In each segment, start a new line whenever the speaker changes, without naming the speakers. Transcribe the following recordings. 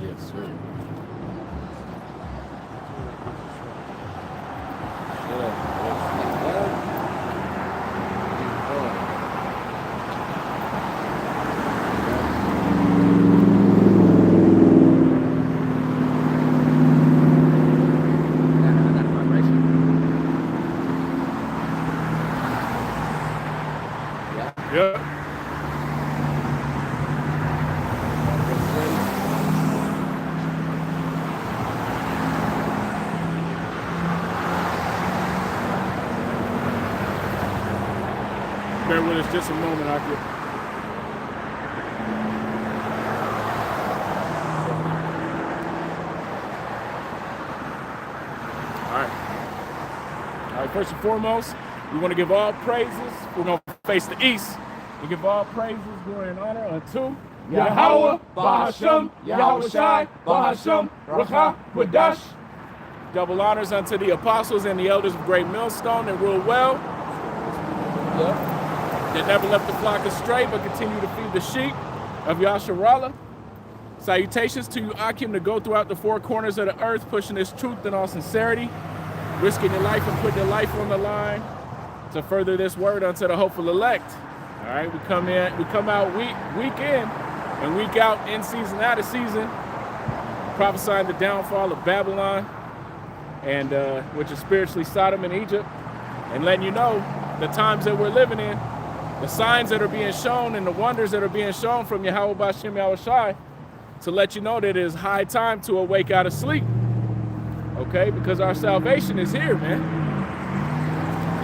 Yes, sir.
Yep. Bear with us just a moment, Akil. All right, first and foremost, we want to give all praises. We're going to face the east. We give all praises, glory, and honor unto Yahweh, Bahashem, Yahweh Shai, Bahashem, Rakha, Quadash. Double honors unto the apostles and the elders of Great Millstone that rule well. That never left the flock astray, but continue to feed the sheep of Yasharallah. Salutations to you, Akim, to go throughout the four corners of the earth, pushing this truth in all sincerity, risking your life and putting your life on the line to further this word unto the hopeful elect. All right, we come out week in and week out, in season, out of season, prophesying the downfall of Babylon, and which is spiritually Sodom and Egypt, and letting you know the times that we're living in, the signs that are being shown and the wonders that are being shown from Yahweh Bashem Yahweh Shai, to let you know that it is high time to awake out of sleep. Okay, because our salvation is here, man.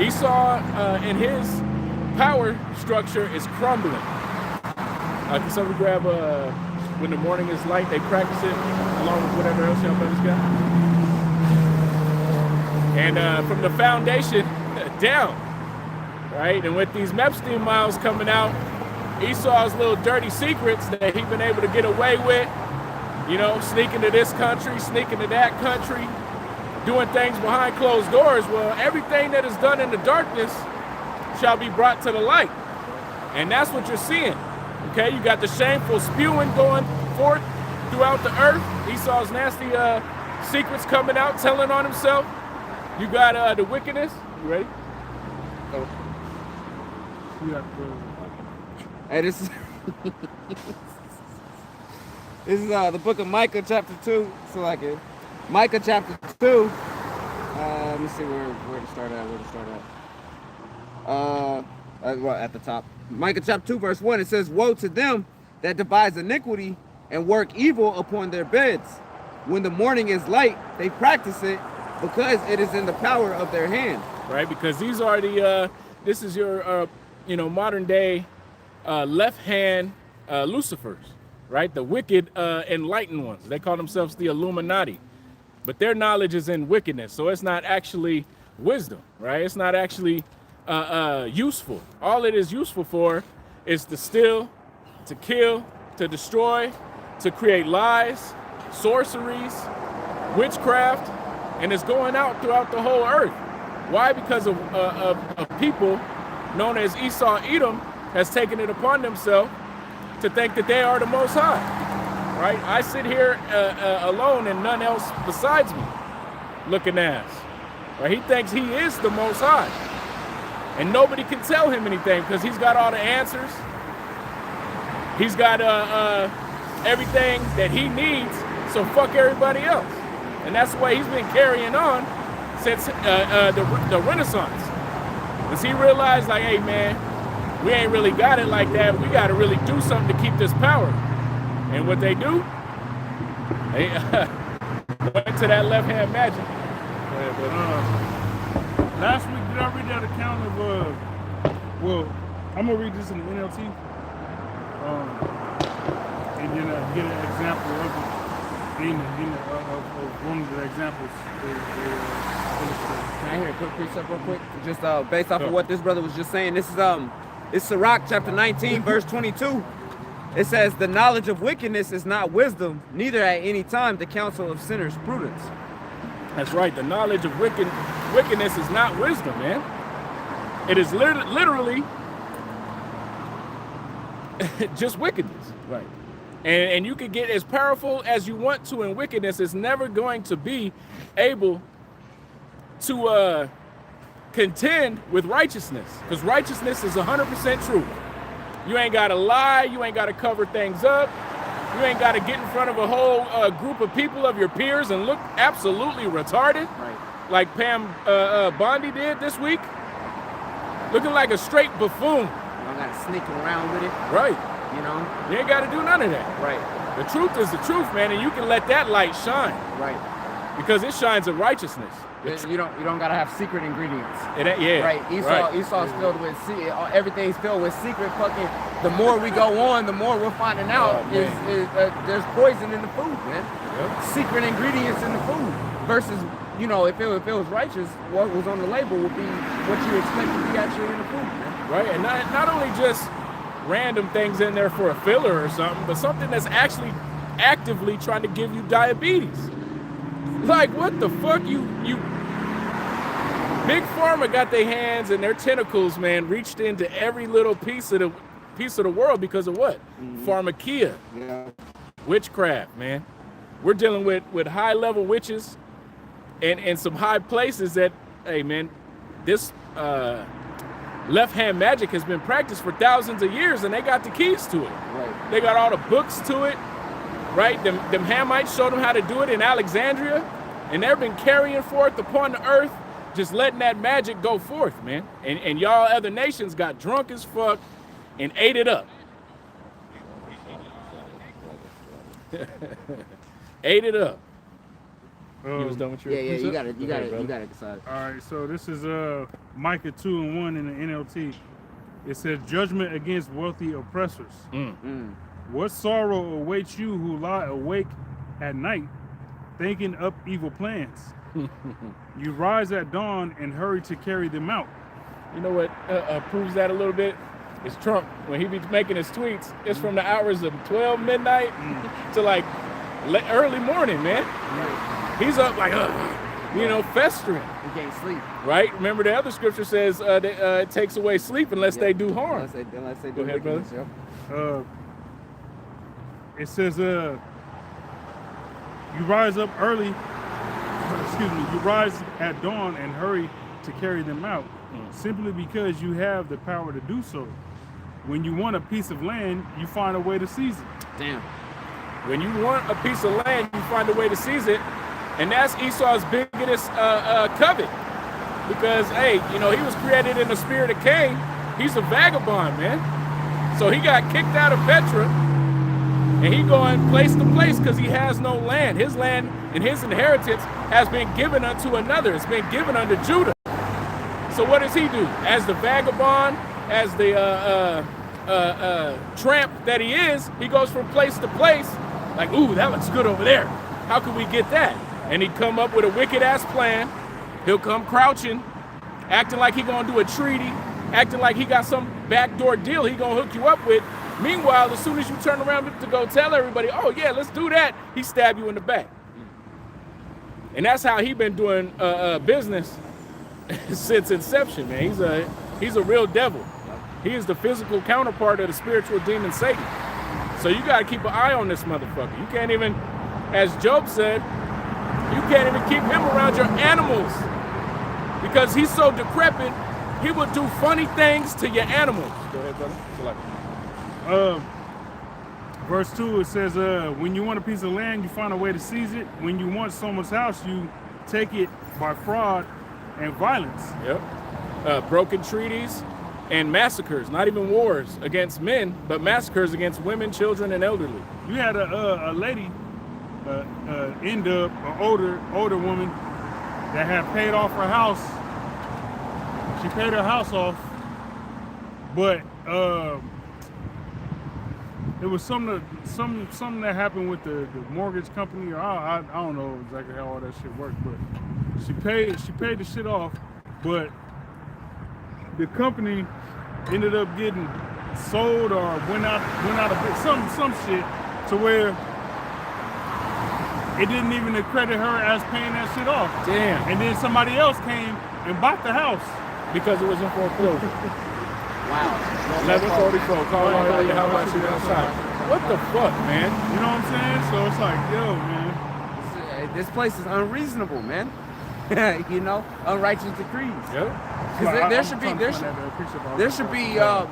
Esau in his power structure is crumbling. Can somebody grab when the morning is light, they practice it along with whatever else y'all brothers got. And from the foundation down, right? And with these Epstein miles coming out, Esau's little dirty secrets that he's been able to get away with, you know, sneaking to this country, sneaking to that country, doing things behind closed doors. Well, everything that is done in the darkness shall be brought to the light. And that's what you're seeing. Okay, you got the shameful spewing going forth throughout the earth. Esau's nasty secrets coming out, telling on himself. You got the wickedness. You ready? Oh.
Hey, this is this is the book of Micah, chapter 2. So like it, Micah chapter 2. Let me see where to start at. Well, at the top. Micah chapter 2, verse 1. It says, "Woe to them that devise iniquity and work evil upon their beds. When the morning is light, they practice it, because it is in the power of their hand."
Right, because these are the this is your modern day left hand Lucifers, right? The wicked enlightened ones. They call themselves the Illuminati, but their knowledge is in wickedness, so it's not actually wisdom, right? It's not actually useful. All it is useful for is to steal, to kill, to destroy, to create lies, sorceries, witchcraft, and it's going out throughout the whole earth. Why? Because of people known as Esau Edom has taken it upon themselves to think that they are the Most High, right? I sit here alone and none else besides me looking ass, right? He thinks he is the Most High, and nobody can tell him anything because he's got all the answers. He's got everything that he needs, so fuck everybody else. And that's the way he's been carrying on since the Renaissance. Because he realized, like, hey, man, we ain't really got it like that. We got to really do something to keep this power. And what they do, they went to that left-hand magic.
Last week, did I read that account of, well, I'm going to read this in the NLT. And then get an example of it. Of one of the examples.
Can I hear a quick precept real quick? Just based off of what this brother was just saying. This is it's Sirach chapter 19, verse 22. It says, "The knowledge of wickedness is not wisdom, neither at any time the counsel of sinners prudence."
That's right. The knowledge of wickedness is not wisdom, man. It is literally just wickedness.
Right.
And you can get as powerful as you want to in wickedness. It's never going to be able to contend with righteousness, because righteousness is 100% truth. You ain't got to lie. You ain't got to cover things up. You ain't got to get in front of a whole group of people of your peers and look absolutely retarded,
Right.
like Pam Bondi did this week, looking like a straight buffoon.
You don't gotta sneak around with it,
Right.
you know?
You ain't got to do none of that.
Right.
The truth is the truth, man, and you can let that light shine,
Right.
because it shines in righteousness.
You don't gotta have secret ingredients.
Yeah.
Right. Esau's filled with everything's filled with secret fucking. The more we go on, the more we're finding out
Oh,
is there's poison in the food, man.
Yep.
Secret ingredients in the food versus, you know, if it was righteous, what was on the label would be what you expect to be actually in the food, man.
Right, and not only just random things in there for a filler or something, but something that's actually actively trying to give you diabetes. Like, what the fuck? You Big Pharma got their hands and their tentacles, man, reached into every little piece of the world because of what? Pharmakia.
Yeah.
Witchcraft, man. We're dealing with high-level witches and some high places that, hey, man, this left-hand magic has been practiced for thousands of years, and they got the keys to it.
Right.
They got all the books to it, right? Them Hamites showed them how to do it in Alexandria, and they've been carrying forth upon the earth, just letting that magic go forth, man. And y'all other nations got drunk as fuck and ate it up. Ate it up. You was done with your
Yeah, you got it. You got
Okay,
it. You
brother.
got it decided.
All right, so this is Micah 2:1 in the NLT. It says, "Judgment against wealthy oppressors. What sorrow awaits you who lie awake at night, thinking up evil plans? You rise at dawn and hurry to carry them out."
You know what proves that a little bit? It's Trump. When he be making his tweets, it's from the hours of 12 midnight to like early morning, man. He's up like, festering.
You can't sleep
Right? Remember the other scripture says that it takes away sleep unless they do harm.
unless they
Go
do
ahead, brother.
wickedness, yep.
It says, you rise up early, you rise at dawn and hurry to carry them out, simply because you have the power to do so. When you want a piece of land, you find a way to seize it.
Damn.
When you want a piece of land, you find a way to seize it. And that's Esau's biggest covet. Because, hey, he was created in the spirit of Cain. He's a vagabond, man. So he got kicked out of Petra. And he going place to place because he has no land. His land and his inheritance has been given unto another. It's been given unto Judah. So what does he do? As the vagabond, as the tramp that he is, he goes from place to place. Like, ooh, that looks good over there. How can we get that? And he'd come up with a wicked-ass plan. He'll come crouching, acting like he gonna do a treaty, acting like he got some backdoor deal he gonna hook you up with. Meanwhile, as soon as you turn around to go tell everybody, oh yeah, let's do that, he stab you in the back. And that's how he been doing business since inception, man. He's a real devil. He is the physical counterpart of the spiritual demon Satan. So you gotta keep an eye on this motherfucker. You can't even, as Job said, you can't even keep him around your animals because he's so decrepit, he will do funny things to your animals. Go ahead, brother.
Verse 2, it says, when you want a piece of land, you find a way to seize it. When you want someone's house, you take it by fraud and violence.
Yep. Broken treaties and massacres, not even wars against men, but massacres against women, children, and elderly.
You had a lady, an older woman that had paid off her house. She paid her house off, but it was something that happened with the mortgage company, or I don't know exactly how all that shit worked, but she paid the shit off, but the company ended up getting sold or went out of some shit to where it didn't even accredit her as paying that shit off.
Damn.
And then somebody else came and bought the house.
Because it was in foreclosure.
Wow.
1144. Call on earlier. How much you outside? What the fuck, man?
You know what I'm saying? So it's like, yo, man.
This place is unreasonable, man. You know, unrighteous decrees.
Yep.
Because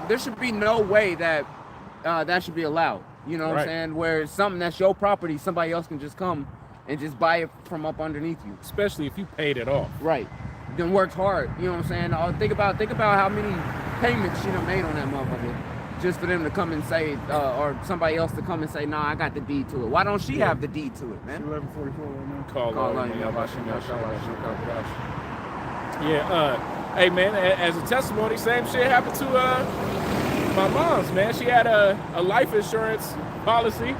there should be no way that that should be allowed. You know what I'm saying? Where something that's your property, somebody else can just come and just buy it from up underneath you.
Especially if you paid it off.
Right. Then worked hard. You know what I'm saying? Think about how many payments she done made on that motherfucker. Just for them to come and say, or somebody else to come and say, nah, I got the deed to it. Why don't she have the deed to it, man?
11:44 right now.
Call Yeah, hey man, as a testimony, same shit happened to my mom's, man. She had a life insurance policy.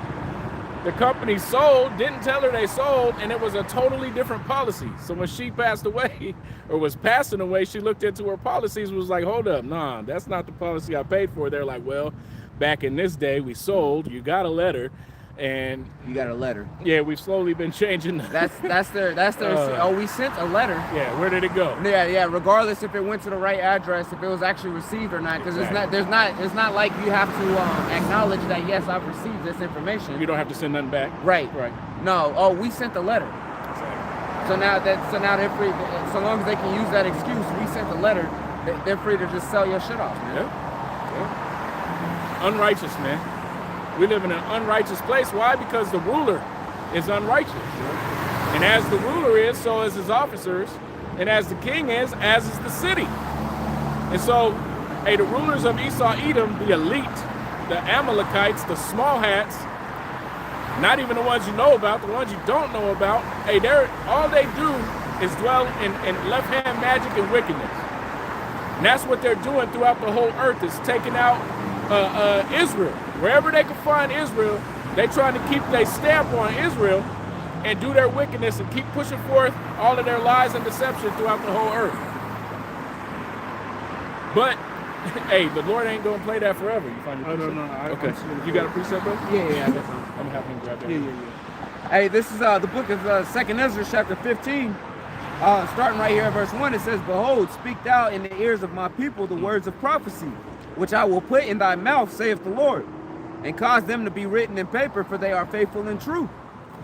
The company sold, didn't tell her they sold, and it was a totally different policy. So when she passed away, or was passing away, she looked into her policies, was like, hold up, nah, that's not the policy I paid for. They're like, well, back in this day, we sold, you got a letter, and...
You got a letter.
Yeah, we've slowly been changing.
That's their we sent a letter.
Yeah, where did it go?
Yeah, regardless if it went to the right address, if it was actually received or not, because it's not like you have to acknowledge that, yes, I've received this information.
You don't have to send nothing back.
Right. No, we sent the letter.
Exactly.
So now they're free, so long as they can use that excuse, we sent the letter, they're free to just sell your shit off, man.
Yep. Unrighteous, man. We live in an unrighteous place. Why? Because the ruler is unrighteous. And as the ruler is, so is his officers. And as the king is, as is the city. And so, hey, the rulers of Esau, Edom, the elite, the Amalekites, the small hats, not even the ones you know about, the ones you don't know about, hey, all they do is dwell in left-hand magic and wickedness. And that's what they're doing throughout the whole earth, is taking out Israel. Wherever they can find Israel, they trying to keep their stamp on Israel and do their wickedness and keep pushing forth all of their lies and deception throughout the whole earth. But, hey, the Lord ain't gonna play that forever. You find your precept?
No.
Okay. You got a precept, bro?
Yeah, I got some.
I'm happy to grab that.
Yeah. Hey, this is the book of 2nd Ezra, chapter 15. Starting right here at verse 1, it says, Behold, speak thou in the ears of my people the words of prophecy, which I will put in thy mouth, saith the Lord, and cause them to be written in paper, for they are faithful and true.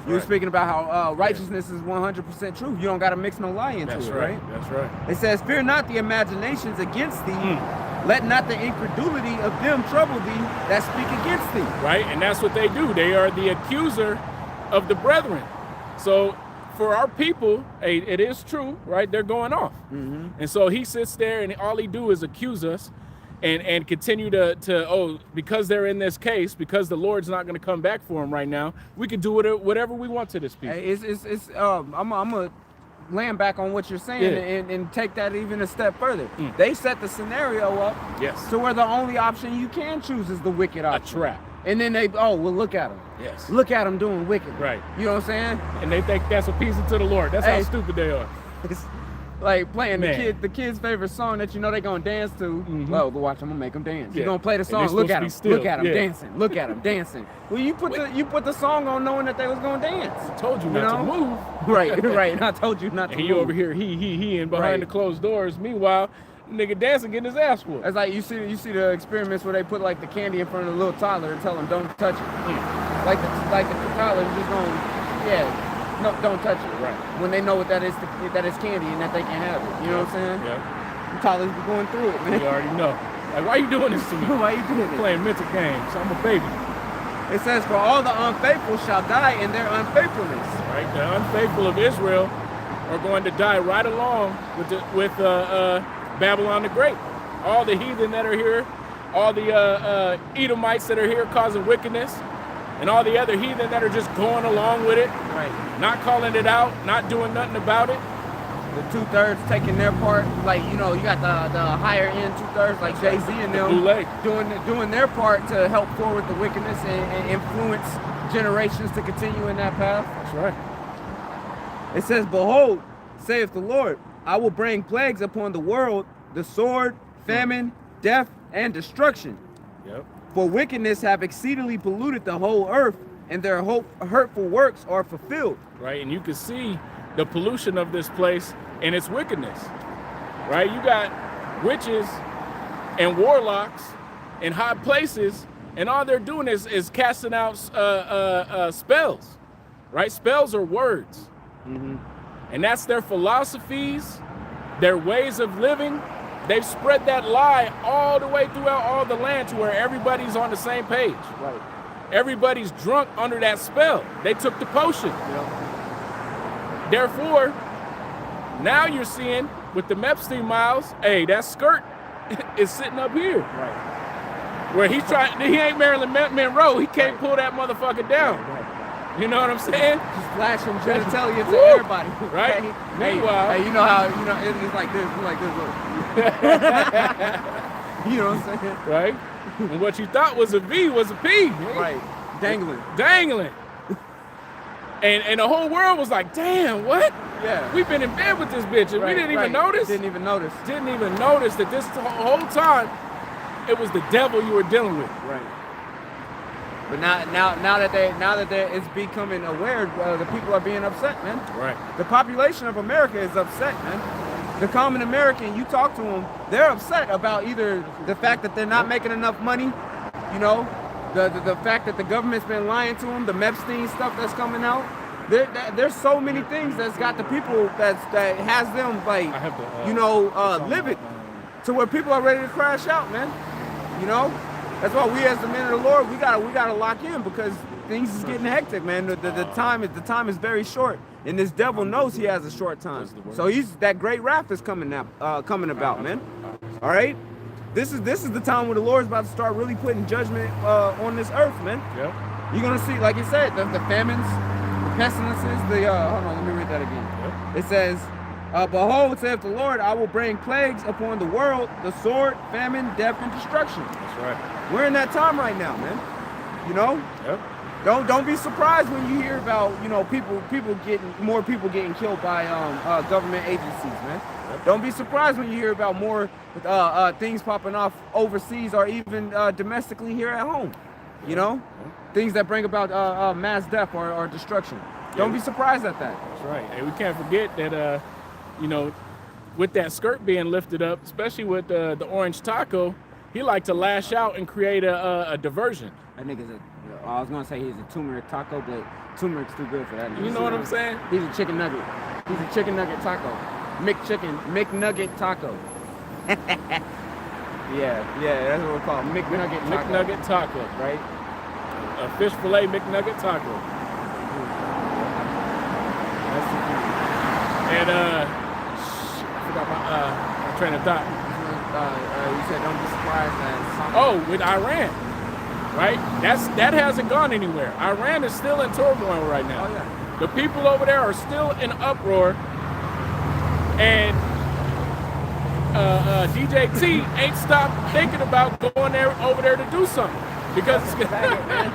You were speaking about how righteousness is 100% true. You don't got to mix no lie into it, right?
That's right.
It says, Fear not the imaginations against thee. Let not the incredulity of them trouble thee that speak against thee.
Right, and that's what they do. They are the accuser of the brethren. So for our people, hey, it is true, right? They're going off. And so he sits there and all he do is accuse us and continue to because they're in this case, because the Lord's not going to come back for them right now, we can do whatever we want to this people.
Hey, I'm gonna land back on what you're saying and take that even a step further. They set the scenario up to where the only option you can choose is the wicked option.
A trap.
And then look at them.
Yes.
Look at them doing wicked.
Right.
You know what I'm saying?
And they think that's appeasing to the Lord. That's how stupid they are.
It's like playing the kid's favorite song that you know they're gonna dance to. Well, watch, I'm gonna make them dance. You're gonna play the song. Look at them dancing. Look at them dancing. Well, you put the song on knowing that they was gonna dance.
I told you not to move.
Right. I told you not to move.
And you over here, he, and behind the closed doors. Meanwhile, nigga dancing, getting his ass whooped.
It's like you see the experiments where they put like the candy in front of the little toddler and tell them don't touch it. Like the toddler's just going, no, don't touch it. Right. When they know that is candy and that they can have it. You know what I'm saying?
Yeah.
The toddlers be going through it, man.
You already know. Like, why you doing this to me?
Why you doing it?
Playing mental games. I'm a baby.
It says, for all the unfaithful shall die in their unfaithfulness.
Right. The unfaithful of Israel are going to die right along with Babylon the Great. All the heathen that are here, all the Edomites that are here causing wickedness, and all the other heathen that are just going along with it, not calling it out, not doing nothing about it.
The 2/3 taking their part, like, you know, you got the higher end 2/3, like Jay-Z and them, doing their part to help forward the wickedness and influence generations to continue in that path.
That's right.
It says, Behold, saith the Lord, I will bring plagues upon the world, the sword, famine, death, and destruction.
Yep.
For wickedness have exceedingly polluted the whole earth, and their hurtful works are fulfilled.
Right, and you can see the pollution of this place and its wickedness. Right, you got witches and warlocks in high places and all they're doing is casting out spells, right? Spells are words, and that's their philosophies, their ways of living. They've spread that lie all the way throughout all the land to where everybody's on the same page.
Right.
Everybody's drunk under that spell. They took the potion.
Yep.
Therefore, now you're seeing with the Epstein Miles, hey, that skirt is sitting up here.
Right.
Where he's trying, he ain't Marilyn Monroe. He can't pull that motherfucker down.
Right.
You know what I'm saying?
Just flashing genitalia to
Woo!
everybody.
Right?
Hey,
Meanwhile,
hey, you know how, it's like this, look. You know what I'm saying?
right? And what you thought was a V was a P.
Right. Dangling.
Dangling. And the whole world was like, damn, what?
Yeah.
We've been in bed with this bitch and we didn't even notice.
Didn't even notice.
Didn't even notice that this whole time it was the devil you were dealing with.
Right. But now that it's becoming aware, the people are being upset, man.
Right.
The population of America is upset, man. The common American, you talk to them, they're upset about either the fact that they're not making enough money, you know, the fact that the government's been lying to them, the Epstein stuff that's coming out. There's so many things that's got the people that has them like, livid to where people are ready to crash out, man. You know, that's why we as the men of the Lord, we gotta lock in because things is getting hectic, man. The time is very short, and this devil knows he has a short time. So that great wrath is coming about, man. All right. This is the time where the Lord's about to start really putting judgment on this earth, man.
Yep.
You're gonna see, like you said, the famines, the pestilences, hold on, let me read that again. Yep. It says, behold, saith the Lord, I will bring plagues upon the world, the sword, famine, death, and destruction.
That's right.
We're in that time right now, man. You know?
Yep.
Don't be surprised when you hear about, more people getting killed by government agencies, man. Yep. Don't be surprised when you hear about more things popping off overseas or even domestically here at home. You know? Yep. Things that bring about mass death or destruction. Yep. Don't be surprised at that.
That's right. And we can't forget that, with that skirt being lifted up, especially with the orange taco, he liked to lash out and create a diversion.
That nigga's I was gonna say he's a turmeric taco, but turmeric's too good for that nigga.
You know what I'm saying?
He's a chicken nugget. He's a chicken nugget taco. McNugget taco. yeah, that's what we're called. McNugget taco.
McNugget taco.
Right?
A fish fillet McNugget taco.
That's the thing.
And I forgot my train of thought.
You said don't be surprised that
with Iran, right? That hasn't gone anywhere. Iran is still in turmoil right now.
Oh yeah.
The people over there are still in uproar, and DJ T ain't stopped thinking about going over there to do something because it's
faggot, man.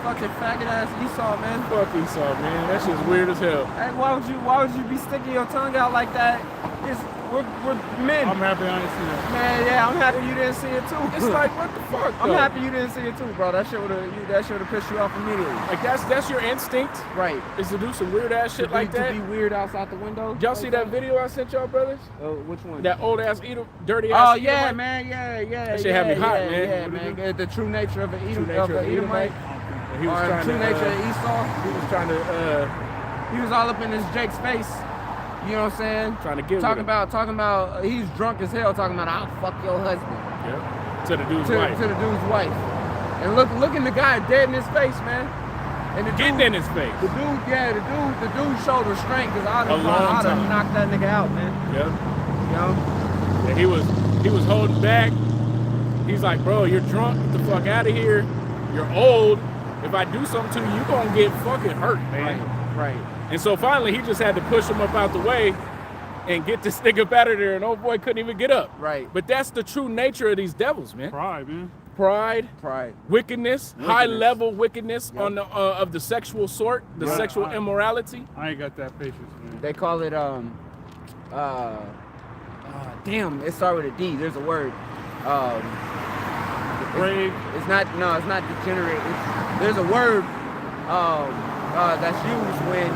Fucking faggot ass Esau, man.
Fuck Esau, man. That shit's weird as hell.
Hey, why would you be sticking your tongue out like that? We're men.
I'm happy I didn't see that.
Man, yeah, I'm happy you didn't see it too.
It's like, what the fuck?
I'm happy you didn't see it too, bro. That shit would've pissed you off immediately.
Like that's your instinct,
right?
Is to do some weird ass shit like that.
To be weird outside the window.
Did y'all see that video I sent y'all, brothers?
Oh, which one?
That old ass dirty ass.
Oh yeah,
Edomite?
man, yeah.
That shit had me hot, man.
Yeah, man. The true nature of an Edomite.
He was trying
true nature of Esau.
He was trying to.
He was all up in his Jake's face. You know what I'm saying?
Trying to get
talking about he's drunk as hell talking about I'll fuck your husband.
Yeah. To the dude's wife.
To the dude's wife. And looking the guy dead in his face, man. And the
getting
dude,
in his face.
The dude showed restraint because I'd have knocked that nigga out, man.
Yep.
You know?
Yeah, he was holding back. He's like, bro, you're drunk. Get the fuck out of here. You're old. If I do something to you, you're gonna get fucking hurt, man.
Right.
And so finally, he just had to push him up out the way and get this nigga up out of there, and old boy couldn't even get up.
Right.
But that's the true nature of these devils, man.
Pride, man.
Pride. Wickedness. High-level wickedness on the of the sexual sort, the sexual immorality.
I ain't got that patience, man.
They call it damn, it started with a D. There's a word.
Depraved.
It's not degenerate. There's a word that's used when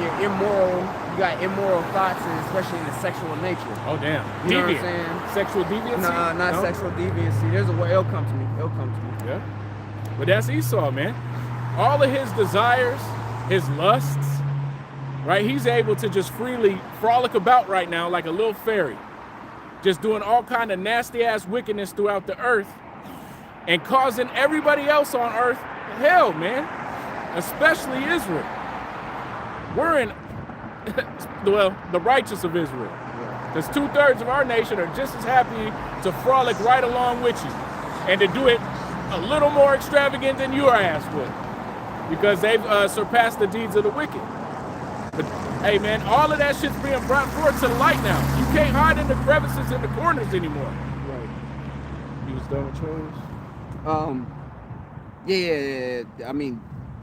you're immoral. You got immoral thoughts, and especially in the sexual nature.
Oh damn.
You know what I'm
Deviant.
saying?
Sexual deviancy?
Nah, not
No?
sexual deviancy. There's a way. It'll come to me. It'll come to me.
Yeah. But that's Esau, man. All of his desires, his lusts, right? He's able to just freely frolic about right now like a little fairy, just doing all kind of nasty ass wickedness throughout the earth and causing everybody else on earth hell, man, especially Israel. We're in, well, the righteous of Israel. Because 2/3 of our nation are just as happy to frolic right along with you and to do it a little more extravagant than your ass would, because they've surpassed the deeds of the wicked. But hey man, all of that shit's being brought forth to the light now. You can't hide in the crevices and the corners anymore.
Right.
You was done with yours?
Yeah. I mean,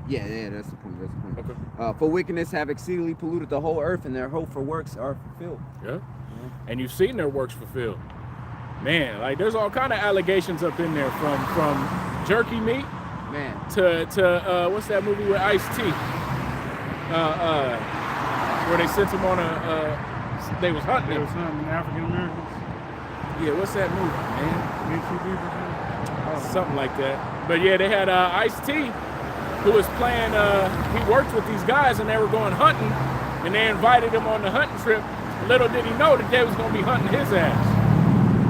yeah, that's the point.
Okay.
For wickedness have exceedingly polluted the whole earth, and their hope for works are fulfilled.
Yeah. And you've seen their works fulfilled. Man, like there's all kind of allegations up in there, from jerky meat,
Man.
to what's that movie with Ice-T? Where they sent him on they was hunting
There
him.
was some African Americans.
Yeah, what's that movie, man? Something like that. But yeah, they had Ice-T, who was playing, he worked with these guys and they were going hunting, and they invited him on the hunting trip. Little did he know that they was going to be hunting his ass.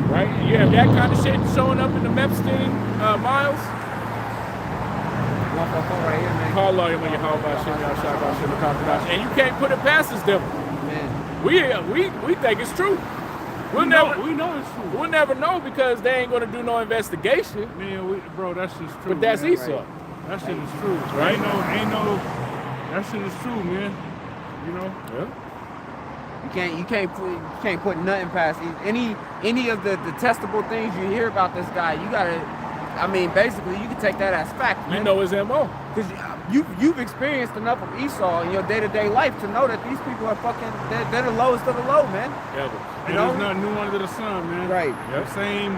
Right? And you have that kind of shit showing up in the Epstein miles.
144 right here, man.
Call lawyer when you haul about shit, y'all shot about shit, and you can't put it past this devil.
Man.
We think it's true.
We know it's true.
We'll never know because they ain't gonna do no investigation.
Man, bro, that shit's true.
But that's
man.
Esau.
Right. That shit is true.
Right.
Ain't no. That shit is true, man. You know.
Yeah.
You can't put nothing past any of the detestable things you hear about this guy. You gotta, I mean, basically you can take that as fact, man.
You know his MO.
Because you've experienced enough of Esau in your day-to-day life to know that these people are they're the lowest of the low, man.
Yeah.
And there's nothing new under the sun, man.
Right.
Yep.
The same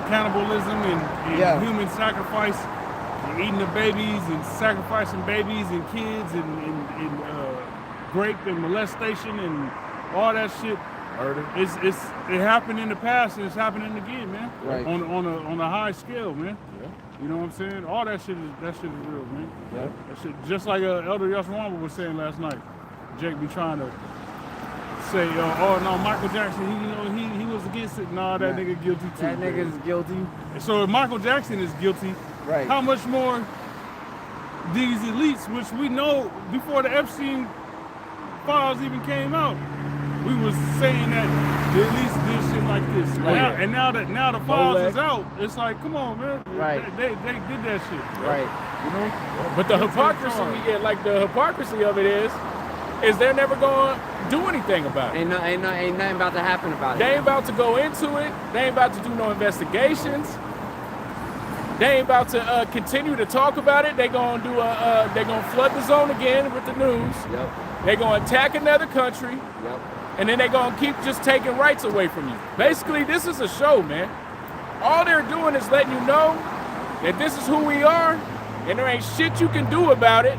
cannibalism and human sacrifice, and eating the babies and sacrificing babies and kids and rape and molestation and all that shit.
Murder.
It happened in the past and it's happening again, man.
Right.
On a high scale, man.
Yeah.
You know what I'm saying? All that shit is real, man.
Yeah.
That shit, just like Elder Yaswamba was saying last night. Jake be trying to say, oh no, Michael Jackson, he was against it. Nah, that nigga guilty too.
That
man.
nigga's guilty.
So if Michael Jackson is guilty,
Right.
how much more these elites, which we know before the Epstein files even came out, we was saying that the elites did shit like this.
Right.
Now the files
Molex.
is out, it's like, come on, man.
Right.
They did that shit.
Right.
You know?
But the
That's
hypocrisy,
hard.
the hypocrisy of it is they're never gonna do anything about it.
Ain't nothing about to happen about
They
it.
ain't about to go into it. They ain't about to do no investigations. They ain't about to continue to talk about it. They gonna do they gonna flood the zone again with the news.
Yep.
They gonna attack another country,
Yep.
and then they gonna keep just taking rights away from you. Basically, this is a show, man. All they're doing is letting you know that this is who we are, and there ain't shit you can do about it.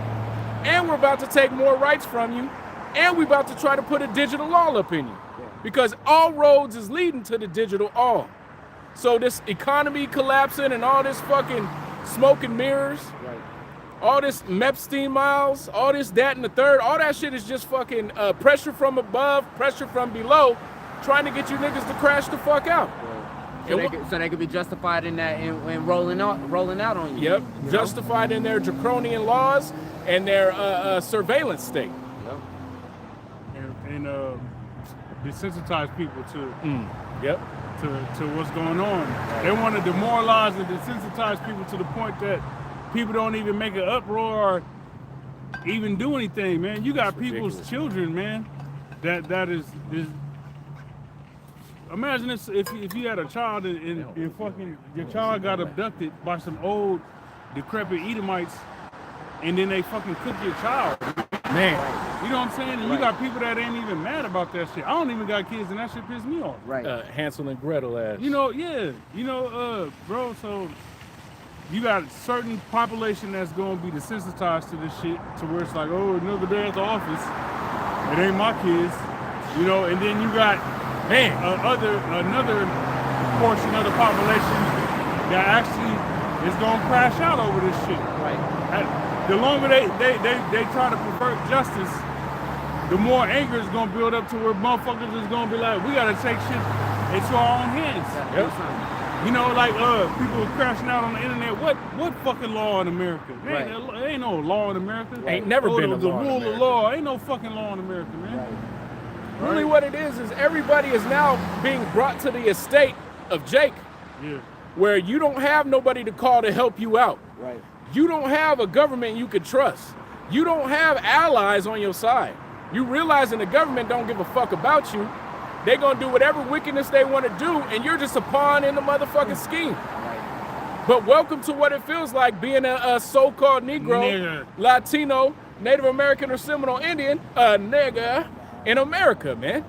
And we're about to take more rights from you, and we're about to try to put a digital law up in you, because all roads is leading to the digital all. So this economy collapsing and all this fucking smoke and mirrors,
Right.
all this Epstein miles, all this, that, and the third, all that shit is just fucking pressure from above, pressure from below, trying to get you niggas to crash the fuck out.
So they could be justified in that and rolling out on you.
Yep,
You know?
justified in their draconian laws and their surveillance state.
Yep.
And desensitize people
Yep.
to what's going on. They want to demoralize and desensitize people to the point that people don't even make an uproar or even do anything, man. You got people's
ridiculous.
children, man. That is imagine this, if you had a child and fucking your child got abducted by some old decrepit Edomites, and then they fucking cook your child.
Man,
You know what I'm saying? And you
Right.
got people that ain't even mad about that shit. I don't even got kids, and that shit piss me off.
Right.
Hansel and Gretel ass.
You know, yeah. You know, bro, so you got a certain population that's going to be desensitized to this shit to where it's like, oh, another day at the office. It ain't my kids. You know, and then you got
Man,
another portion of the population that actually is gonna crash out over this shit.
Right.
The longer they try to pervert justice, the more anger is gonna build up to where motherfuckers is gonna be like, we gotta take shit into our own hands.
Yep.
You know, like people crashing out on the internet. What fucking law in America? There ain't no law in America.
Ain't never been a
the
law in
rule of
America.
law. Ain't no fucking law in America, man.
Right.
really what it is everybody is now being brought to the estate of Jake,
Yeah.
where you don't have nobody to call to help you out.
Right.
You don't have a government you could trust. You don't have allies on your side. You realizing the government don't give a fuck about you. They gonna do whatever wickedness they want to do, and you're just a pawn in the motherfucking scheme.
Right.
But welcome to what it feels like being a so-called Negro,
Nigger.
Latino, Native American, or Seminole Indian, a nigga in America, man.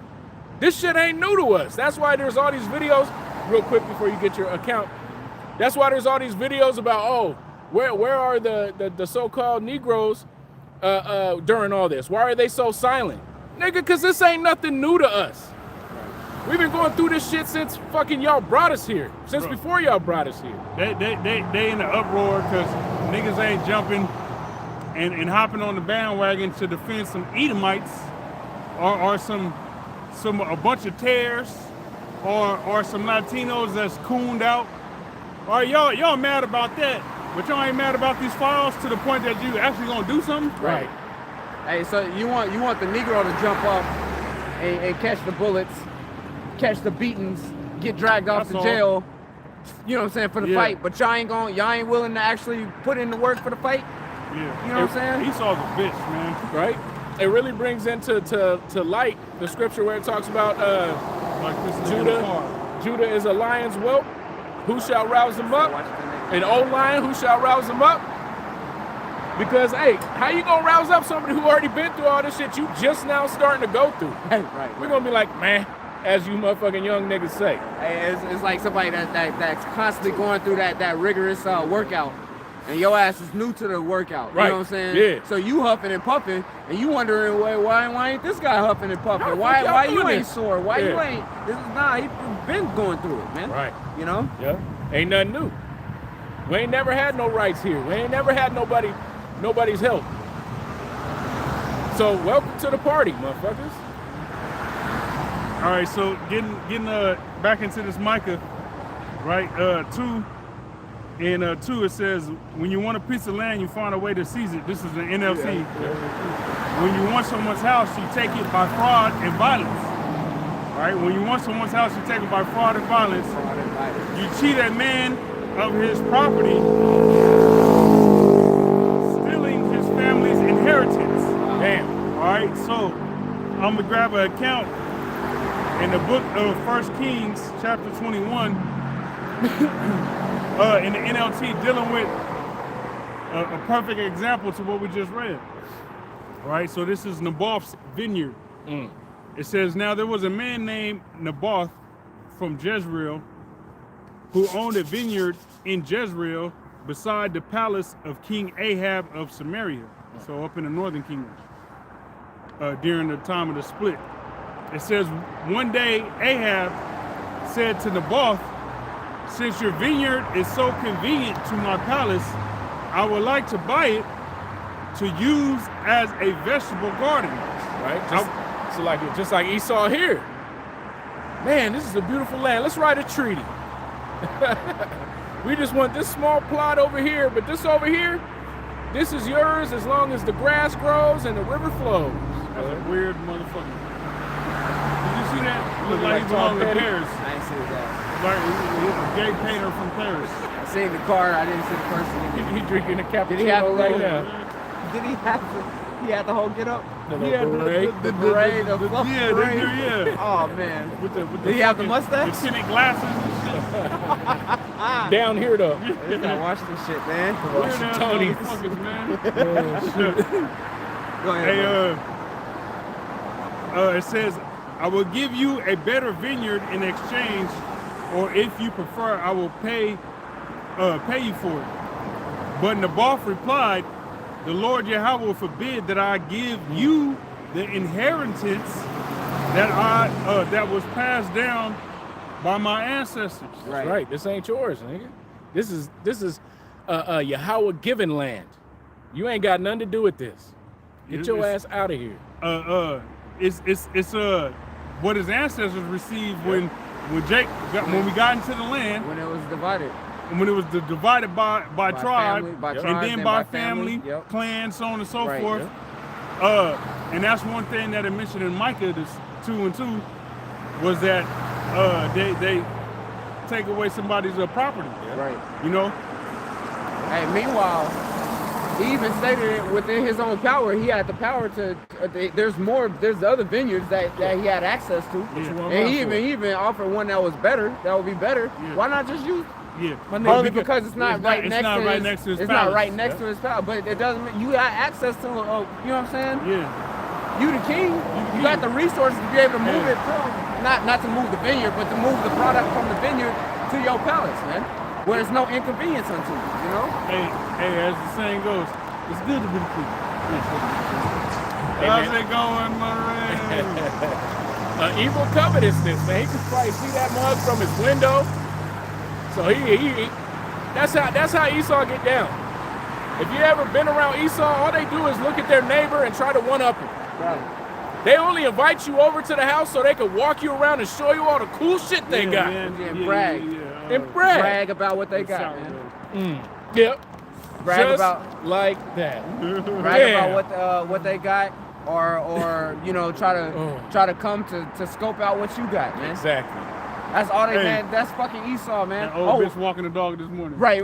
This shit ain't new to us. That's why there's all these videos, real quick before you get your account. That's why there's all these videos about, oh, where are the so-called Negroes during all this? Why are they so silent? Nigga, because this ain't nothing new to us. We've been going through this shit since fucking y'all brought us here. Since
Bro.
before y'all brought us here.
They in the uproar because niggas ain't jumping and hopping on the bandwagon to defend some Edomites or a bunch of tears or some Latinos that's cooned out. Or y'all mad about that, but y'all ain't mad about these files to the point that you actually gonna do something?
Right.
Hey, so you want the Negro to jump up and catch the bullets, catch the beatings, get dragged off
That's
to
all.
jail. You know what I'm saying, for the
Yeah.
fight, but y'all ain't willing to actually put in the work for the fight.
Yeah.
You know what I'm saying?
Esau's a bitch, man.
Right? It really brings into to light the scripture where it talks about
Like this is in the car.
Judah is a lion's whelp. Who shall rouse him up? An old lion, who shall rouse him up? Because, hey, how you gonna rouse up somebody who already been through all this shit you just now starting to go through?
Right.
We're gonna be like, man, as you motherfucking young niggas say.
Hey, it's like somebody that's constantly going through that rigorous workout, and your ass is new to the workout.
Right.
You know what I'm saying?
Yeah.
So you huffing and puffing, and you wondering why ain't this guy huffing and
How the
puffing?
fuck
Why
y'all
you
doing
ain't
this?
sore? Why you
Yeah.
ain't? This is he been going through it, man.
Right.
You know?
Yeah. Ain't nothing new. We ain't never had no rights here. We ain't never had nobody's help. So welcome to the party, motherfuckers.
All right, so getting back into this Micah, right? 2 and 2 it says, when you want a piece of land, you find a way to seize it. This is an NLT. When you want someone's house, you take it by fraud and violence. All right, when you want someone's house, you take it by fraud and violence. You cheat a man of his property, stealing his family's inheritance.
Damn.
All right, so I'm gonna grab an account in the book of 1 Kings, chapter 21, in the NLT, dealing with a perfect example to what we just read. All right, so this is Naboth's vineyard. It says, now there was a man named Naboth from Jezreel who owned a vineyard in Jezreel beside the palace of King Ahab of Samaria, so up in the northern kingdom, during the time of the split. It says, one day Ahab said to Naboth, since your vineyard is so convenient to my palace, I would like to buy it to use as a vegetable garden.
Right? Just like Esau here. Man, this is a beautiful land. Let's write a treaty. We just want this small plot over here, but this over here, this is yours as long as the grass grows and the river flows.
That's a weird motherfucker. Did you see that? Look like he belonged to Paris.
I ain't see that.
Like he's a gay painter from Paris.
I seen the car. I didn't see the person.
He drinking a cappuccino
Did he have
right
the-
now.
Did he have the whole get up?
The
Yeah,
beret.
The beret, the fluff
yeah,
beret.
yeah.
Oh man.
With the
Did he have the
fucking-
mustache?
The tinted glasses and shit.
Down here though.
I gotta watch this shit, man.
Watch
Weird ass
Tony's.
motherfuckers, man.
Go ahead.
Hey,
bro.
it says, I will give you a better vineyard in exchange, or if you prefer, I will pay you for it. But Naboth replied, the Lord Yahweh will forbid that I give you the inheritance that was passed down by my ancestors.
That's right. This ain't yours, nigga. This is Yahweh given land. You ain't got nothing to do with this. Get your ass out of here.
It's what his ancestors received when we got into the land.
When it was divided.
When it was divided by tribe,
family, by
and
tribe,
then by family, clan, so on and so forth. And that's one thing that it mentioned in Micah 2:2 was that they take away somebody's property.
Right.
You know.
Hey, meanwhile, he even stated it within his own power. He had the power to. There's the other vineyards that he had access to, and he even offered one that was better. That would be better.
Yeah.
Why not just use?
Yeah.
Only because it's not right next to his
palace.
not right next to his palace. But it doesn't mean you got access to. You know what I'm saying?
Yeah.
You the king. You got the resources to be able to move it from not to move the vineyard, but to move the product from the vineyard to your palace, man. Where there's no inconvenience unto you, you know?
Hey, as the saying goes, it's good to be the king. How's it going, Murray?
Evil covetousness, man. He could probably see that mug from his window. So he that's how Esau get down. If you ever been around Esau, all they do is look at their neighbor and try to one-up him.
Right.
They only invite you over to the house so they can walk you around and show you all the cool shit they got.
And brag.
And brag.
Brag about what they got, man.
Yep.
Brag
Just
about
like that.
Brag about what they got, or you know, try to come to scope out what you got, man.
Exactly.
That's all they man. That's fucking Esau, man.
That old bitch walking the dog this morning.
Right.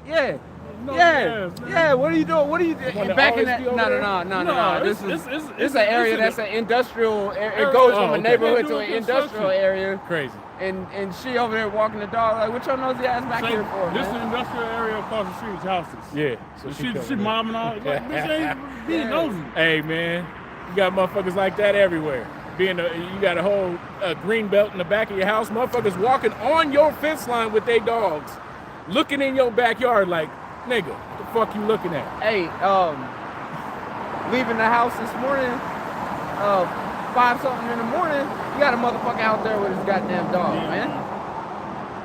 Yeah. Yeah. What are you doing? What are you back in that? No. This is an area that's an industrial. It goes from a neighborhood to an industrial area.
Crazy.
And she over there walking the dog. Like, what your nosy ass back here for?
This is
man?
an industrial area across the street's houses.
Yeah.
So she momming all. Like, bitch ain't being nosy.
Hey man, you got motherfuckers like that everywhere. You got a whole green belt in the back of your house. Motherfuckers walking on your fence line with their dogs, looking in your backyard like, nigga, what the fuck you looking at?
Hey, leaving the house this morning, 5-something in the morning, you got a motherfucker out there with his goddamn dog, man.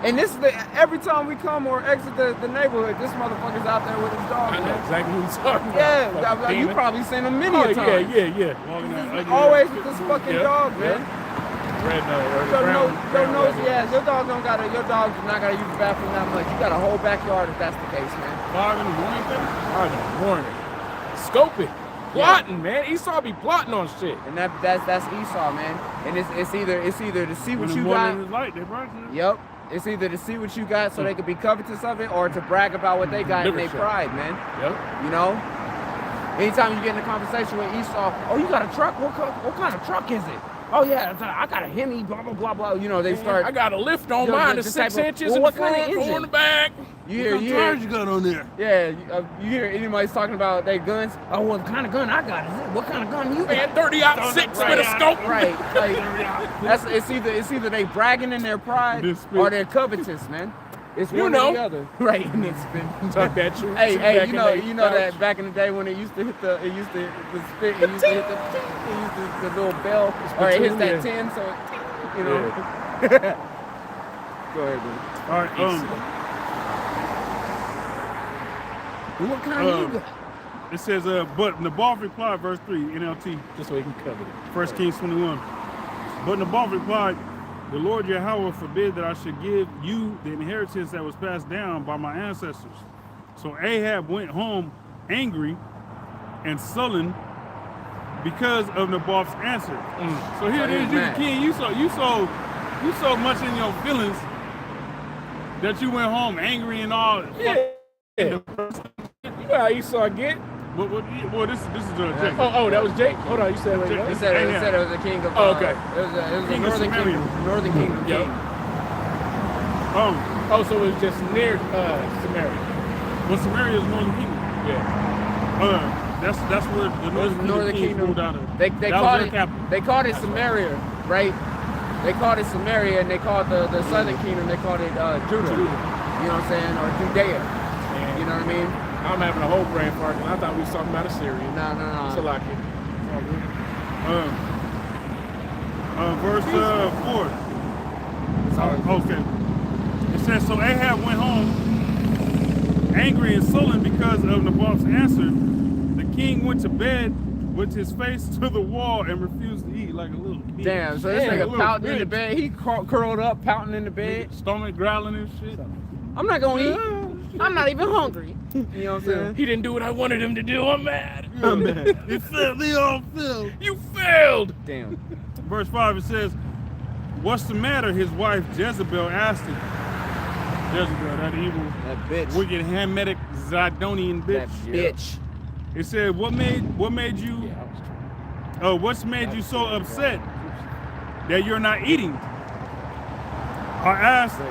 And this is every time we come or exit the neighborhood, this motherfucker's out there with his dog.
I know
man.
exactly what you're talking about.
Yeah, you probably seen him many a times.
Yeah.
Always with this fucking dog, man.
Red nose.
Your nosy ass. Your dog's not gotta use the bathroom that much. You got a whole backyard if that's the case, man.
5 in the morning, baby?
5 in the morning. Scoping. Plotting, man. Esau be plotting on shit.
And that's Esau, man. And it's either to see what you got.
Light, they brought you.
Yep. It's either to see what you got so they can be covetous of it, or to brag about what they got in their pride, man.
Yep.
You know? Anytime you get in a conversation with Esau, oh, you got a truck? What kind of truck is it? Oh, yeah, I got a Hemi, blah, blah, blah, blah. You know, they start...
I got a lift on mine, it's 6 inches in the front, 4 in the back.
You hear,
you got on there?
Yeah, you hear anybody's talking about their guns. Oh, what kind of gun I got? What kind of gun you got?
Man, 30-06 with a scope.
Right. Like, it's either they bragging in their pride or they're covetous, man. It's one or the other. Right. And it's been
talk that true.
Hey, you know that back in the day when it used to hit the spit, it used to hit the little bell, or it hits that 10, so it, you know. Yeah. Go ahead, man.
All right.
What kind of you got?
It says, but Nabal replied, verse 3, NLT.
Just so he can cover it.
1 Kings 21. But Nabal replied, the Lord Yahweh forbid that I should give you the inheritance that was passed down by my ancestors. So Ahab went home angry and sullen because of Nabal's answer. So here it is, you the king. You so much in your feelings that you went home angry and all.
Yeah. You know how Esau get.
Well, this is Jake.
Oh, that was Jake. Hold on, you said it was
He said it was a king of.
Oh, okay.
It was a northern kingdom. Northern kingdom.
Yep. Oh, so it was just near Samaria.
Well, Samaria is northern kingdom.
Yeah.
That's where the northern kingdom ruled out of.
They called it Samaria, right? They called it Samaria, and they called the southern kingdom. They called it Judah. You know what I'm saying, or Judea. You know what I mean?
I'm having a whole brain fart. I thought we was talking about Assyria.
No.
Salakia.
Verse 4. Okay. It says, so Ahab went home angry and sullen because of Naboth's answer. The king went to bed with his face to the wall and refused to eat like a little bitch.
Damn, so this nigga pouting in the bed. He curled up, pouting in the bed.
Stomach growling and shit.
I'm not gonna eat. I'm not even hungry. You know what I'm saying?
He didn't do what I wanted him to do. I'm mad.
I'm mad.
He failed. They all failed.
You failed.
Damn.
Verse 5, it says, what's the matter? His wife Jezebel asked him. Jezebel, that evil,
That bitch.
wicked, Hamitic, Zidonian bitch.
That bitch.
It said, what's made you so upset that you're not eating? I asked.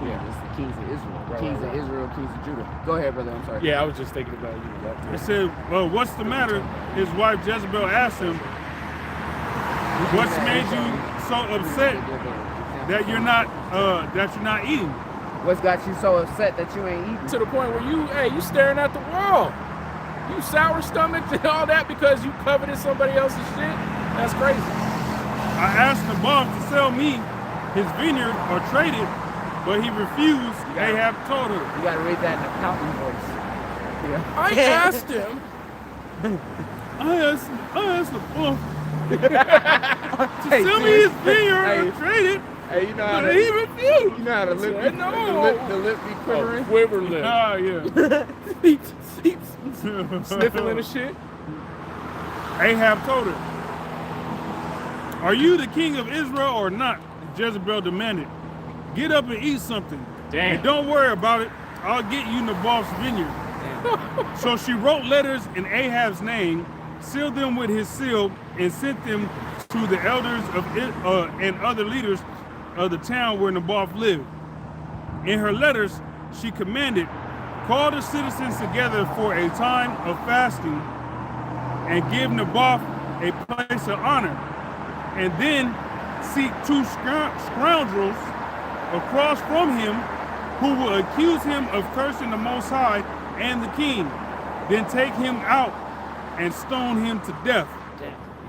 It's the kings of Israel. Kings of Israel, kings of Judah. Go ahead, brother. I'm sorry.
Yeah, I was just thinking about you.
It said, well, what's the matter? His wife Jezebel asked him, what's made you so upset that you're not eating?
What's got you so upset that you ain't eating?
To the point where you staring at the wall. You sour stomached and all that because you coveted somebody else's shit. That's crazy.
I asked Naboth to sell me his vineyard or trade it, but he refused. Ahab told her.
You gotta read that in a pouting voice. Yeah.
I asked him.
I asked Naboth to sell me his vineyard or trade it,
Hey, you know how
but
to,
he refused.
you know how the lip,
Said no.
the lip be quivering?
Quiver lip.
Ah, yeah.
Sniffling and shit.
Ahab told her, are you the king of Israel or not? Jezebel demanded. Get up and eat something.
Damn.
And don't worry about it. I'll get you Naboth's vineyard. So she wrote letters in Ahab's name, sealed them with his seal, and sent them to the elders of and other leaders of the town where Naboth lived. In her letters, she commanded, call the citizens together for a time of fasting and give Naboth a place of honor, and then seek two scoundrels across from him who will accuse him of cursing the Most High and the king, then take him out and stone him to death.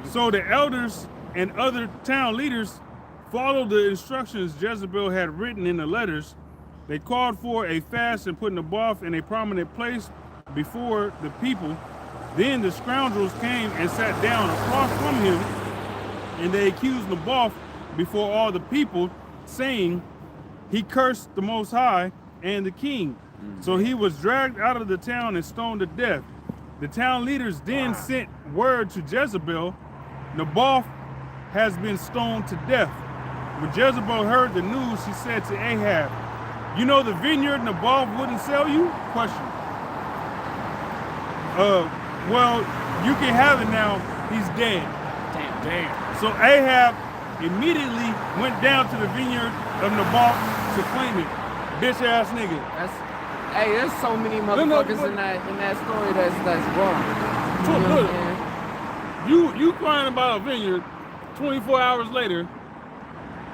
So the elders and other town leaders followed the instructions Jezebel had written in the letters. They called for a fast and put Naboth in a prominent place before the people. Then the scoundrels came and sat down across from him, and they accused Naboth before all the people, saying, he cursed the Most High and the king. So he was dragged out of the town and stoned to death. The town leaders then sent word to Jezebel, Naboth has been stoned to death. When Jezebel heard the news, she said to Ahab, you know the vineyard Naboth wouldn't sell you? Question. Well, you can have it now. He's dead.
Damn.
So Ahab immediately went down to the vineyard of Naboth to claim it. Bitch ass nigga.
Hey, there's so many motherfuckers in that story that's wrong. You know what I'm saying?
You crying about a vineyard, 24 hours later,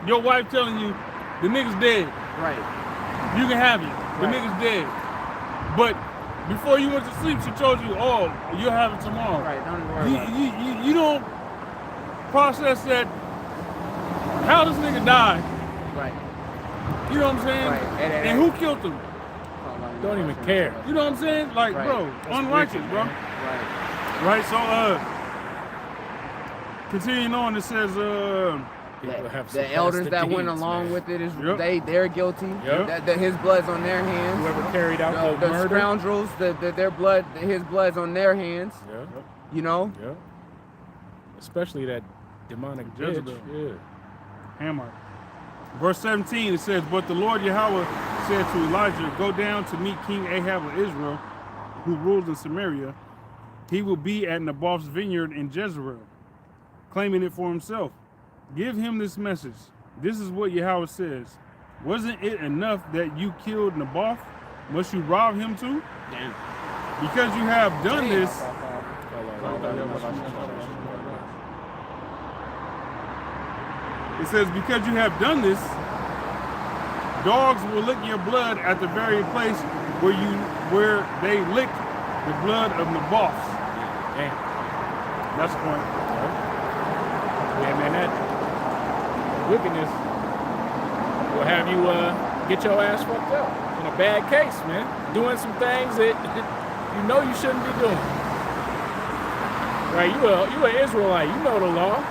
your wife telling you the nigga's dead.
Right.
You can have it. The nigga's dead. But before you went to sleep, she told you, oh, you'll have it tomorrow.
Right, don't even worry about it.
You don't process that. How this nigga died?
Right.
You know what I'm saying?
Right.
And who killed him?
Don't even care.
You know what I'm saying? Like,
Right.
bro, unrighteous, bro.
Right.
Right, so continuing on, it says
The elders that went along with it is they're guilty.
Yep.
His blood's on their hands.
Whoever carried out
The
murder.
scoundrels, his blood's on their hands.
Yeah.
You know?
Yeah. Especially that demonic
Jezebel.
bitch. Yeah.
Hammer. Verse 17, it says, but the Lord Yahweh said to Elijah, go down to meet King Ahab of Israel, who rules in Samaria. He will be at Naboth's vineyard in Jezreel, claiming it for himself. Give him this message. This is what Yahweh says. Wasn't it enough that you killed Naboth? Must you rob him too?
Damn.
Because you have done this. It says, because you have done this, dogs will lick your blood at the very place where they licked the blood of Naboth.
Damn.
That's the point.
Yeah, man, that wickedness will have you get your ass fucked up in a bad case, man. Doing some things that you know you shouldn't be doing. Right? You an Israelite, you know the law.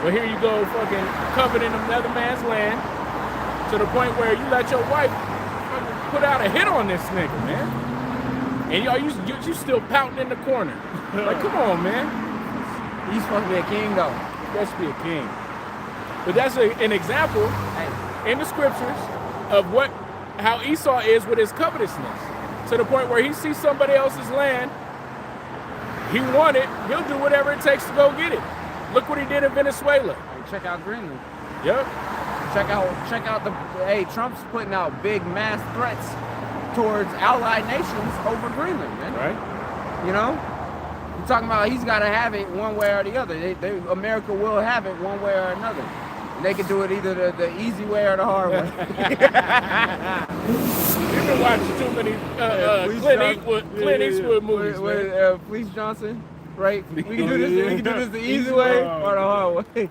But here you go fucking coveting another man's land to the point where you let your wife fucking put out a hit on this nigga, man. And you still pouting in the corner. Like, come on, man.
He's supposed to be a king, though.
Supposed to be a king. But that's an example in the scriptures of how Esau is with his covetousness. To the point where he sees somebody else's land, he want it, he'll do whatever it takes to go get it. Look what he did in Venezuela.
Hey, check out Greenland.
Yep.
Check out Trump's putting out big mass threats towards allied nations over Greenland, man.
Right.
You know? You're talking about he's got to have it one way or the other. America will have it one way or another. And they can do it either the easy way or the hard way.
You've been watching too many Clint Eastwood movies, man.
Fleece Johnson, right? We can do this the easy way or the hard way.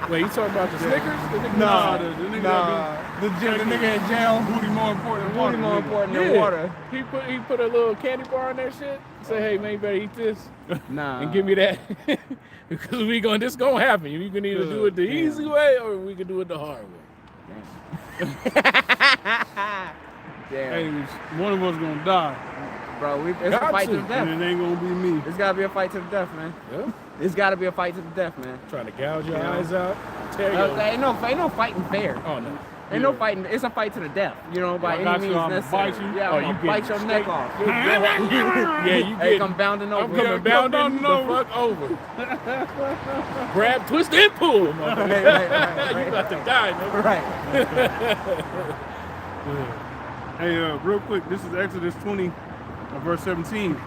Wait, you talking about the Snickers?
The nigga in jail. Booty more important than water.
Booty more important than water.
He put a little candy bar in that shit. Say, hey man, you better eat this.
Nah.
And give me that. Because this gonna happen. You can either do it the easy way or we can do it the hard way.
Damn.
Hey, one of us gonna die.
Bro, it's a fight to the death.
And it ain't gonna be me.
It's gotta be a fight to the death, man.
Yeah.
It's gotta be a fight to the death, man.
Trying to gouge your eyes out. Tear
Ain't no fighting fair.
Oh no.
Ain't no fighting. It's a fight to the death. You know, by any means necessary.
Bite you.
Yeah,
Oh,
I'm gonna bite your neck off.
Yeah, you
Hey,
get.
come bounding over.
I'm coming bounding the fuck over. Grab, twist, and pull.
Right.
You about to die, nigga.
Right.
Hey, real quick, this is Exodus 20, verse 17.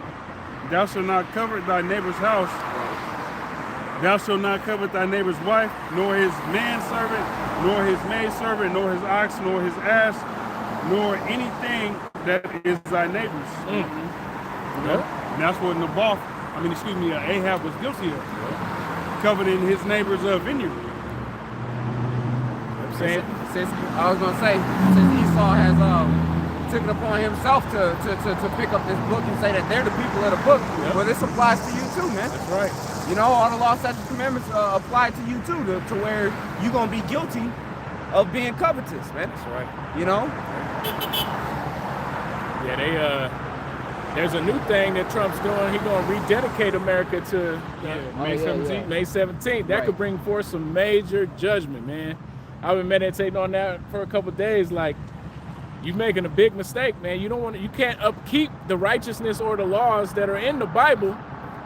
Thou shalt not covet thy neighbor's house. Thou shalt not covet thy neighbor's wife, nor his manservant, nor his maidservant, nor his ox, nor his ass, nor anything that is thy neighbor's. You know? And that's what Ahab was guilty of. Coveting his neighbor's vineyard.
Since I was gonna say, since Esau has took it upon himself to pick up this book and say that they're the people of the book, well, this applies to you too, man.
That's right.
You know, all the law, statutes, commandments apply to you too, to where you're gonna be guilty of being covetous, man.
That's right.
You know?
Yeah, there's a new thing that Trump's doing. He's gonna rededicate America to
May 17th.
May 17th. That could bring forth some major judgment, man. I've been meditating on that for a couple of days. Like, you're making a big mistake, man. You can't upkeep the righteousness or the laws that are in the Bible,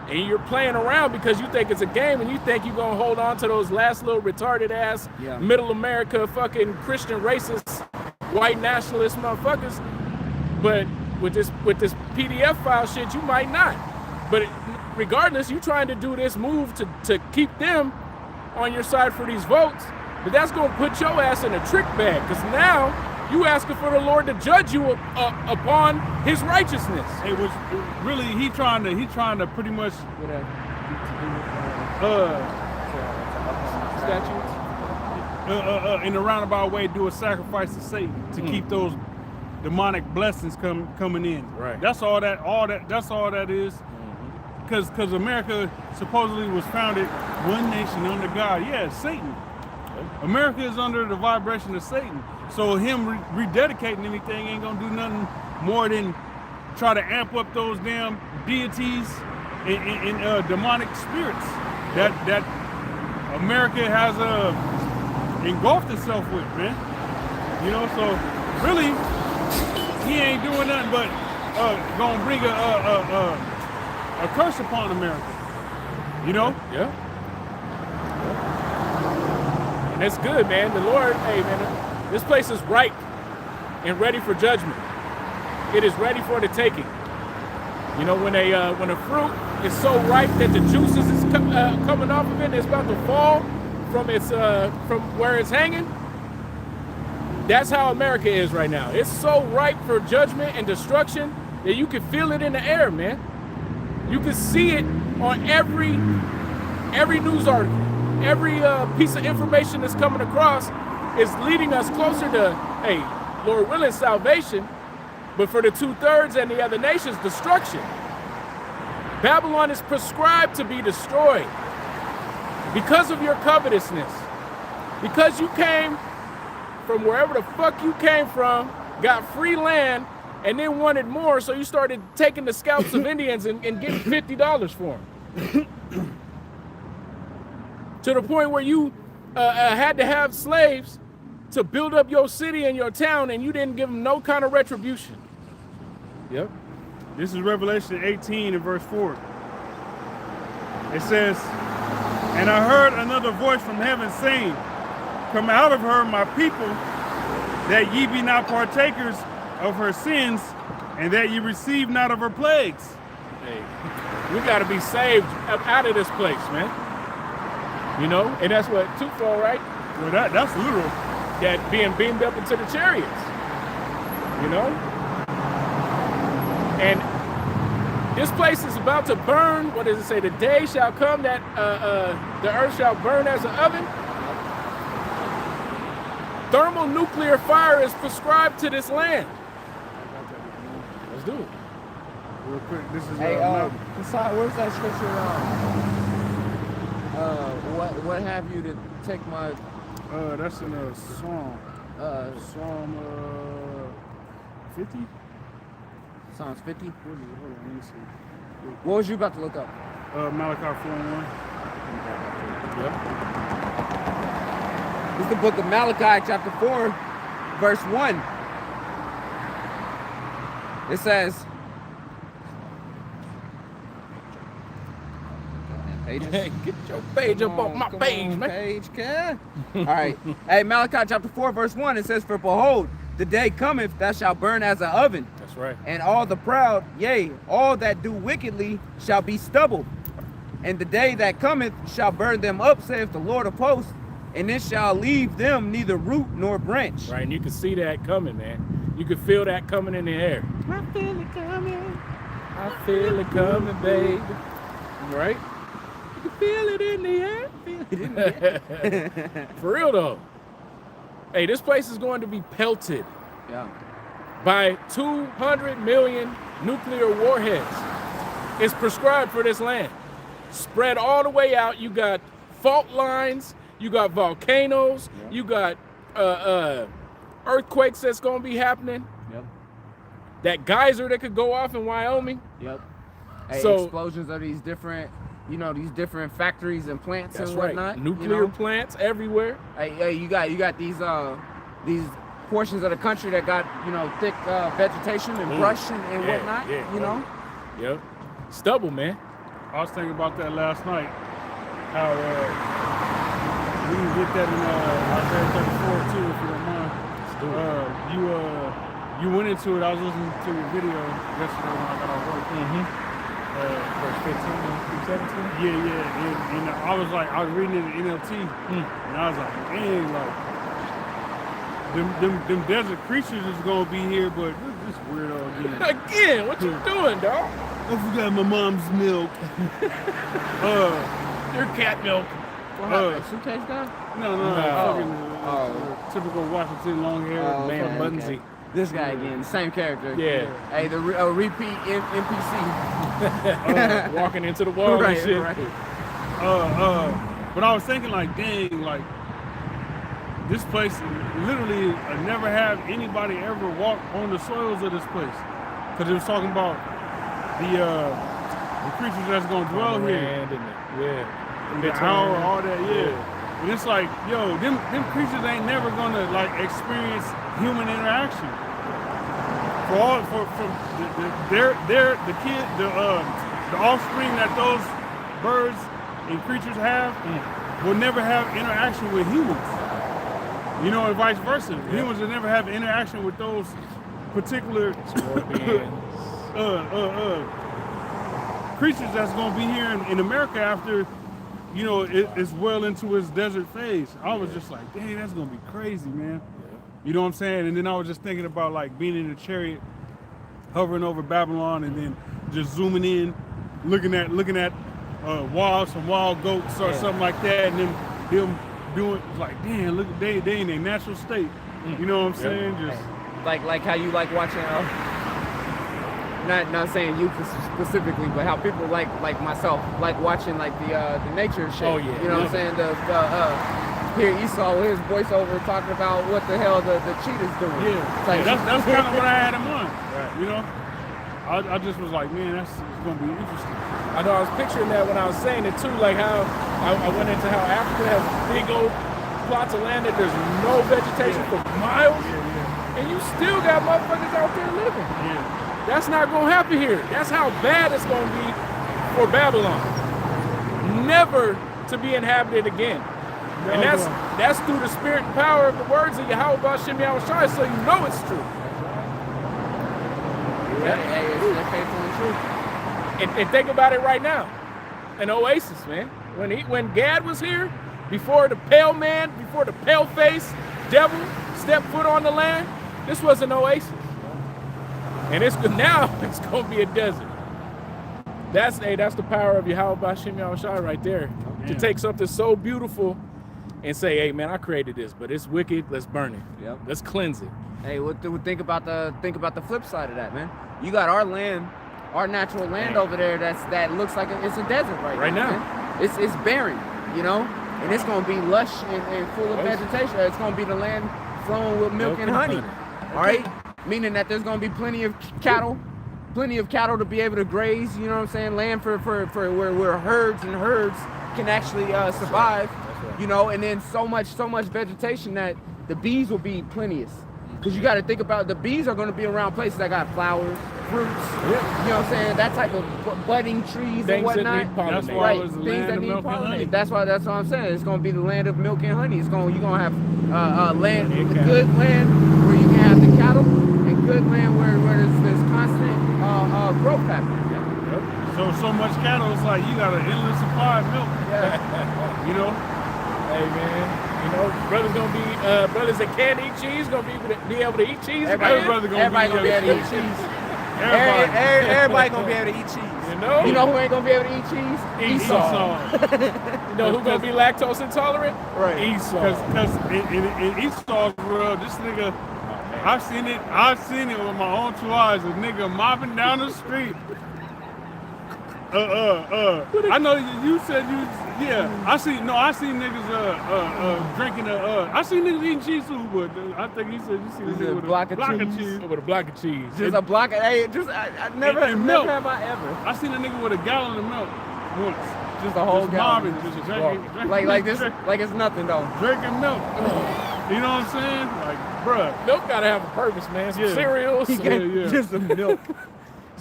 and you're playing around because you think it's a game and you think you're gonna hold on to those last little retarded ass middle America fucking Christian racist white nationalist motherfuckers. But with this PDF file shit, you might not. But regardless, you trying to do this move to keep them on your side for these votes, but that's gonna put your ass in a trick bag, because now you asking for the Lord to judge you upon his righteousness.
It was really he trying to pretty much in a roundabout way do a sacrifice to Satan to keep those demonic blessings coming in.
Right.
That's all that is. Because America supposedly was founded one nation under God. Yeah, it's Satan. America is under the vibration of Satan. So him rededicating anything ain't gonna do nothing more than try to amp up those damn deities and demonic spirits that America has engulfed itself with, man. You know, so really he ain't doing nothing but gonna bring a curse upon America. You know?
Yeah. And it's good, man. The Lord, hey, man, this place is ripe and ready for judgment. It is ready for the taking. You know, when a fruit is so ripe that the juices is coming off of it and it's about to fall from where it's hanging, that's how America is right now. It's so ripe for judgment and destruction that you can feel it in the air, man. You can see it on every news article, every piece of information that's coming across is leading us closer to, hey, Lord willing, salvation, but for the 2/3 and the other nations, destruction. Babylon is prescribed to be destroyed because of your covetousness, because you came from wherever the fuck you came from, got free land, and then wanted more, so you started taking the scalps of Indians and getting $50 for them. To the point where you had to have slaves to build up your city and your town, and you didn't give them no kind of retribution. Yep.
This is Revelation 18 and verse 4. It says, "And I heard another voice from heaven saying, Come out of her, my people, that ye be not partakers of her sins, and that ye receive not of her plagues."
Hey, we got to be saved up out of this place, man. You know, and that's what twofold, right?
Well, that's literal.
That being beamed up into the chariots. You know, and this place is about to burn. What does it say? The day shall come that the earth shall burn as an oven. Thermonuclear fire is prescribed to this land. Let's do it.
Real quick, this is
Hey, Kasai, where's that scripture? What have you to take my
that's in a Psalm. Psalm 50?
Psalms 50?
Hold on, let me see.
What was you about to look up?
Malachi 4:1.
Yep.
It's the book of Malachi, chapter 4, verse 1. It says,
Hey, get your page up on my page, man.
Page, all right. Hey, Malachi chapter 4, verse 1, it says, "For behold, the day cometh that shall burn as an oven,
That's right.
and all the proud, yea, all that do wickedly, shall be stubble. And the day that cometh shall burn them up, saith the Lord of hosts, and it shall leave them neither root nor branch."
Right, and you can see that coming, man. You can feel that coming in the air. I feel it coming. I feel it coming, baby. Right? You can feel it in the air. Feel it in the air. For real, though. Hey, this place is going to be pelted
Yeah.
by 200 million nuclear warheads. It's prescribed for this land. Spread all the way out. You got fault lines. You got volcanoes.
Yep.
You got earthquakes that's going to be happening.
Yep.
That geyser that could go off in Wyoming.
Yep. Hey,
So-
explosions of these different, these different factories and plants
That's
and
right.
whatnot.
Nuclear plants everywhere.
Hey, you got these portions of the country that got thick vegetation and brush and
Yeah,
whatnot.
yeah. Yep. Stubble, man.
I was thinking about that last night. How we can get that in Isaiah 34 too, if you don't mind.
Let's do it.
You went into it. I was listening to your video yesterday when I got off work.
Verse 15 through 17.
Yeah. And I was reading it in NLT, and I was like, dang, like them desert creatures is gonna be here, but this weirdo again.
Again, what you doing, dog?
I forgot my mom's milk.
Your cat milk.
Suitcase guy?
No. Fucking typical Washington long hair
Oh,
Man,
okay,
Bunsey.
okay. This guy again, same character.
Yeah.
Hey, the repeat NPC.
Walking into the wall and shit.
Right.
But I was thinking, like, dang, like this place literally never had anybody ever walk on the soils of this place, because it was talking about the creatures that's gonna dwell here, the tower, all that, yeah. And it's like, yo, them creatures ain't never gonna like experience human interaction. The offspring that those birds and creatures have will never have interaction with humans. You know, and vice versa. Yeah. Humans will never have interaction with those particular creatures that's gonna be here in America after, you know, it's well into its desert phase. I was just like, dang, that's gonna be crazy, man. Yeah. You know what I'm saying? And then I was just thinking about like being in a chariot hovering over Babylon, and then just zooming in, looking at some wild goats or something like that, and then them doing like, damn, look, they in their natural state. You know what I'm saying? Just
like how you like watching. Not saying you specifically, but how people like myself like watching like the nature shit.
Oh, yeah.
You know what I'm saying? Hear Esau with his voiceover talking about what the hell the cheetah's doing.
Yeah,
Like,
that's kind of what I had in mind. Right. You know, I just was like, man, it's gonna be interesting.
I know I was picturing that when I was saying it too, like how I went into how Africa has big old plots of land that there's no vegetation for miles, and you still got motherfuckers out there living.
Yeah.
That's not gonna happen here. That's how bad it's gonna be for Babylon. Never to be inhabited again. And that's through the spirit and power of the words of Yahweh B'Shem Yahushua, so you know it's true.
It's faithful and true.
And think about it right now. An oasis, man. When Gad was here, before the pale man, before the pale face devil stepped foot on the land, this was an oasis. And now it's gonna be a desert. That's the power of Yahweh B'Shem Yahushua right there. To take something so beautiful and say, hey man, I created this, but it's wicked, let's burn it.
Yep.
Let's cleanse it.
Hey, think about the flip side of that, man. You got our land, our natural land over there that looks like it's a desert right now. Man. It's barren, you know, and it's gonna be lush and full of vegetation. It's gonna be the land flowing with milk and honey. All right, meaning that there's gonna be plenty of cattle to be able to graze. You know what I'm saying? Land for where herds and herds can actually survive.
That's right.
You know, and then so much vegetation that the bees will be plenteous. Because you got to think about the bees are going to be around places that got flowers, fruits, you know what I'm saying, that type of budding trees and whatnot.
That's why
right,
it was the
things
land
that
of
need
milk and honey.
pollinated. That's what I'm saying. It's going to be the land of milk and honey. You're going to have land, good land where you can have the cattle, and good land where there's constant growth happening.
So much cattle, it's like you got an endless supply of milk.
Yeah.
You know?
Hey man. You know, brothers that can't eat cheese gonna be able to eat cheese.
Everybody
again.
gonna be able to eat cheese. Everybody gonna be able to eat cheese.
You know
who ain't gonna be able to eat cheese?
Esau. You know who gonna be lactose intolerant?
Right.
Esau.
Because in Esau's world, this nigga, I've seen it with my own two eyes. A nigga mopping down the street. I know you said I seen niggas drinking I seen niggas eating cheese too, but I think he said you seen a nigga with a block of cheese.
With a block of cheese.
Just a block of I never have I ever.
I seen a nigga with a gallon of milk once.
Just a whole gallon.
Just drinking
like this, like it's nothing though.
Drinking milk. You know what I'm saying? Like, bruh.
Milk gotta have a purpose, man. Some cereals.
Just some milk.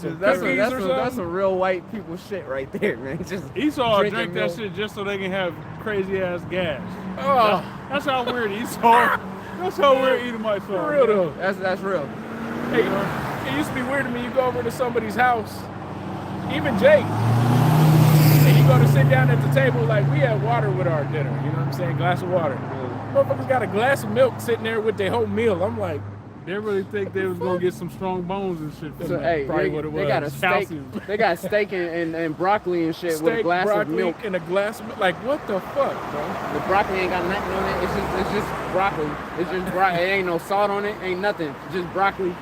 That's
a
a real white people shit right there, man. Just
Esau drank that shit just so they can have crazy ass gas.
Oh,
that's how weird Esau. That's how weird Edomites are.
for real though.
that's real.
Hey, it used to be weird to me. You go over to somebody's house, even Jake, and you go to sit down at the table. Like we had water with our dinner. You know what I'm saying? Glass of water. Motherfuckers got a glass of milk sitting there with their whole meal. I'm like.
They really think they was gonna get some strong bones and shit.
So, hey, they got a steak. They got steak and broccoli and shit with a glass of milk.
And a glass of milk. Like what the fuck, bro?
The broccoli ain't got nothing on it. It's just broccoli. It's just broccoli. It ain't no salt on it. Ain't nothing. Just broccoli.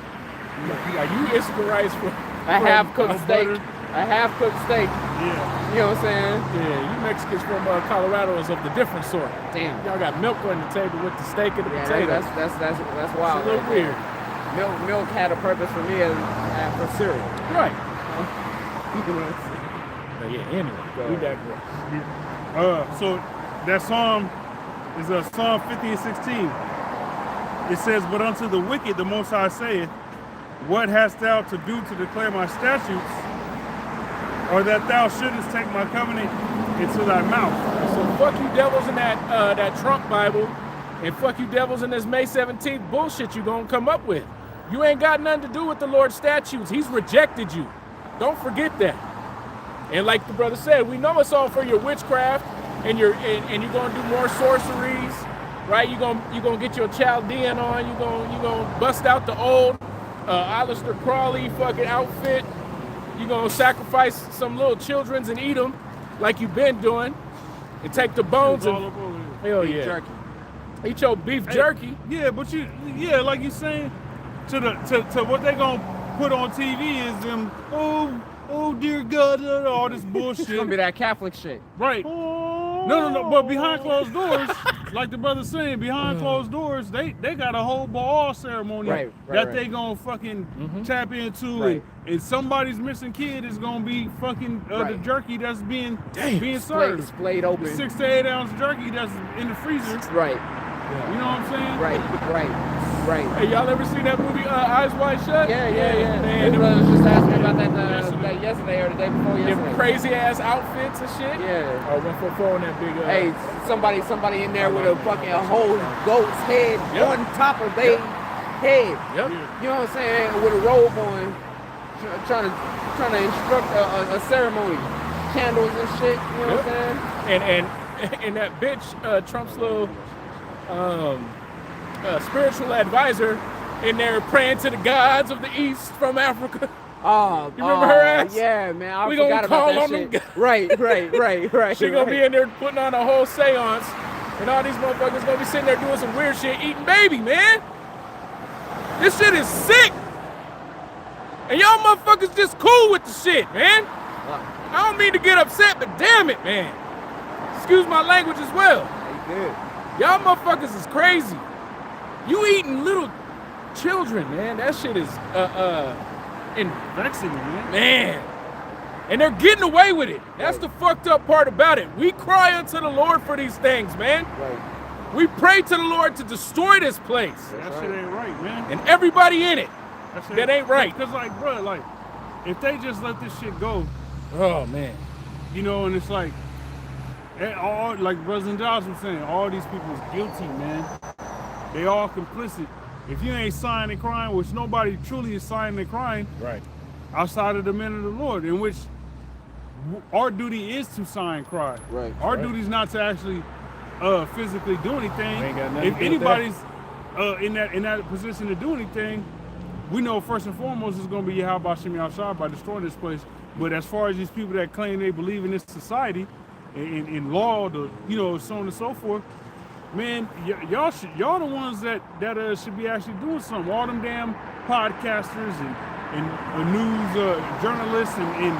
Like you Israelites from
a half cooked steak.
butter.
A half cooked steak.
Yeah.
You know what I'm saying?
Yeah, you Mexicans from Colorado is of the different sort.
Damn.
Y'all got milk on the table with the steak and the potato.
That's wild.
It's a little weird.
Milk had a purpose for me for cereal.
Right.
You know what I'm saying?
But yeah, anyway, we digress.
So that psalm is Psalm 50 and 16. It says, but unto the wicked the Most High saith, what hast thou to do to declare my statutes, or that thou shouldest take my covenant into thy mouth?
So fuck you devils in that Trump Bible, and fuck you devils in this May 17th bullshit you gonna come up with. You ain't got nothing to do with the Lord's statutes. He's rejected you. Don't forget that. And like the brother said, we know it's all for your witchcraft, and you're gonna do more sorceries, right? You gonna get your Chaldean on. You gonna bust out the old Aleister Crowley fucking outfit. You gonna sacrifice some little childrens and eat them like you've been doing, and take the bones
All
and
up over here.
hell
Beef
yeah,
jerky.
eat your beef
Hey,
jerky.
Yeah, but like you saying, to what they gonna put on TV is them. Oh dear God, all this bullshit.
It's gonna be that Catholic shit.
Right. No. But behind closed doors, like the brother's saying, behind closed doors, they got a whole ball ceremony
Right,
that they gonna fucking tap into,
Right.
and somebody's missing kid is gonna be fucking the
Right.
jerky that's being
Damn.
served.
Splayed open.
6 to 8 ounce jerky that's in the freezer.
Right,
You know what I'm saying?
right.
Hey, y'all ever seen that movie Eyes Wide Shut?
Yeah.
Man,
This brother was just asking me about that yesterday or the day before
them
yesterday.
crazy ass outfits and shit.
Yeah.
Oh, 144 on that big.
Hey, somebody in there with a fucking whole goat's head
Yep.
on top of their head.
Yep.
You know what I'm saying? With a robe on, trying to instruct a ceremony, candles and shit. You know what I'm saying?
And that bitch, Trump's little spiritual advisor, in there praying to the gods of the East from Africa.
Oh,
You remember her ass?
Yeah, man. I
We gonna
forgot about
call
that
on
shit.
them
Right.
She gonna be in there putting on a whole seance, and all these motherfuckers gonna be sitting there doing some weird shit, eating baby, man. This shit is sick. And y'all motherfuckers just cool with the shit, man. I don't mean to get upset, but damn it, man. Excuse my language as well.
They good.
Y'all motherfuckers is crazy. You eating little children, man. That shit is and
Vexing, man.
man. And they're getting away with it. That's the fucked up part about it. We cry unto the Lord for these things, man.
Right.
We pray to the Lord to destroy this place
That shit ain't right, man.
and everybody in it.
Shit
That ain't right.
Cause like, bro, like, if they just let this shit go,
Oh man.
you know, and it's like, all like brothers and Josh was saying, all these people is guilty, man. They all complicit. If you ain't signing and crying, which nobody truly is signing and crying
Right.
outside of the men of the Lord, in which our duty is to sign and cry.
Right.
Our
Right.
duty is not to actually physically do anything.
Ain't got nothing
If
to do with
anybody's in that position to do anything, we know first and foremost it's going to be Yahweh Shem Yahshua by destroying this place. But as far as these people that claim they believe in this society, in law, so on and so forth, man, y'all the ones that should be actually doing something. All them damn podcasters and news journalists and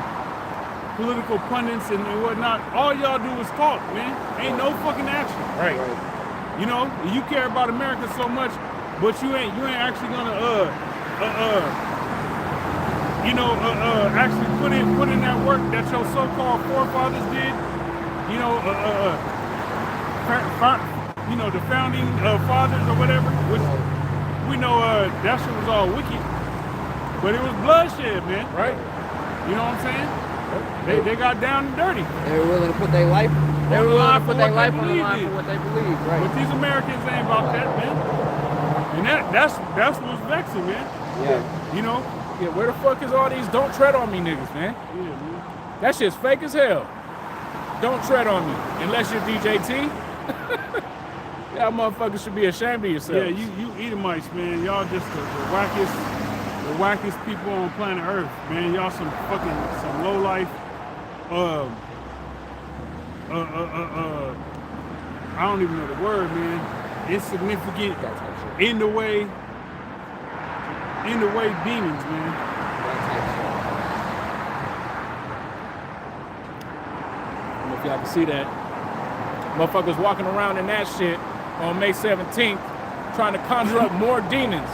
political pundits and whatnot. All y'all do is talk, man. Ain't no fucking action.
Right.
Right.
You know, you care about America so much, but you ain't actually gonna actually put in that work that your so-called forefathers did. You know, the founding fathers or whatever, which we know that shit was all wicked, but it was bloodshed, man.
Right.
You know what I'm saying? They got down and dirty.
They were willing to put their life. They were willing to put their life on the line
in.
for what they believe. Right.
But these Americans ain't about that, man. And that's what's vexing, man.
Yeah.
You know?
Yeah, where the fuck is all these don't tread on me niggas, man?
Yeah, man.
That shit's fake as hell. Don't tread on me unless you're DJT. Y'all motherfuckers should be ashamed of yourselves.
Yeah, you Edomites, man. Y'all just the wackest people on planet Earth, man. Y'all some low life. I don't even know the word, man. Insignificant, in the way demons, man.
I don't know if y'all can see that. Motherfuckers walking around in that shit on May 17th trying to conjure up more demons.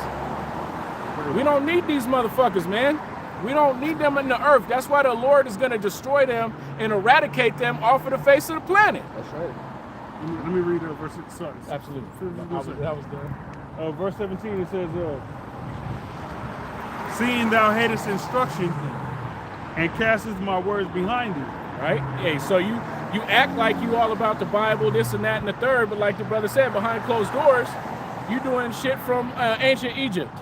We don't need these motherfuckers, man. We don't need them in the earth. That's why the Lord is going to destroy them and eradicate them off of the face of the planet.
That's right.
Let me read verse. Sorry.
Absolutely.
That was done. Verse 17, it says, seeing thou hatest instruction and castest my words behind thee.
Right? Hey, so you act like you all about the Bible, this and that and the third, but like the brother said, behind closed doors, you doing shit from ancient Egypt,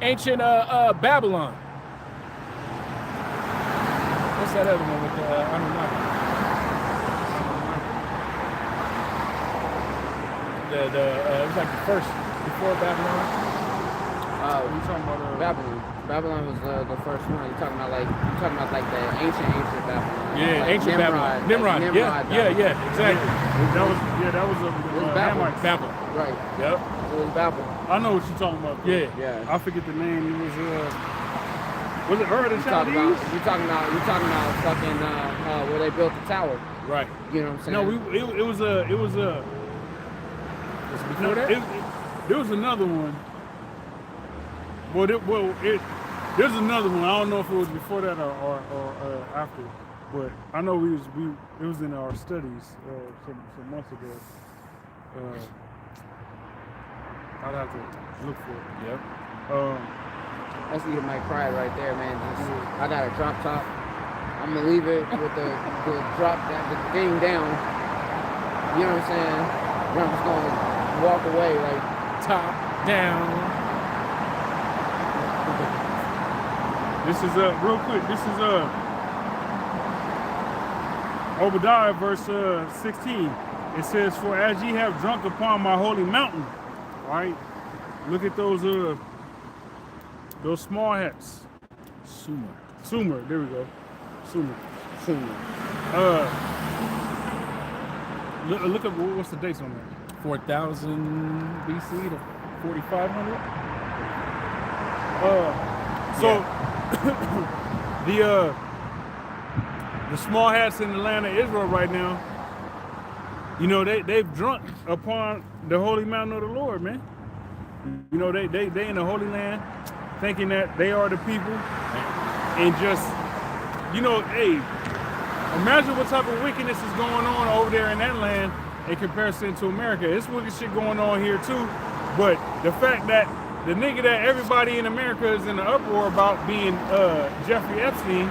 ancient Babylon. What's that other one with the Anunnaki? It was like the first before Babylon.
What you talking about?
Babylon. Babylon was the first one. You're talking about like the ancient Babylon.
Yeah,
like
ancient Babylon. Nimrod. Yeah, exactly.
That was
Babylon.
Hamites.
Babylon.
Right.
Yep.
It was Babylon.
I know what you're talking about.
Yeah.
Yeah.
I forget the name. It was it Ur the
You talking
Chaldees?
about fucking where they built the tower.
Right.
You know what I'm saying?
No, it was
Was it before that?
There was another one. There's another one. I don't know if it was before that or after, but I know it was in our studies some months ago. I'd have to look for it.
Yep.
That's either my pride right there, man. I got a drop top. I'm gonna leave it with the drop that the thing down. You know what I'm saying? I'm just gonna walk away like
Top down.
This is real quick. This is Obadiah verse 16. It says, "For as ye have drunk upon my holy mountain," right? Look at those small hats. Sumer. There we go. Sumer. Look up what's the dates on that?
4000 BC to 4500.
The small hats in the land of Israel right now, you know, they've drunk upon the holy mountain of the Lord, man. You know, they in the Holy Land, thinking that they are the people, and just, you know, hey, imagine what type of wickedness is going on over there in that land in comparison to America. It's wicked shit going on here too, but the fact that the nigga that everybody in America is in the uproar about being Jeffrey Epstein,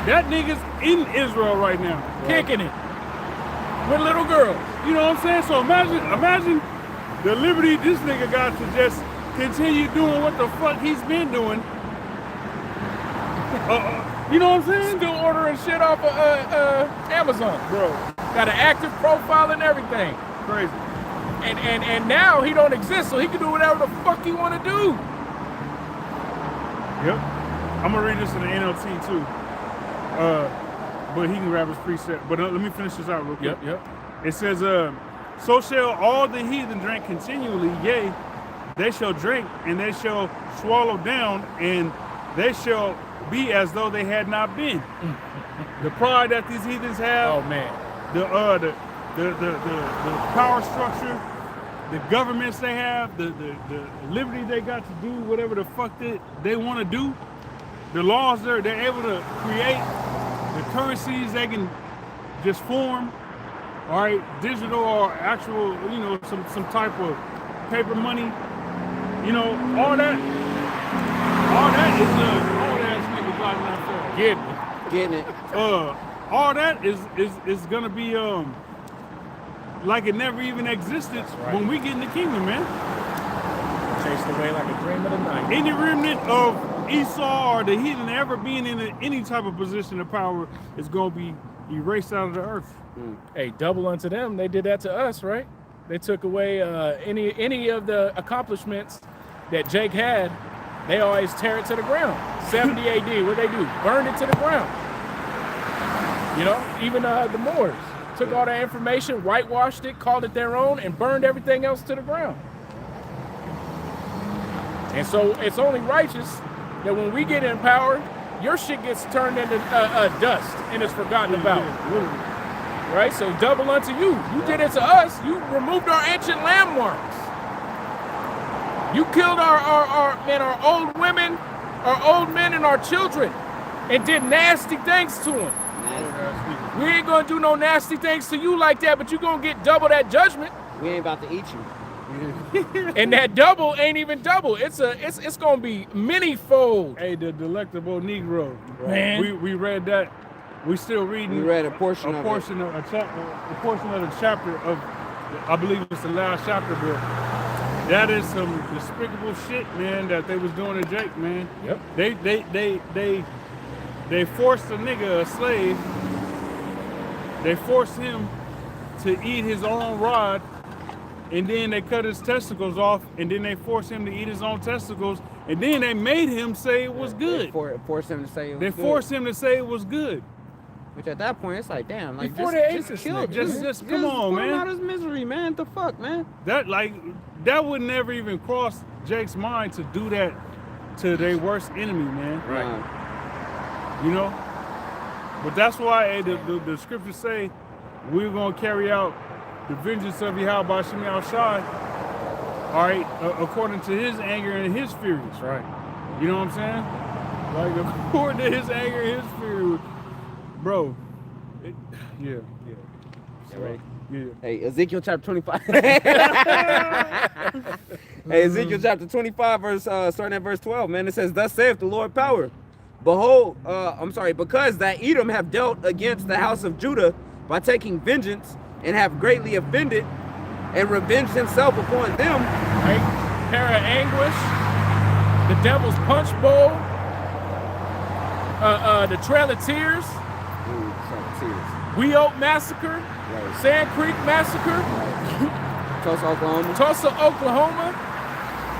that nigga's in Israel right now,
Kicking it with little girls.
You know what I'm saying? So imagine the liberty this nigga got to just continue doing what the fuck he's been doing. You know what I'm saying?
Still ordering shit off of Amazon.
Bro,
Got an active profile and everything.
crazy.
And now he don't exist, so he can do whatever the fuck he want to do.
Yep. I'm gonna read this in the NLT too. But he can grab his preset. But let me finish this out real quick.
Yep.
It says, "So shall all the heathen drink continually, yea, they shall drink, and they shall swallow down, and they shall be as though they had not been." The pride that these heathens have,
Oh man.
the power structure, the governments they have, the liberty they got to do whatever the fuck they want to do, the laws they're able to create, the currencies they can just form, all right, digital or actual, you know, some type of paper money, you know, all that is all that nigga driving out there.
getting it.
All that is gonna be like it never even existed
right.
when we get in the kingdom, man.
Chased away like a dream of the night.
Any remnant of Esau or the heathen ever being in any type of position of power is gonna be erased out of the earth.
Hey, double unto them. They did that to us, right? They took away any of the accomplishments that Jake had. They always tear it to the ground. 70 AD, what they do? Burned it to the ground. You know, even the Moors took all that information, whitewashed it, called it their own, and burned everything else to the ground. And so it's only righteous that when we get in power, your shit gets turned into dust and it's forgotten about.
Literally.
Right? So double unto you. You did it to us. You removed our ancient landmarks. You killed our old women, our old men, and our children, and did nasty things to them. We ain't gonna do no nasty things to you like that, but you gonna get double that judgment.
We ain't about to eat you.
And that double ain't even double. It's gonna be many-fold.
Hey, the delectable Negro.
Man.
We read that. We still reading.
We read a portion of
a portion of the chapter of, I believe it's the last chapter, but that is some despicable shit, man, that they was doing to Jake, man.
Yep.
They forced a nigga, a slave. They forced him to eat his own rod and then they cut his testicles off, and then they forced him to eat his own testicles, and then they made him say it was good.
Forced him to say it was
They
good.
forced him to say it was good.
Which at that point, it's like, damn, like
Before they ate
just
this
kill
nigga.
it.
Just come on,
put him
man.
out his misery, man. The fuck, man.
That would never even cross Jake's mind to do that to their worst enemy, man.
Right.
You know? But that's why the scriptures say we're going to carry out the vengeance of Yahweh Shem Shai, all right, according to his anger and his furies.
That's right.
You know what I'm saying? Like, according to his anger and his fury, bro. Yeah.
Right.
Yeah.
Hey, Ezekiel chapter 25. Hey, Ezekiel chapter 25, starting at verse 12, man. It says, "Thus saith the Lord power. Behold, because that Edom have dealt against the house of Judah by taking vengeance, and have greatly offended, and revenged himself upon them."
Right? Pair of anguish, the devil's punch bowl, the Trail of Tears, Wee Oak Massacre,
Right.
Sand Creek Massacre,
Tulsa, Oklahoma.
Tulsa, Oklahoma.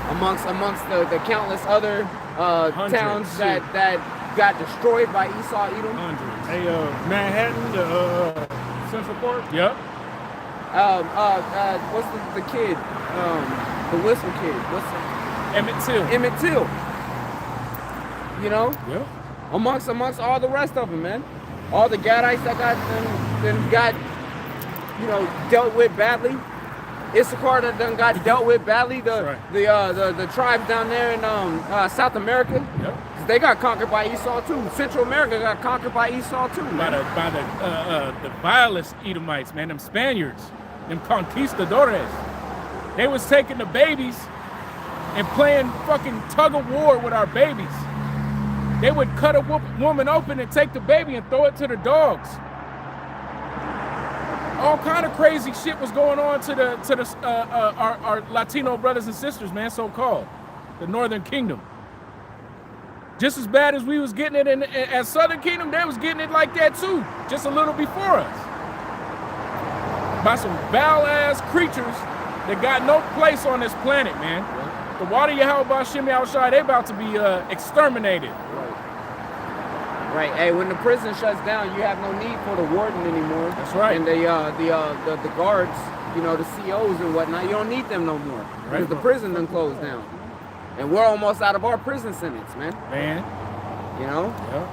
Amongst the countless other
Hundreds,
towns
shit.
that got destroyed by Esau, Edom.
Hundreds.
Hey, Manhattan, the Central Park.
Yep.
What's the kid? The whistle kid.
Emmett Till.
Emmett Till. You know,
Yep.
amongst all the rest of them, man. All the Gadites that got dealt with badly. Issachar that done got dealt with badly. The tribes down there in South America.
Yep.
They got conquered by Esau too. Central America got conquered by Esau too,
By
man.
the vilest Edomites, man, them Spaniards, them conquistadores. They was taking the babies and playing fucking tug of war with our babies. They would cut a woman open and take the baby and throw it to the dogs. All kind of crazy shit was going on to our Latino brothers and sisters, man, so-called, the Northern Kingdom. Just as bad as we was getting it at Southern Kingdom, they was getting it like that too, just a little before us. By some foul-ass creatures that got no place on this planet, man. The water Yahweh Shem Shai, they about to be exterminated.
Right. Hey, when the prison shuts down, you have no need for the warden anymore.
That's right.
And the guards, the COs and whatnot, you don't need them no more.
Right.
Because the prison done closed down. And we're almost out of our prison sentence, man.
Man.
You know?
Yep.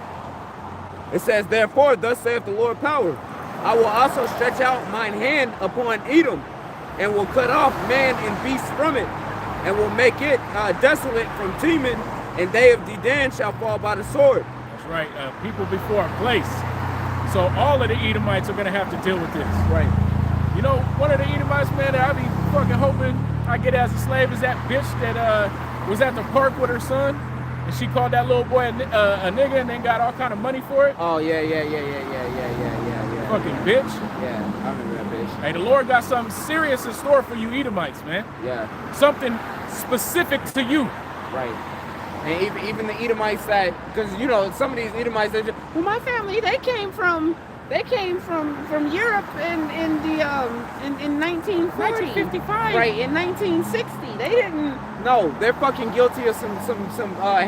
It says, "Therefore, thus saith the Lord power, I will also stretch out mine hand upon Edom, and will cut off man and beast from it, and will make it desolate from Teman, and they of Dedan shall fall by the sword."
That's right. People before a place. So all of the Edomites are going to have to deal with this.
Right.
You know, one of the Edomites, man, that I be fucking hoping I get as a slave is that bitch that was at the park with her son, and she called that little boy a nigga and then got all kind of money for it.
Oh, yeah.
Fucking bitch.
Yeah, I remember that bitch.
Hey, the Lord got something serious in store for you Edomites, man.
Yeah,
Something specific to you.
right. And even the Edomites that, because some of these Edomites, they just, well, my family, they came from Europe in 1940,
1955.
right? In 1960, they didn't. No, they're fucking guilty of some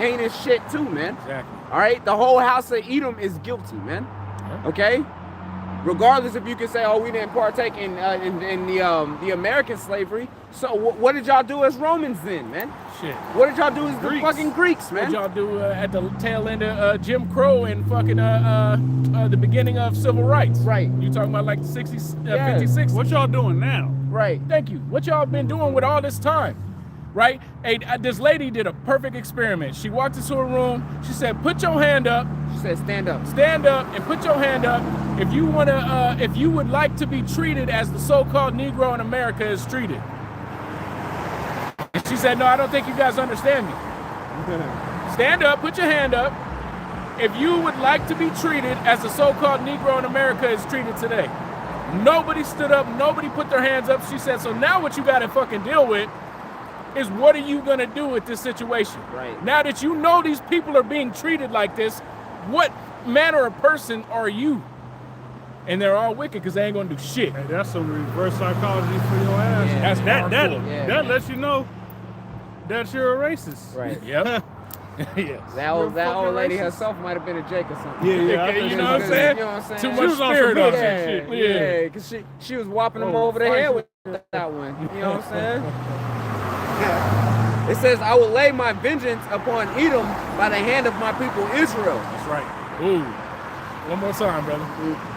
heinous shit too, man.
Exactly.
All right, the whole house of Edom is guilty, man.
Yeah.
Okay. Regardless if you can say, oh, we didn't partake in the American slavery. So what did y'all do as Romans then, man?
Shit.
What did y'all do as the
Greeks.
fucking Greeks, man?
What y'all do at the tail end of Jim Crow and fucking the beginning of civil rights?
Right.
You talking about like the 60s,
Yeah.
50s, 60s?
What y'all doing now?
Right.
Thank you. What y'all been doing with all this time? Right? Hey, this lady did a perfect experiment. She walked into a room. She said, "Put your hand up.
She said, stand up.
Stand up and put your hand up if you wanna. If you would like to be treated as the so-called Negro in America is treated." And she said, "No, I don't think you guys understand me. Stand up. Put your hand up if you would like to be treated as the so-called Negro in America is treated today." Nobody stood up. Nobody put their hands up. She said, "So now what you got to fucking deal with is what are you gonna do with this situation?
Right.
Now that you know these people are being treated like this, what manner of person are you? and they're all wicked because they ain't gonna do shit.
Hey, that's some reverse psychology for your ass.
Yeah.
That's
that
hardcore.
lets you know that you're a racist.
Right.
Yep. Yes.
That old
fucking
lady
racist.
herself might have been a Jake or something.
Yeah, I
You
think
know what I'm
that's-
saying?
You know what I'm saying?
Too
She
much
was on
spirit
some
on
bullshit
that
shit.
Yeah, because she was whopping them
Oh,
over the head
spicy.
with that one. You know what I'm saying? It says, I will lay my vengeance upon Edom by the hand of my people Israel.
That's right. Ooh. One more time, brother.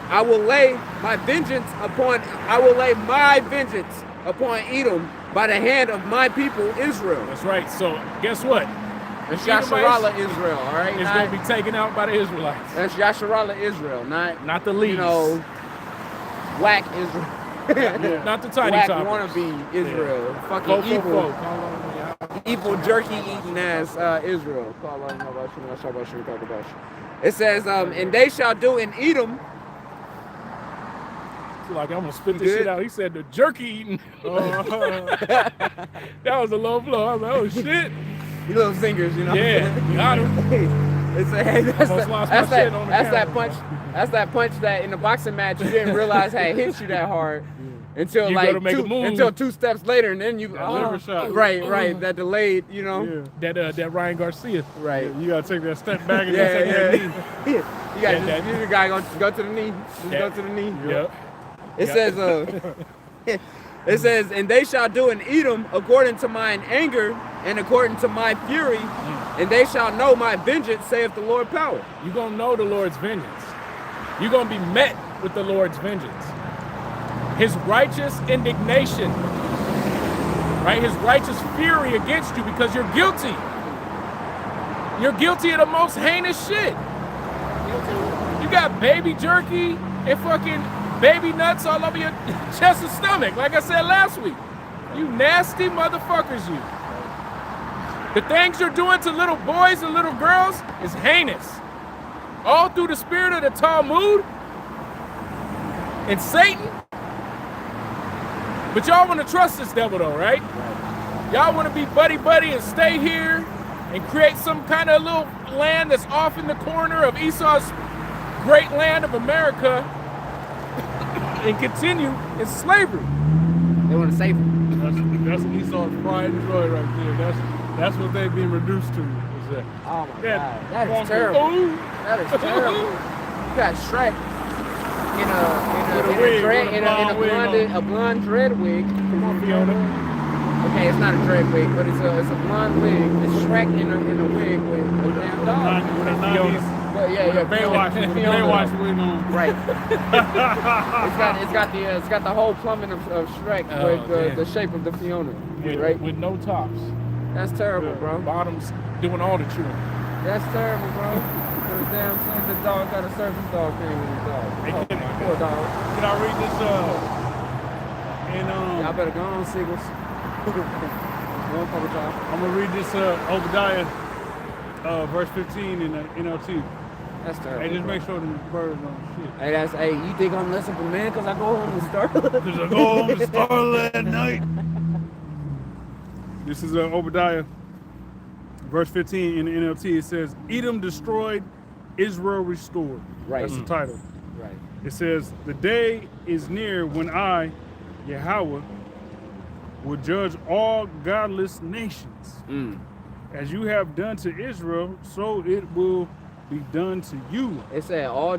I will lay my vengeance upon Edom by the hand of my people Israel.
That's right. So guess what?
That's
Edomites
Yasharallah Israel, all right?
It's gonna be taken out by the Israelites,
That's Yasharallah Israel,
not the leaves.
you know, whack Israel.
not the tiny
Whack
toppers.
wannabe Israel.
Four,
Fucking
four,
evil.
four. Call on me out.
Evil jerky eating ass Israel. It says, and they shall do in Edom.
Feel like I'm gonna spit this
Good.
shit out. He said the jerky eating. That was a low blow. I was like, oh shit.
You little singers, you know.
Yeah, got him.
It's a, hey, that's,
Almost lost my shit on the
that
camera.
punch. That's that punch that in the boxing match you didn't realize had hit you that hard until
You go
like
to make a move.
until 2 steps later, and then you
liver shot.
right that delayed, you know.
Yeah.
That Ryan Garcia.
Right.
You gotta take that step back and
Yeah,
then take that knee.
yeah. You got you just gotta go to the knee. Just go to the knee.
Yep.
It says, it says, and they shall do in Edom according to mine anger and according to my fury, and they shall know my vengeance, saith the Lord power.
You're gonna know the Lord's vengeance. You're gonna be met with the Lord's vengeance. His righteous indignation, right? His righteous fury against you because you're guilty. You're guilty of the most heinous shit. You got baby jerky and fucking baby nuts all over your chest and stomach, like I said last week. You nasty motherfuckers, you. The things you're doing to little boys and little girls is heinous. All through the spirit of the Talmud and Satan. But y'all want to trust this devil though, right? Y'all want to be buddy-buddy and stay here and create some kind of little land that's off in the corner of Esau's great land of America and continue in slavery.
They want to save him.
That's Esau's pride and joy right there. That's what they've been reduced to. Is that?
Oh my
Yeah.
God, that is
Funky.
terrible.
Ooh.
That is terrible. You got Shrek
With a
in
wig,
a dread,
with a
in
blonde wig on.
a blonde dread wig.
Come on, Fiona.
Okay, it's not a dread wig, but it's a blonde wig. It's Shrek in a wig with a damn dog.
With a 90s,
But yeah,
with a Baywatch, with a
Fiona.
Baywatch wig on.
Right. it's got the whole plumbing of Shrek
Oh,
with
damn.
the shape of the Fiona.
With,
Right.
with no tops.
That's terrible,
Yeah.
bro.
Bottoms doing all the chewing.
That's terrible, bro. The damn son, the dog got a service dog thing with his dog. Oh, poor dog.
Can I read this?
Y'all better go on, Seagulls. One couple times.
I'm gonna read this Obadiah, verse 15 in the NLT.
That's terrible.
Hey, just
bro.
make sure the birds don't
Hey, you think I'm less of a man because I go home and start?
shit. Cause I go home to Starlight at night. This is Obadiah, verse 15 in the NLT. It says, Edom destroyed, Israel restored.
Right.
That's the title.
Right.
It says, the day is near when I, Yahweh, will judge all godless nations. As you have done to Israel, so it will be done to you.
It said all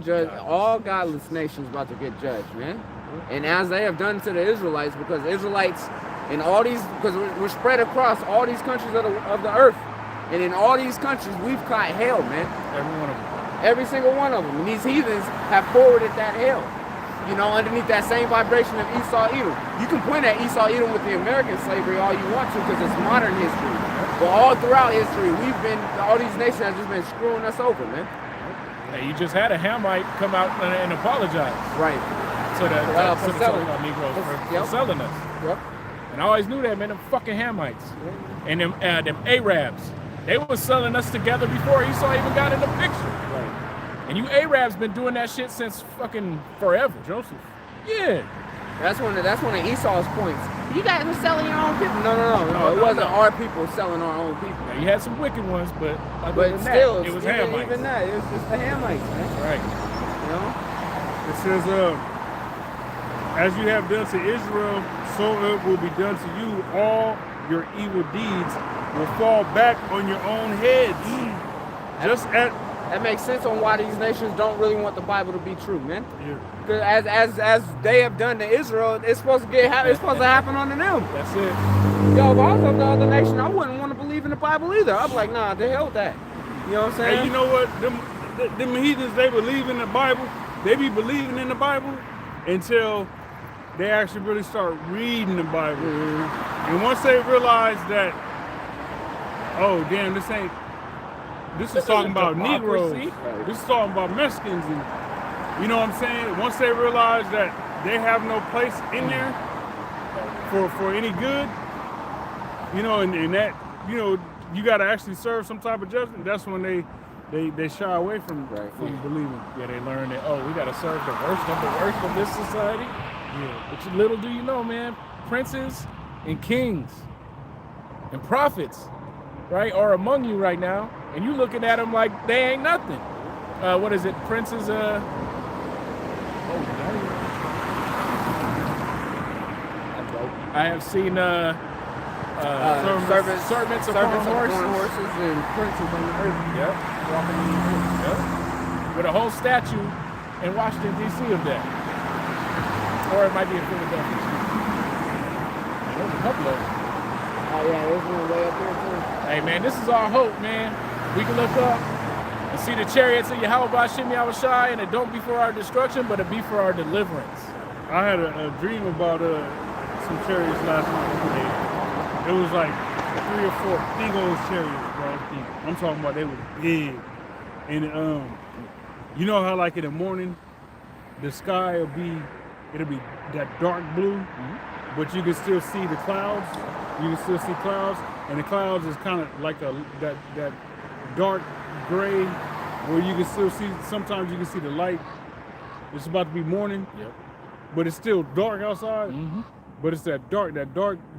godless nations about to get judged, man. And as they have done to the Israelites, because the Israelites in all these, because we're spread across all these countries of the earth, and in all these countries we've caught hell, man.
Every one of them.
Every single one of them. And these heathens have forwarded that hell. You know, underneath that same vibration of Esau Edom. You can point at Esau Edom with the American slavery all you want to because it's modern history. But all throughout history, all these nations have just been screwing us over, man.
Hey, you just had a Hamite come out and apologize
Right.
to the
For selling.
so-called Negroes for
Yep.
selling us.
Yep.
And I always knew that, man, them fucking Hamites. And them Arabs. They was selling us together before Esau even got in the picture.
Right.
And you Arabs been doing that shit since fucking forever.
Joseph.
Yeah.
That's one of Esau's points. You guys were selling your own people. No. It
No,
wasn't
no.
our people selling our own people.
Now, you had some wicked ones, but other
But
than
still,
that, it was
even
Hamites.
that, it was just the Hamites, man.
Right.
You know?
It says, as you have done to Israel, so it will be done to you. All your evil deeds will fall back on your own heads. Just at
That makes sense on why these nations don't really want the Bible to be true, man.
yeah.
Because as they have done to Israel, it's supposed to happen unto them.
That's it.
Yo, if I was of the other nation, I wouldn't want to believe in the Bible either. I'd be like, nah, the hell with that. You know what I'm saying?
And you know what? Them heathens, they believe in the Bible. They be believing in the Bible until they actually really start reading the Bible.
Mm-hmm.
And once they realize that, oh damn, this is talking about Negroes.
democracy.
This is talking about Mexicans, and you know what I'm saying? Once they realize that they have no place in there for any good, you know, and that, you know, you got to actually serve some type of judgment. That's when they shy away from believing.
Yeah, they learn that, oh, we got to serve the worst of this society.
Yeah.
But little do you know, man, princes and kings and prophets, right, are among you right now, and you looking at them like they ain't nothing. What is it? Princes, I have seen servants upon horses
and princes on the earth.
Yep. Walking in the earth. Yep. With a whole statue in Washington, D.C. of that. Or it might be in Philadelphia. There's a couple of them.
Oh yeah, there's one way up there too.
Hey man, this is our hope, man. We can look up and see the chariots of Yahweh Shimei Awashai, and it don't be for our destruction, but it be for our deliverance.
I had a dream about some chariots last night. It was like 3 or 4 big old chariots, bro. I'm talking about they were big. And you know how like in the morning the sky it'll be that dark blue, but you can still see the clouds. You can still see clouds, and the clouds is kind of like that dark gray where you can still see, sometimes you can see the light. It's about to be morning, but it's still dark outside. But it's that dark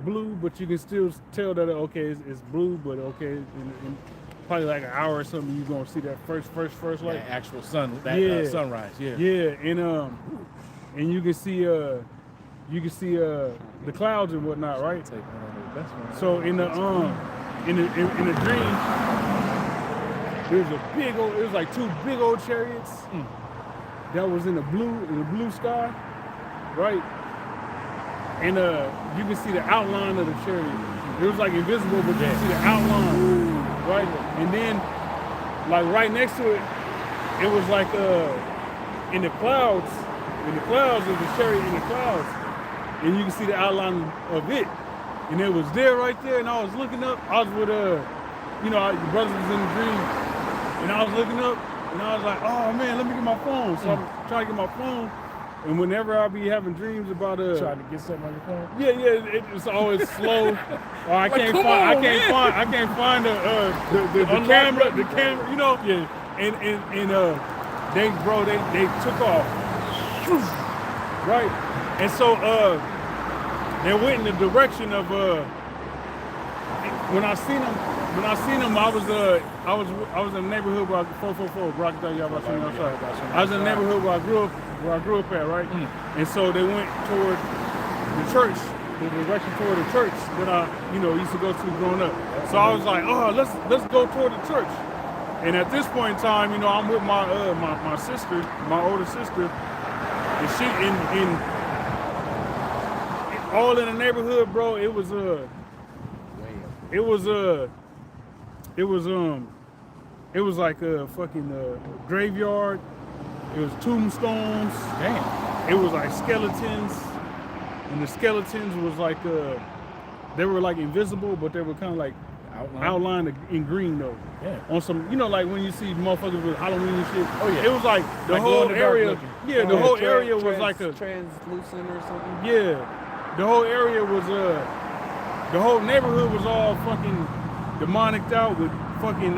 blue, but you can still tell that, okay, it's blue, but okay, in probably like an hour or something, you're gonna see that first light.
That actual sun, sunrise,
Yeah, and you can see the clouds and whatnot, right? So in the dream, it was like 2 big old chariots that was in the blue sky, right? And you can see the outline of the chariot. It was like invisible, but you can see the outline, right? And then, like right next to it, it was like in the clouds, of the chariot in the clouds, and you can see the outline of it. And it was there right there, and I was looking up. I was with your brother was in the dream, and I was looking up, and I was like, oh man, let me get my phone. So I'm trying to get my phone. And whenever I be having dreams about
trying to get something on your phone.
It's always slow. Or I can't find the camera, you know. Yeah. And they took off. Right. And so they went in the direction of when I seen them, I was in the neighborhood where 444 I was in the neighborhood where I grew up at, right? And so they went toward the church, the direction toward the church that I, used to go to growing up. So I was like, oh, let's go toward the church. And at this point in time, I'm with my sister, my older sister, and she all in the neighborhood, bro. It was like a fucking graveyard. It was tombstones.
Damn.
It was like skeletons, and the skeletons was like they were like invisible, but they were kind of like outlined in green though.
Yeah.
On some, like when you see motherfuckers with Halloween and shit.
Oh yeah.
It was like the whole area. Yeah, the whole area was like a
translucent or something.
Yeah, the whole area was the whole neighborhood was all fucking demonicked out with fucking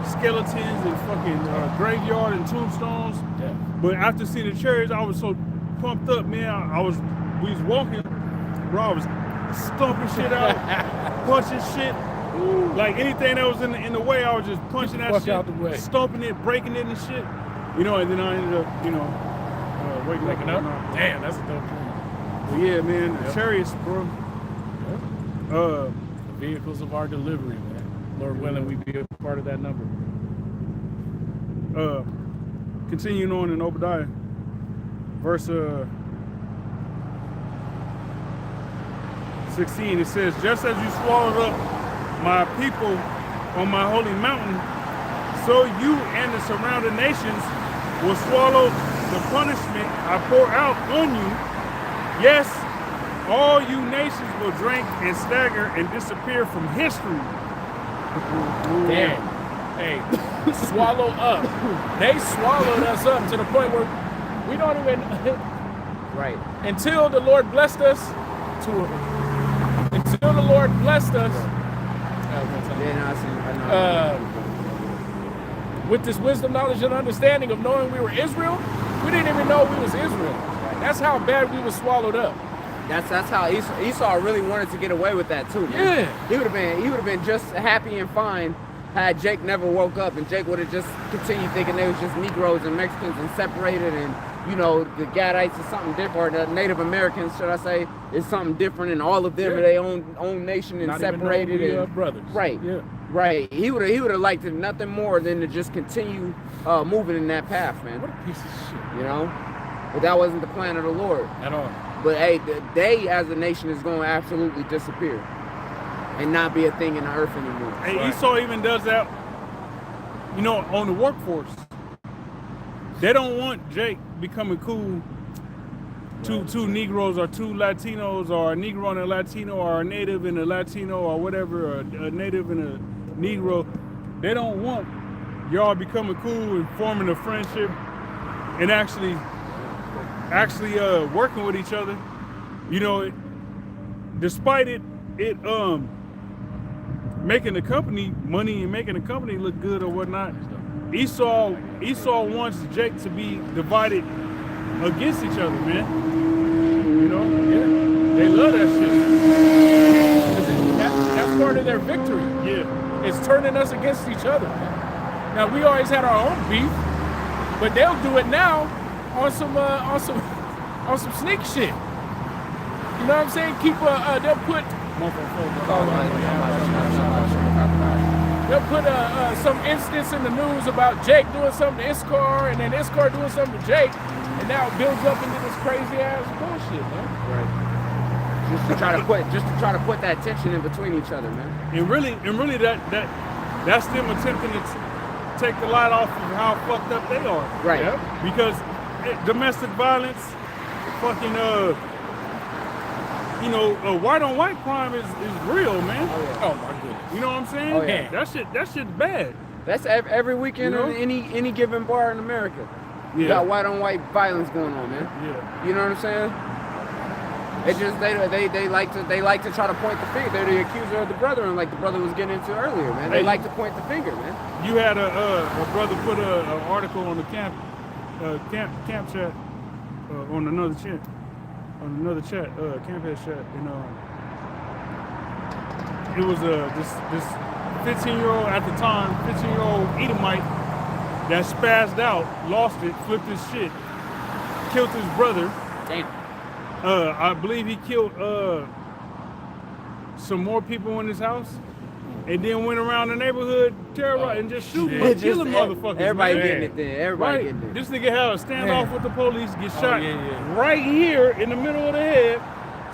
skeletons and fucking graveyard and tombstones.
Yeah.
But after seeing the chariots, I was so pumped up, man. We was walking, bro. I was stomping shit out, punching shit. Ooh. Like anything that was in the way, I was just punching that shit,
out the way.
stomping it, breaking it and shit. And then I ended up,
Waking up? Damn, that's a dope tune.
But yeah, man, the chariots, bro.
The vehicles of our delivery, man. Lord willing, we be a part of that number.
Continuing on in Obadiah, verse 16, it says, just as you swallowed up my people on my holy mountain, so you and the surrounding nations will swallow the punishment I pour out on you. Yes, all you nations will drink and stagger and disappear from history.
Damn. Hey, swallow up. They swallowed us up to the point where we don't even.
Right.
Until the Lord blessed us. Until the Lord blessed us. With this wisdom, knowledge, and understanding of knowing we were Israel, we didn't even know we was Israel. That's how bad we was swallowed up.
That's how Esau really wanted to get away with that too, man.
Yeah.
He would have been just happy and fine had Jake never woke up, and Jake would have just continued thinking they was just Negroes and Mexicans and separated, and you know the Gadites is something different, or the Native Americans, should I say, is something different, and all of them are their own nation and
Not
separated
even
and
brothers.
Right.
Yeah.
Right. He would have liked it nothing more than to just continue moving in that path, man.
What a piece of shit.
You know, but that wasn't the plan of the Lord
At all.
But hey, they as a nation is going to absolutely disappear and not be a thing in the earth anymore.
Hey,
Right.
Esau even does that, you know, on the workforce. They don't want Jake becoming cool. Two Negroes or two Latinos, or a Negro and a Latino, or a Native and a Latino, or whatever, or a Native and a Negro. They don't want y'all becoming cool and forming a friendship and actually working with each other. You know, despite it making the company money and making the company look good or whatnot, Esau wants Jake to be divided against each other, man. You know, yeah, they love that shit.
That's part of their victory.
Yeah,
It's turning us against each other. Now we always had our own beef, but they'll do it now on some sneak shit. You know what I'm saying? They'll put some instance in the news about Jake doing something to Iskar, and then Iskar doing something to Jake, and now it builds up into this crazy ass bullshit, man.
Right. Just to try to put that tension in between each other, man.
and really that's them attempting to take the light off of how fucked up they are.
Right.
Yep.
Because domestic violence, fucking white on white crime is real, man.
Oh yeah.
Oh my goodness.
You know what I'm saying?
Oh, yeah.
That shit's bad.
That's every weekend
You know?
in any given bar in America. You
Yeah.
got white on white violence going on, man.
Yeah.
You know what I'm saying? It just they like to try to point the finger. They're the accuser of the brother, and like the brother was getting into earlier, man. They
Hey.
like to point the finger, man.
You had a brother put an article on the camp chat on another chat, camp head chat, and it was this 15-year-old at the time, 15-year-old Edomite that spazzed out, lost it, flipped his shit, killed his brother.
Damn.
I believe he killed some more people in his house, and then went around the neighborhood, terrorizing, and just shooting,
Yeah.
killing motherfuckers.
Everybody
man.
getting it there. Everybody
Right.
getting it.
This nigga had a standoff with the police, get shot
yeah.
right here in the middle of the head,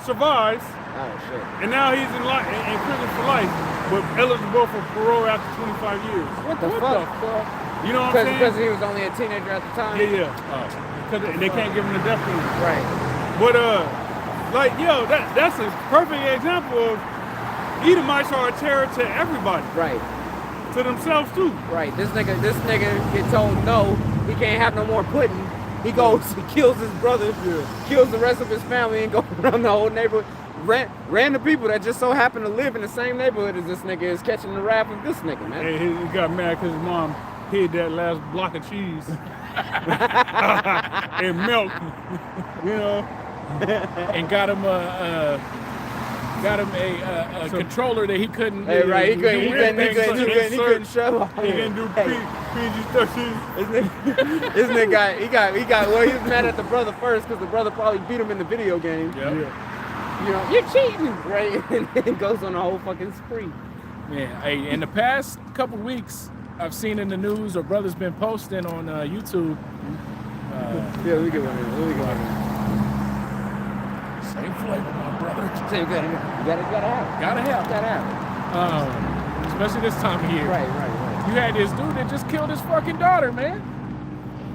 survives,
Oh shit.
and now he's in prison for life, but eligible for parole after 25 years.
What the fuck?
You know what I'm
Because
saying?
he was only a teenager at the time.
Yeah. Because they can't give him the death penalty.
Right.
But that's a perfect example of Edomites are a terror to everybody,
Right.
to themselves too.
Right. This nigga get told no, he can't have no more pudding. He goes, he kills his brother, kills the rest of his family, and goes around the whole neighborhood. Random people that just so happen to live in the same neighborhood as this nigga is catching the wrath of this nigga, man.
And he got mad because his mom hid that last block of cheese and milk, you know.
And got him got him a controller that he couldn't.
Hey, right, he couldn't shove off.
He didn't do PG-13.
This nigga well, he was mad at the brother first because the brother probably beat him in the video game.
Yeah.
You know, you're cheating, right? And it goes on a whole fucking spree.
Yeah. Hey, in the past couple weeks, I've seen in the news or brothers been posting on YouTube.
Yeah, let me get one in.
Same flavor, my brother.
Same thing. You gotta have.
Gotta have. Especially this time of year.
Right.
You had this dude that just killed his fucking daughter, man.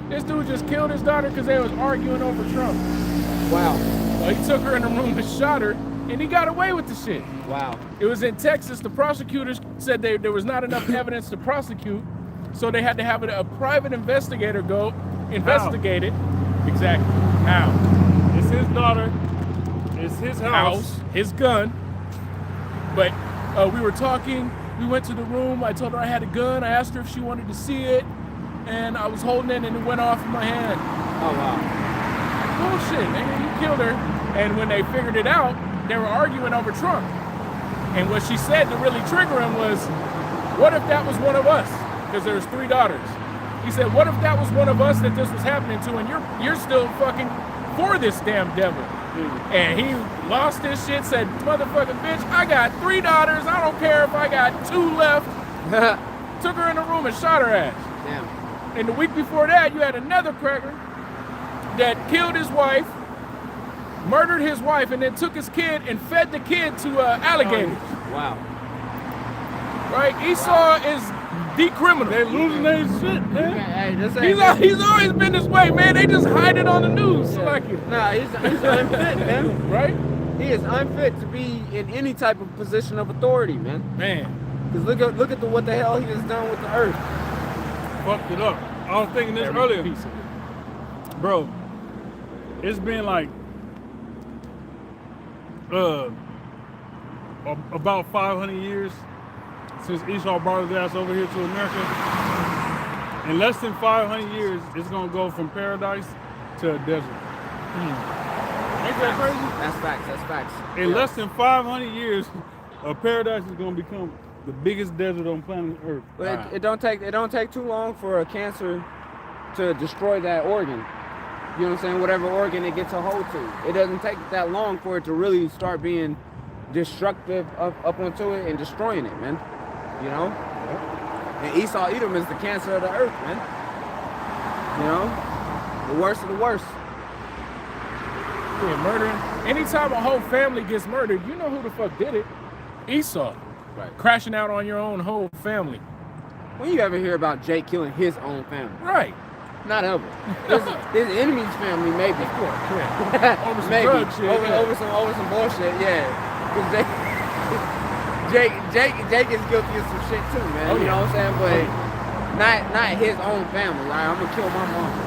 This dude just killed his daughter because they was arguing over Trump.
Wow.
Well, he took her in the room and shot her, and he got away with the shit.
Wow.
It was in Texas. The prosecutors said there was not enough evidence to prosecute, so they had to have a private investigator go investigate it. Exactly. How?
It's his daughter. It's his house.
His gun. But we were talking. We went to the room. I told her I had a gun. I asked her if she wanted to see it, and I was holding it, and it went off in my hand.
Oh, wow.
Bullshit, man. He killed her. And when they figured it out, they were arguing over Trump. And what she said to really trigger him was, what if that was one of us? Because there's 3 daughters. He said, what if that was one of us that this was happening to, and you're still fucking for this damn devil? And he lost his shit, said, motherfucking bitch, I got 3 daughters. I don't care if I got 2 left. Took her in the room and shot her ass.
Damn.
And the week before that, you had another cracker that killed his wife, murdered his wife, and then took his kid and fed the kid to alligators.
Wow.
Right? Esau is the criminal.
They losing their shit, man.
Hey,
He's always been this way, man. They just hide it on the news.
Yeah.
Like it.
Nah, he's unfit, man.
Right?
He is unfit to be in any type of position of authority, man.
Man.
Because look at what the hell he has done with the earth.
Fucked it up. I was thinking this
Every
earlier.
piece of it.
Bro, it's been like about 500 years since Esau brought his ass over here to America. In less than 500 years, it's gonna go from paradise to a desert. Ain't that crazy?
That's facts.
In less than 500 years, a paradise is gonna become the biggest desert on planet Earth.
But it don't take too long for a cancer to destroy that organ. You know what I'm saying? Whatever organ it gets a hold to. It doesn't take that long for it to really start being destructive up onto it and destroying it, man. You know? And Esau Edom is the cancer of the earth, man. You know? The worst of the worst.
Yeah, murdering. Anytime a whole family gets murdered, you know who the fuck did it? Esau.
Right.
Crashing out on your own whole family.
When you ever hear about Jake killing his own family?
Right.
Not ever. His enemy's family, maybe.
Yeah. Over some
maybe.
drug shit.
Over some bullshit, yeah. Because Jake is guilty of some shit too, man. You know what I'm saying? But not his own family. Like, I'm gonna kill my mama.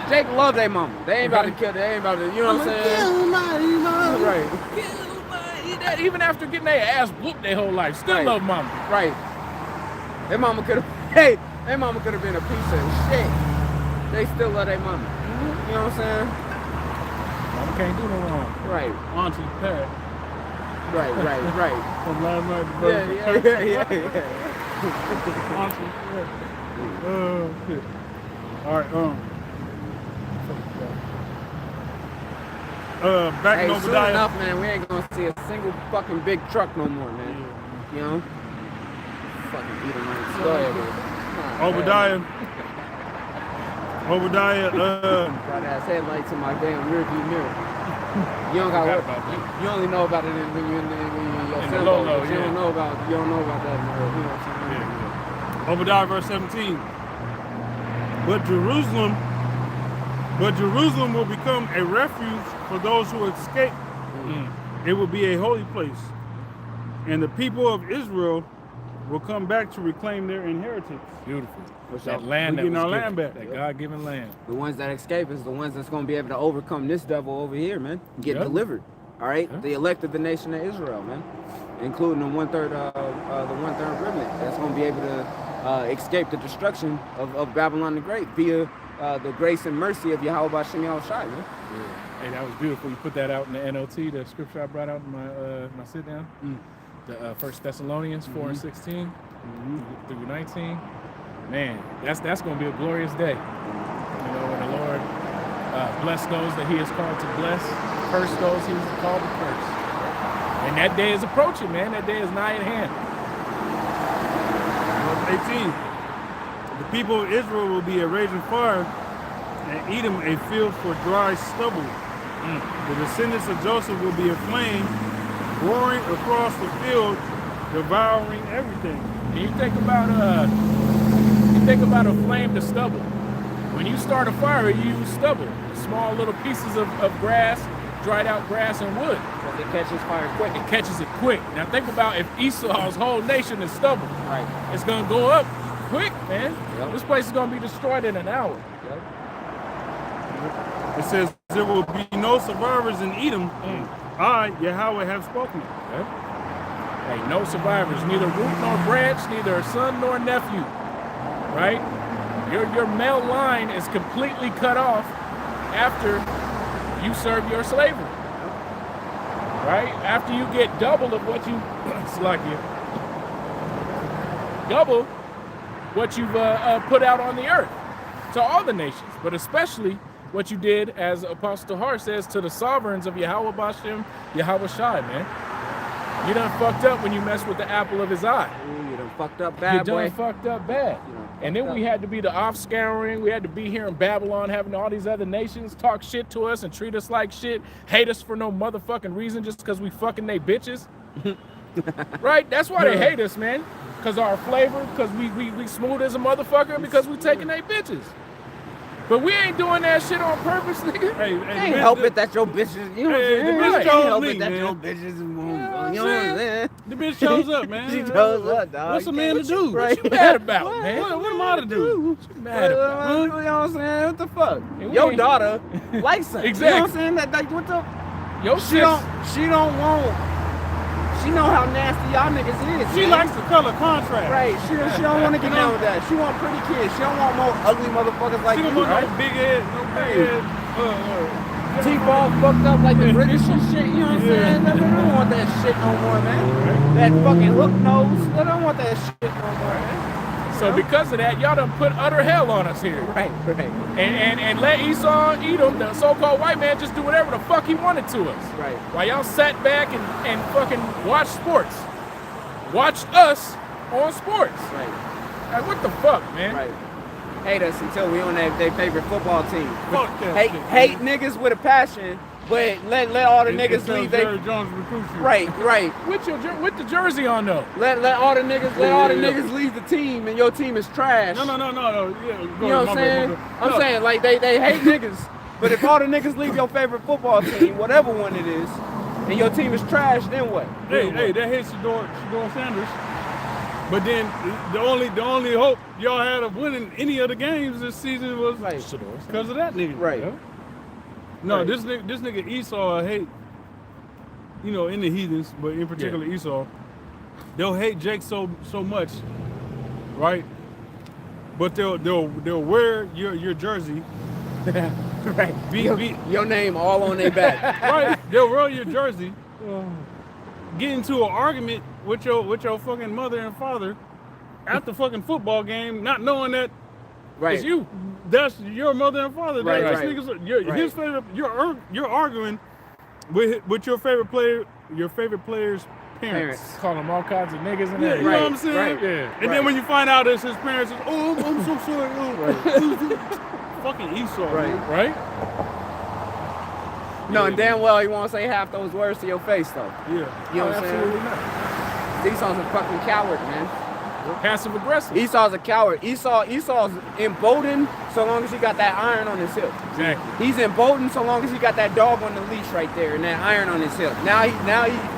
Jake love their mama. They ain't about to kill. They ain't about to. You know what I'm saying?
Kill my mama.
Right.
Even after getting their ass whooped their whole life, still love mama.
Right. Their mama could have. Their mama could have been a piece of shit. They still love their mama. You know what I'm saying?
Mama can't do no wrong.
Right.
Auntie Pat.
Right.
From last night.
Yeah.
Auntie Pat. Shit. All right. Back in
soon
Obadiah.
enough, man, we ain't gonna see a single fucking big truck no more, man. You know? Fucking Edomites. Go ahead, man.
Obadiah.
Got ass headlights in my damn rearview mirror. You don't got you only know about it when you're in your cell phone. You don't know about that in the world. You know what I'm saying?
Obadiah verse 17. But Jerusalem will become a refuge for those who escape. It will be a holy place. And the people of Israel will come back to reclaim their inheritance.
Beautiful. That land that
getting
was
our
given,
land back.
that God-given land.
The ones that escape is the ones that's going to be able to overcome this devil over here, man. Get delivered. All right? The elect of the nation of Israel, man. Including the one-third remnant that's going to be able to escape the destruction of Babylon the Great via the grace and mercy of Yahweh Bashem Yahushai, man.
Hey, that was beautiful. You put that out in the NLT, the scripture I brought out in my sit down. The 1 Thessalonians 4:16 through 19. Man, that's going to be a glorious day. You know, when the Lord bless those that He has called to bless, curse those He has called to curse. And that day is approaching, man. That day is nigh at hand.
Verse 18. The people of Israel will be a raging fire, and Edom a field for dry stubble. The descendants of Joseph will be a flame, roaring across the field, devouring everything.
And you think about a flame to stubble. When you start a fire, you use stubble, small little pieces of grass, dried out grass and wood.
Because it catches fire quick.
It catches it quick. Now think about if Esau's whole nation is stubble.
Right.
It's gonna go up quick, man.
Yep.
This place is gonna be destroyed in an hour.
It says, there will be no survivors in Edom. I, Yahweh, have spoken.
Okay. Hey, no survivors, neither root nor branch, neither son nor nephew. Right? Your male line is completely cut off after you serve your slavery. Right? After you get double of what you double what you've put out on the earth to all the nations, but especially what you did, as Apostle Har says, to the sovereigns of Yahweh Bashem, Yahweh Shai, man. You done fucked up when you messed with the apple of his eye.
Ooh, you done fucked up bad, boy.
You done fucked up bad. And then we had to be the offscouring. We had to be here in Babylon having all these other nations talk shit to us and treat us like shit, hate us for no motherfucking reason just because we fucking they bitches. Right? That's why they hate us, man. Because our flavor, because we smooth as a motherfucker, because we taking they bitches. But we ain't doing that shit on purpose, nigga.
Hey,
Can't help it that your bitches, you know what I'm saying?
the bitch
Can't
chose
help
me,
it that
man.
your bitches is moving.
You know what I'm
You know what I'm
saying?
saying?
The bitch shows up, man.
She chose up, dog.
What's a man to do?
Right.
What you mad about, man?
What am I to do?
What you mad about?
You know what I'm saying? What the fuck?
And we
Your
ain't-
daughter likes it.
Exactly.
You know what I'm saying? That, like, what the?
Yo,
She don't want. She know how nasty y'all niggas is.
She
man.
likes the color contrast.
Right. She don't want to get down with that. She want pretty kids. She don't want more ugly motherfuckers like
She
you.
don't want
Right?
no big head,
Teeth all fucked up like the British and shit, you know what I'm saying? They don't want that shit no more, man. That fucking hook nose, they don't want that shit no more, man.
So because of that, y'all done put utter hell on us here.
Right.
And let Esau, Edom, the so-called white man, just do whatever the fuck he wanted to us.
Right.
While y'all sat back and fucking watched sports. Watched us on sports.
Right.
Like, what the fuck, man?
Right. Hate us until we on their favorite football team.
Fuck that shit,
Hate niggas with a passion, but let all the niggas leave they.
Jerry Jones recruits you.
Right.
With the jersey on though.
Let all the niggas niggas leave the team and your team is trash.
No. Yeah,
You know what I'm saying? I'm saying like they hate niggas, but if all the niggas leave your favorite football team, whatever one it is, and your team is trash, then what?
Hey, that hit Shador Sanders. But then the only hope y'all had of winning any of the games this season was
Right.
because of that nigga.
Right.
Yeah? No,
Right.
this nigga Esau I hate, in the heathens, but in particular Esau, they'll hate Jake so much, right? But they'll wear your jersey.
Right. Your name all on their back.
Right. They'll wear your jersey. Get into an argument with your fucking mother and father at the fucking football game, not knowing that
Right.
that's your mother and father.
Right,
That's
right.
his favorite. You're arguing with your favorite player's parents.
Call them all kinds of niggas and
Yeah,
that.
you know what I'm saying?
right.
Yeah.
And then when you find out it's his parents, it's, I'm so sorry. Fucking Esau.
Right.
Man.
Right?
No, and damn well he won't say half those words to your face though.
Yeah.
You know what I'm
Absolutely
saying?
not.
Esau's a fucking coward, man.
Passive aggressive.
Esau's a coward. Esau's emboldened so long as he got that iron on his hip.
Exactly.
He's emboldened so long as he got that dog on the leash right there and that iron on his hip. Now he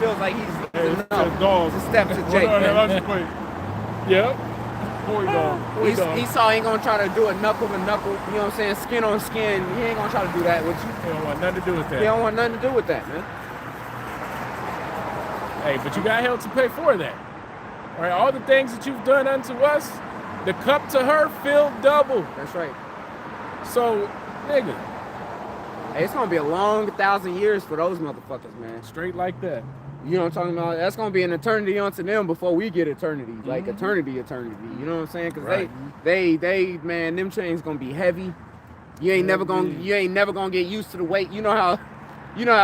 feels like he's enough
dog.
to step to Jake, man.
Yep.
Boy dog.
Esau ain't gonna try to do a knuckle to knuckle, you know what I'm saying, skin on skin. He ain't gonna try to do that with you.
He don't want nothing to do with that.
He don't want nothing to do with that, man.
Hey, but you got hell to pay for that. All right, all the things that you've done unto us, the cup to her filled double.
That's right.
So, nigga,
Hey, it's gonna be a long 1,000 years for those motherfuckers, man.
straight like that.
You know what I'm talking about? That's gonna be an eternity unto them before we get eternity, like eternity. You know what I'm saying? Cause
Right.
they, man, them chains gonna be heavy. You ain't never gonna get used to the weight. You know how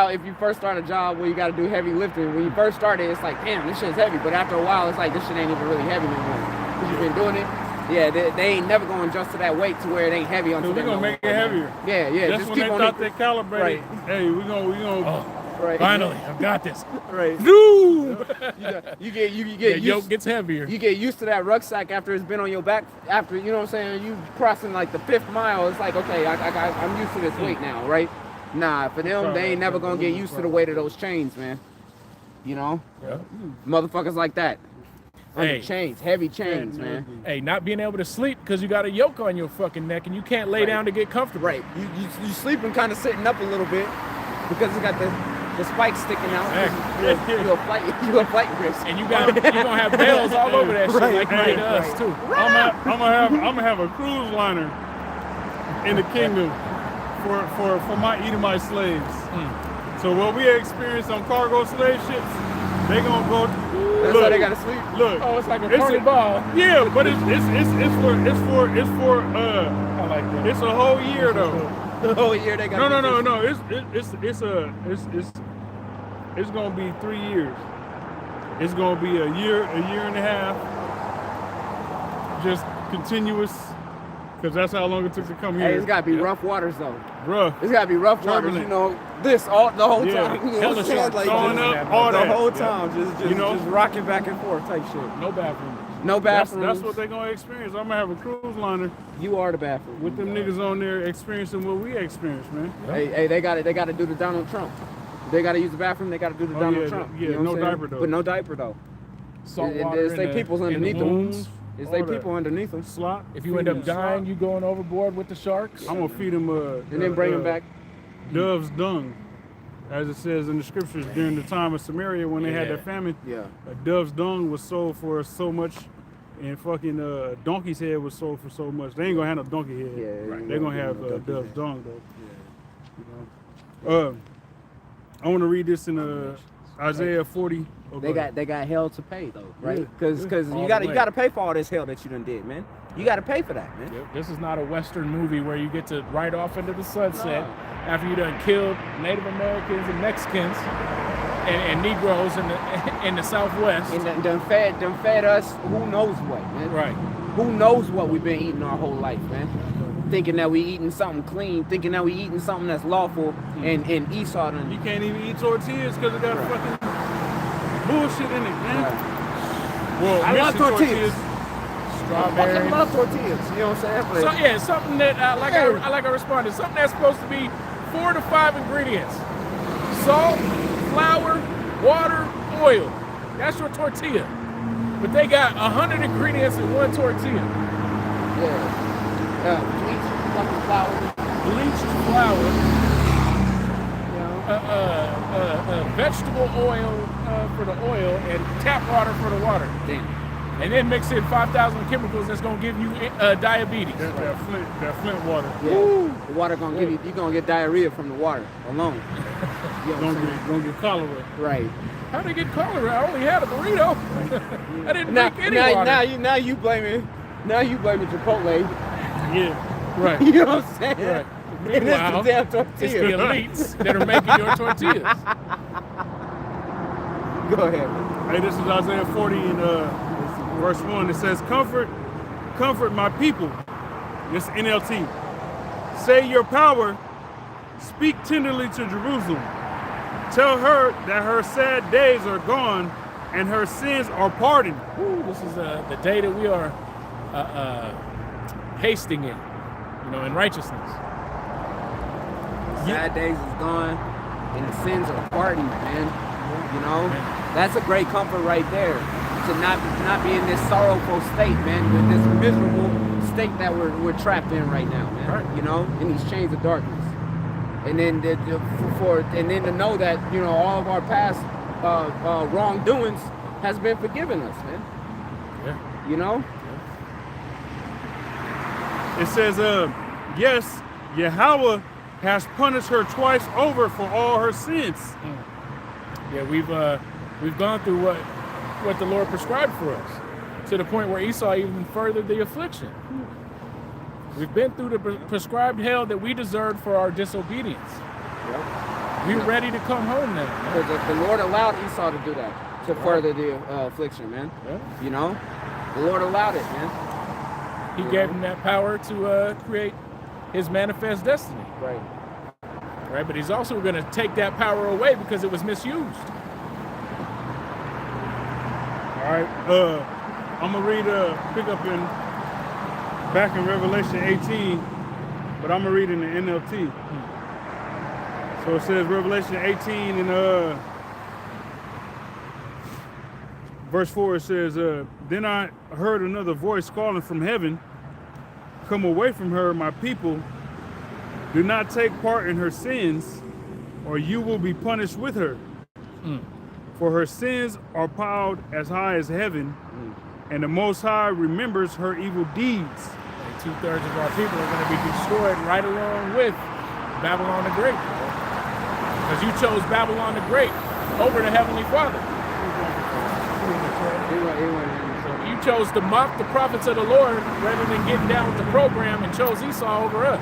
if you first start a job where you gotta do heavy lifting, when you first started, it's like, damn, this shit's heavy. But after a while, it's like, this shit ain't even really heavy no more. Cause you've been doing it. Yeah, they ain't never gonna adjust to that weight to where it ain't heavy until
We're gonna make it heavier.
Yeah.
That's
just
when
keep
they
on
thought
it.
they calibrated.
Right.
Hey, we gonna.
Right.
Finally, I've got this.
Right.
Boom!
You get
The yoke gets heavier.
You get used to that rucksack after it's been on your back. After, you know what I'm saying, you crossing like the 5th mile. It's like, okay, I'm used to this weight now, right? Nah, for them, they ain't never gonna get used to the weight of those chains, man. You know,
Yeah.
motherfuckers like that. Under
Hey.
chains, heavy chains, man.
Hey, not being able to sleep because you got a yoke on your fucking neck and you can't lay
Right.
down to get comfortable.
Right. You sleeping kind of sitting up a little bit because it's got the spikes sticking out.
Exactly.
You a flight risk.
And you gonna have bells all over that shit
Right,
like you
right,
did to us
right.
too.
I'm gonna have a cruise liner in the kingdom for my Edomite slaves. So what we experience on cargo slave ships, they gonna go.
That's
look,
how they gotta sleep.
Look,
Oh, it's like a party ball.
Yeah, but it's for
I like that.
it's a whole year though.
The whole year they gotta
No. It's gonna be 3 years. It's gonna be a year and a half, just continuous, because that's how long it took to come here.
Hey, it's gotta be rough waters though.
Bruh.
It's gotta be rough waters,
Turbulent.
you know. The whole
Yeah.
time. You know
Hella
what I'm saying?
sharp
Like,
throwing
just-
up, all
the
that.
whole time, just
You know?
just rocking back and forth type shit.
No bathroom.
No
That's
bathrooms.
what they're gonna experience. I'm gonna have a cruise liner
You are the bathroom.
with them niggas on there experiencing what we experience, man.
Hey, they got to do the Donald Trump. They got to use the bathroom. They got to do the
Oh,
Donald
yeah,
Trump.
yeah,
You know
no
what I'm saying?
diaper, though.
But no diaper though.
Salt
And
water
there's they
in
people's
the
underneath them.
wounds.
Is
all
they
that.
people underneath them?
Slot.
If you end up dying, you going overboard with the sharks.
I'm gonna feed them
And then bring them back.
dove's dung, as it says in the scriptures during the time of Samaria when they had
Yeah.
that famine.
Yeah.
A dove's dung was sold for so much, and fucking donkey's head was sold for so much. They ain't gonna have no donkey head.
Yeah.
They're gonna have
no donkey
dove's
head.
dung though. You know. I want to read this in Isaiah 40. Oh,
They
go ahead.
got hell to pay though, right?
Yeah.
Because
All
you
the way.
got to pay for all this hell that you done did, man. You got to pay for that, man.
Yep. This is not a Western movie where you get to ride off into the sunset after you done killed Native Americans and Mexicans and Negroes in the Southwest.
And done fed us who knows what, man.
Right.
Who knows what we've been eating our whole life, man. Thinking that we eating something clean, thinking that we eating something that's lawful, and Esau done.
You can't even eat tortillas because it got fucking bullshit in it, man. Well,
I love
mixing
tortillas.
Strawberries.
I fucking love tortillas. You know what I'm saying? But
So yeah, something that I responded. Something that's supposed to be 4 to 5 ingredients: salt, flour, water, oil. That's your tortilla. But they got 100 ingredients in one tortilla.
yeah, bleach, fucking flour.
Bleached flour,
You know?
vegetable oil for the oil, and tap water for the water.
Damn.
And then mix in 5,000 chemicals that's gonna give you diabetes.
That flint water.
Yeah. The water gonna give you. You gonna get diarrhea from the water alone. You know what I'm saying?
Gonna get cholera.
Right.
How did they get cholera? I only had a burrito. I didn't
Now,
drink any water.
now you blaming Chipotle.
Yeah, right.
You know what I'm saying?
Right.
And it's the
Meanwhile,
damn
It's the
tortilla.
elites that are making your tortillas.
Go ahead. Man.
Hey, this is Isaiah 40 in verse 1. It says, comfort my people. This is NLT. Say your power, speak tenderly to Jerusalem. Tell her that her sad days are gone and her sins are pardoned.
Ooh, this is the day that we are hasting in, in righteousness.
Sad days is gone, and the sins are pardoned, man. You know, that's a great comfort right there. To not be in this sorrowful state, man, with this miserable state that we're trapped in right now, man.
Right.
You know, in these chains of darkness. And then then to know that all of our past wrongdoings has been forgiven us, man.
Yeah.
You know.
It says, yes, Yahweh has punished her twice over for all her sins.
Yeah, we've gone through what the Lord prescribed for us, to the point where Esau even furthered the affliction. We've been through the prescribed hell that we deserved for our disobedience.
Yep.
We're ready to come home now. Man.
Because the Lord allowed Esau to do that, to further the affliction, man.
Yeah.
You know, the Lord allowed it, man.
He gave him that power to create his manifest destiny.
Right.
Right, but he's also going to take that power away because it was misused.
All right, I'm gonna read pick up back in Revelation 18, but I'm gonna read in the NLT. So it says Revelation 18 and verse 4. It says, "Then I heard another voice calling from heaven, 'Come away from her, my people. Do not take part in her sins, or you will be punished with her. For her sins are piled as high as heaven, and the Most High remembers her evil deeds.'"
And 2/3 of our people are going to be destroyed right along with Babylon the Great. Because you chose Babylon the Great over the Heavenly Father. So you chose to mock the prophets of the Lord rather than getting down with the program, and chose Esau over us.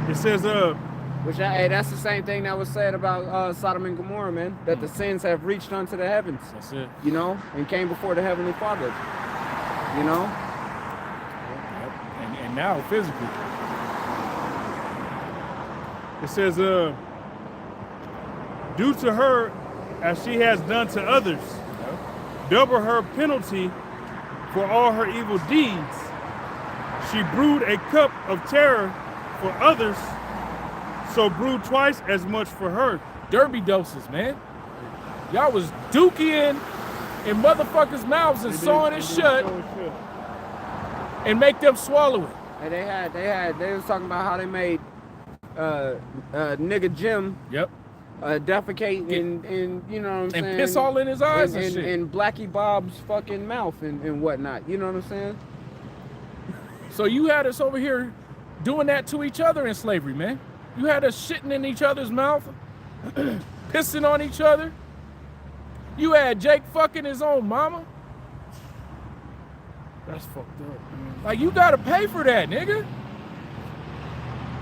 It says,
Which, hey, that's the same thing that was said about Sodom and Gomorrah, man. That the sins have reached unto the heavens.
That's it.
You know, and came before the Heavenly Father. You know?
And now physically.
it says, "Do to her as she has done to others. Double her penalty for all her evil deeds. She brewed a cup of terror for others, so brewed twice as much for her."
Derby doses, man. Y'all was dookie in motherfuckers' mouths and sawing it shut and make them swallow it.
And they was talking about how they made nigga Jim
Yep.
defecate in you know what I'm saying?
And piss all in his eyes and shit.
In Blackie Bob's fucking mouth and whatnot. You know what I'm saying?
So you had us over here doing that to each other in slavery, man. You had us shitting in each other's mouth, pissing on each other. You had Jake fucking his own mama.
That's fucked up, man.
Like, you gotta pay for that, nigga.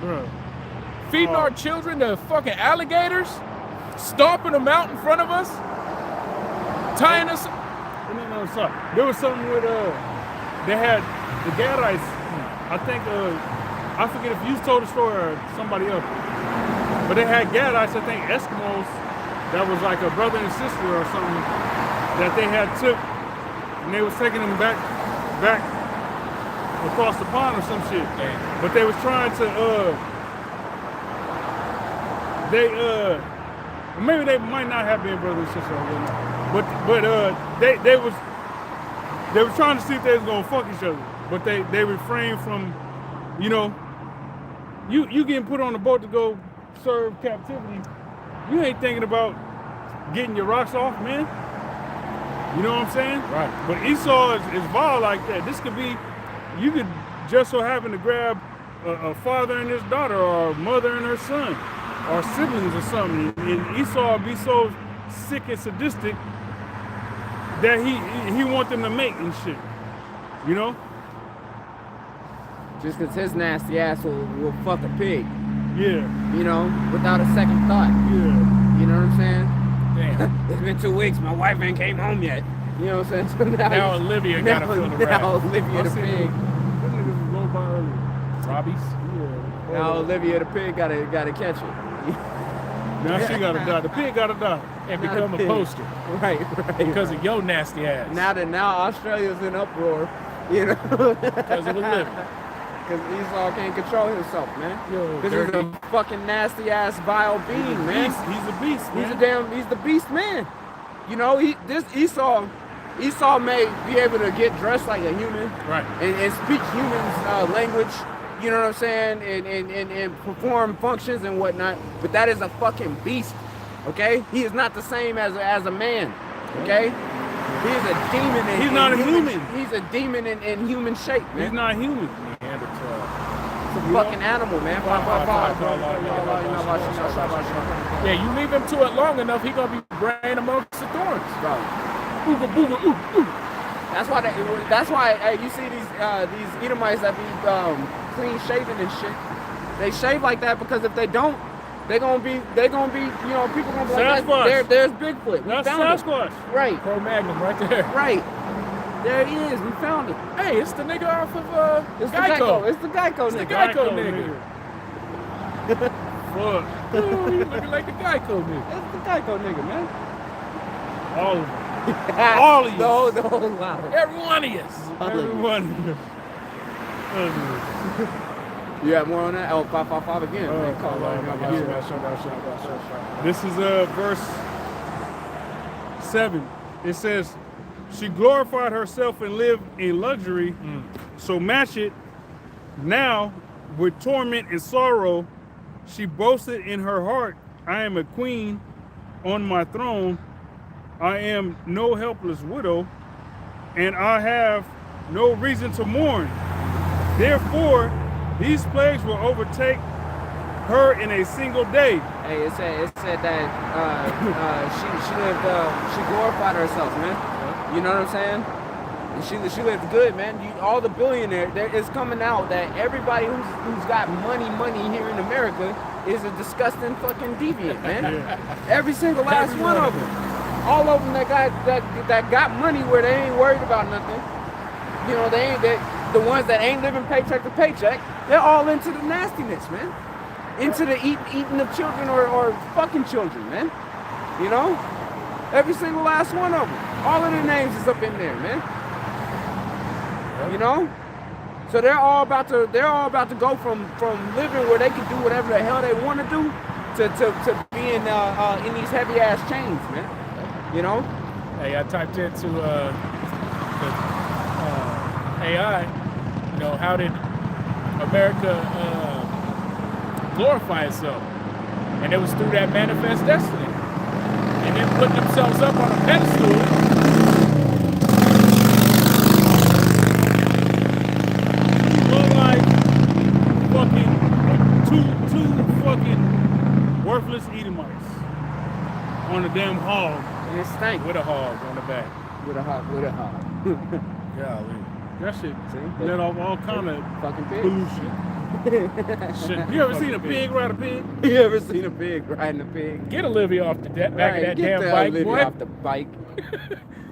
Bro.
Feeding our children to fucking alligators, stomping them out in front of us, tying us.
No, sorry. There was something with they had the Gadites. I think I forget if you told the story or somebody else, but they had Gadites. I think Eskimos. That was like a brother and sister or something that they had took, and they was taking them back across the pond or some shit.
Yeah.
But they was trying to maybe they might not have been brother and sister, but they was trying to see if they was gonna fuck each other, but they refrained from, you know, you getting put on a boat to go serve captivity. You ain't thinking about getting your rocks off, man. You know what I'm saying?
Right.
But Esau is vile like that. This could be, you could just so happen to grab a father and his daughter, or a mother and her son, or siblings or something. And Esau be so sick and sadistic that he want them to mate and shit. You know?
Just because his nasty ass will fuck a pig.
Yeah.
You know, without a second thought.
Yeah.
You know what I'm saying?
Damn.
It's been 2 weeks. My wife ain't came home yet. You know what I'm saying? So
Now Olivia gotta feel the wrath.
Now Olivia the pig.
Them niggas was low by earlier.
Robbies.
Yeah.
Now Olivia the pig gotta catch it.
Now she gotta die. The pig gotta die.
And
Not
become
a
a
pig.
poster
Right.
because of your nasty ass.
Now Australia's in uproar. You know?
Because of Olivia.
Because Esau can't control himself, man.
Yo,
This is a fucking nasty ass vile being, man.
He's a beast, man.
He's the beast man. You know, Esau may be able to get dressed like a human,
Right.
and speak human language, you know what I'm saying, and perform functions and whatnot, but that is a fucking beast, okay? He is not the same as a man, okay? He is a demon.
He's not a human.
He's a demon in human shape, man.
He's not human.
Neanderthal.
It's a fucking animal, man.
Yeah, you leave him to it long enough, he gonna be braying amongst the thorns.
Bro.
Booga booga ooh ooh.
That's why hey, you see these Edomites that be clean shaven and shit. They shave like that because if they don't, they're gonna be, people gonna be like, there's Bigfoot.
That's Sasquatch.
Right.
Pro Magnum right there.
Right. There he is. We found him.
Hey, it's the nigga off of
It's
Geico.
It's the Geico
It's the
nigga.
Geico nigga.
Fuck.
Ooh, he looking like the Geico nigga.
It's the Geico nigga, man.
All of them. All of you.
The whole lot.
Every one of us.
Everyone.
You have more on that? Oh, 555 again. Man, call
This is verse 7. It says, she glorified herself and lived in luxury, so match it now with torment and sorrow. She boasted in her heart, I am a queen on my throne. I am no helpless widow, and I have no reason to mourn. Therefore, these plagues will overtake her in a single day.
Hey, it said that she glorified herself, man. You know what I'm saying? And she lived good, man. All the billionaires, it's coming out that everybody who's got money here in America is a disgusting fucking deviant, man. Every single last one of them. All of them that got money where they ain't worried about nothing. You know, the ones that ain't living paycheck to paycheck, they're all into the nastiness, man. Into the eating of children or fucking children, man. You know? Every single last one of them. All of their names is up in there, man. You know? So they're all about to go from living where they can do whatever the hell they want to do to being in these heavy ass chains, man. You know?
Hey, I typed into the AI, you know, how did America glorify itself? And it was through that manifest destiny. And then putting themselves up on a pedestal.
Like fucking two fucking worthless Edomites on the damn hog.
And it stank.
With a hog on the back.
With a hog.
Golly.
That shit let off all kind of
fucking pigs.
pollution. Shit. You ever seen a pig ride a pig?
You ever seen a pig riding a pig?
Get Olivia off the back of that
Get
damn
the
bike,
Olivia
boy.
off the bike.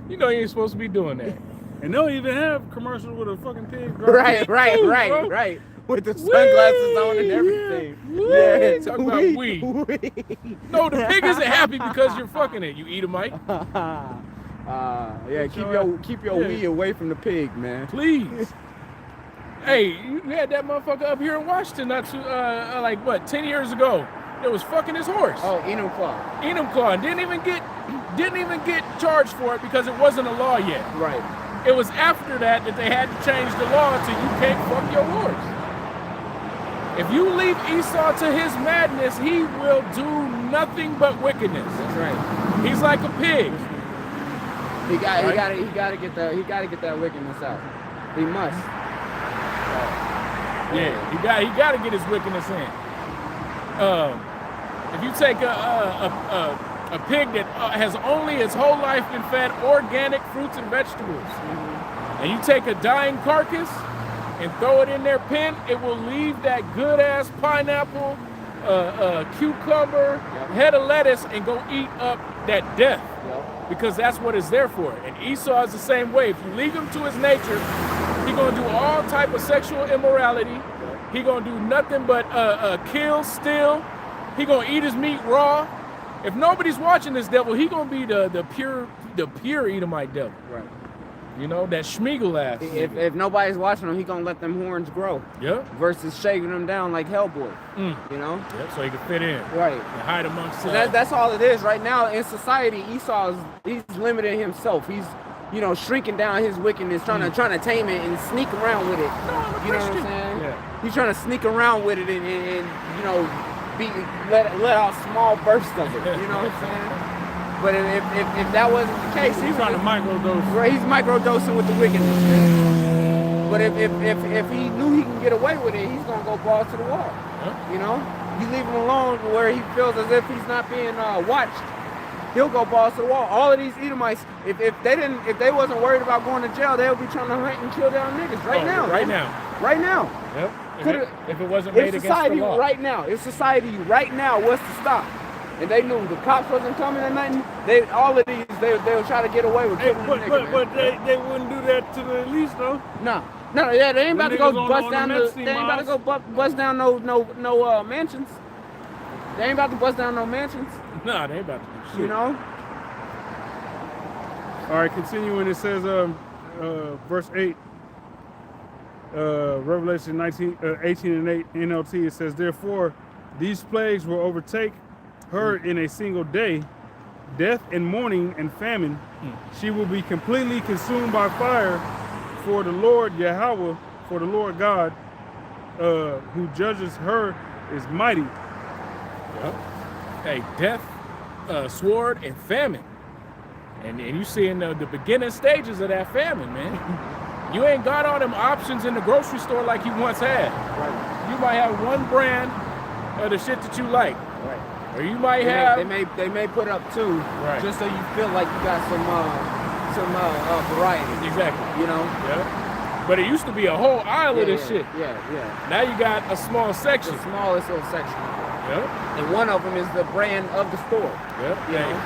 You know you ain't supposed to be doing that.
And they don't even have commercials with a fucking pig.
Right. With the sunglasses on and everything. Yeah,
talking about weed. No, the pig isn't happy because you're fucking it. You Edomite.
Yeah, keep your weed away from the pig, man.
Please. Hey, you had that motherfucker up here in Washington not too, 10 years ago. That was fucking his horse.
Oh, Enum Claw.
And didn't even get charged for it because it wasn't a law yet.
Right.
It was after that they had to change the law to you can't fuck your horse. If you leave Esau to his madness, he will do nothing but wickedness.
That's right.
He's like a pig.
He gotta get that wickedness out. He must.
Yeah, he got to get his wickedness in. If you take a pig that has only its whole life been fed organic fruits and vegetables, and you take a dying carcass and throw it in their pen, it will leave that good ass pineapple, cucumber, head of lettuce, and go eat up that death. Because that's what it's there for. And Esau is the same way. If you leave him to his nature, he gonna do all type of sexual immorality. He gonna do nothing but kill, steal. He gonna eat his meat raw. If nobody's watching this devil, he gonna be the pure Edomite devil.
Right.
You know, that Schmiegel ass.
If nobody's watching him, he gonna let them horns grow.
Yeah.
Versus shaking them down like Hellboy. You know?
Yep, so he can fit in.
Right.
And hide amongst
So that's all it is right now in society. Esau he's limiting himself. He's shrinking down his wickedness, trying to tame it and sneak around with it.
No,
you know what I'm saying?
Yeah.
He's trying to sneak around with it and let out small bursts of it. You know what I'm saying? But if that wasn't the case,
He's trying to microdose.
Right, he's microdosing with the wickedness. Man. But if he knew he can get away with it, he's gonna go balls to the wall.
Huh?
You know, you leave him alone where he feels as if he's not being watched. He'll go balls to the wall. All of these Edomites, if they wasn't worried about going to jail, they'll be trying to hunt and kill down niggas right now.
Right
man.
now.
Right now.
Yep. If it wasn't made against
society
the law.
right now, if society right now was to stop, and they knew the cops wasn't coming or nothing, all of these they'll try to get away with killing the nigga.
But they wouldn't do that to the elites though.
No, yeah, they ain't about to go bust down
They ain't about to go
bust down no mansions. They ain't about to bust down no mansions.
No, they ain't about to do shit.
You know.
All right, continuing. It says, verse 8, Revelation 18 and 8 NLT. It says, therefore, these plagues will overtake her in a single day, death and mourning and famine. She will be completely consumed by fire, for the Lord Yahweh, for the Lord God, who judges her, is mighty.
Yep. Hey, death, sword, and famine. And you see in the beginning stages of that famine, man. You ain't got all them options in the grocery store like you once had.
Right.
You might have one brand of the shit that you like.
Right.
Or you might have...
They may put up two,
right,
just so you feel like you got some variety.
Exactly.
You know?
Yeah. But it used to be a whole aisle of this shit.
Yeah.
Now you got a small section.
The smallest little section.
Yeah.
And one of them is the brand of the store.
Yep.
You know?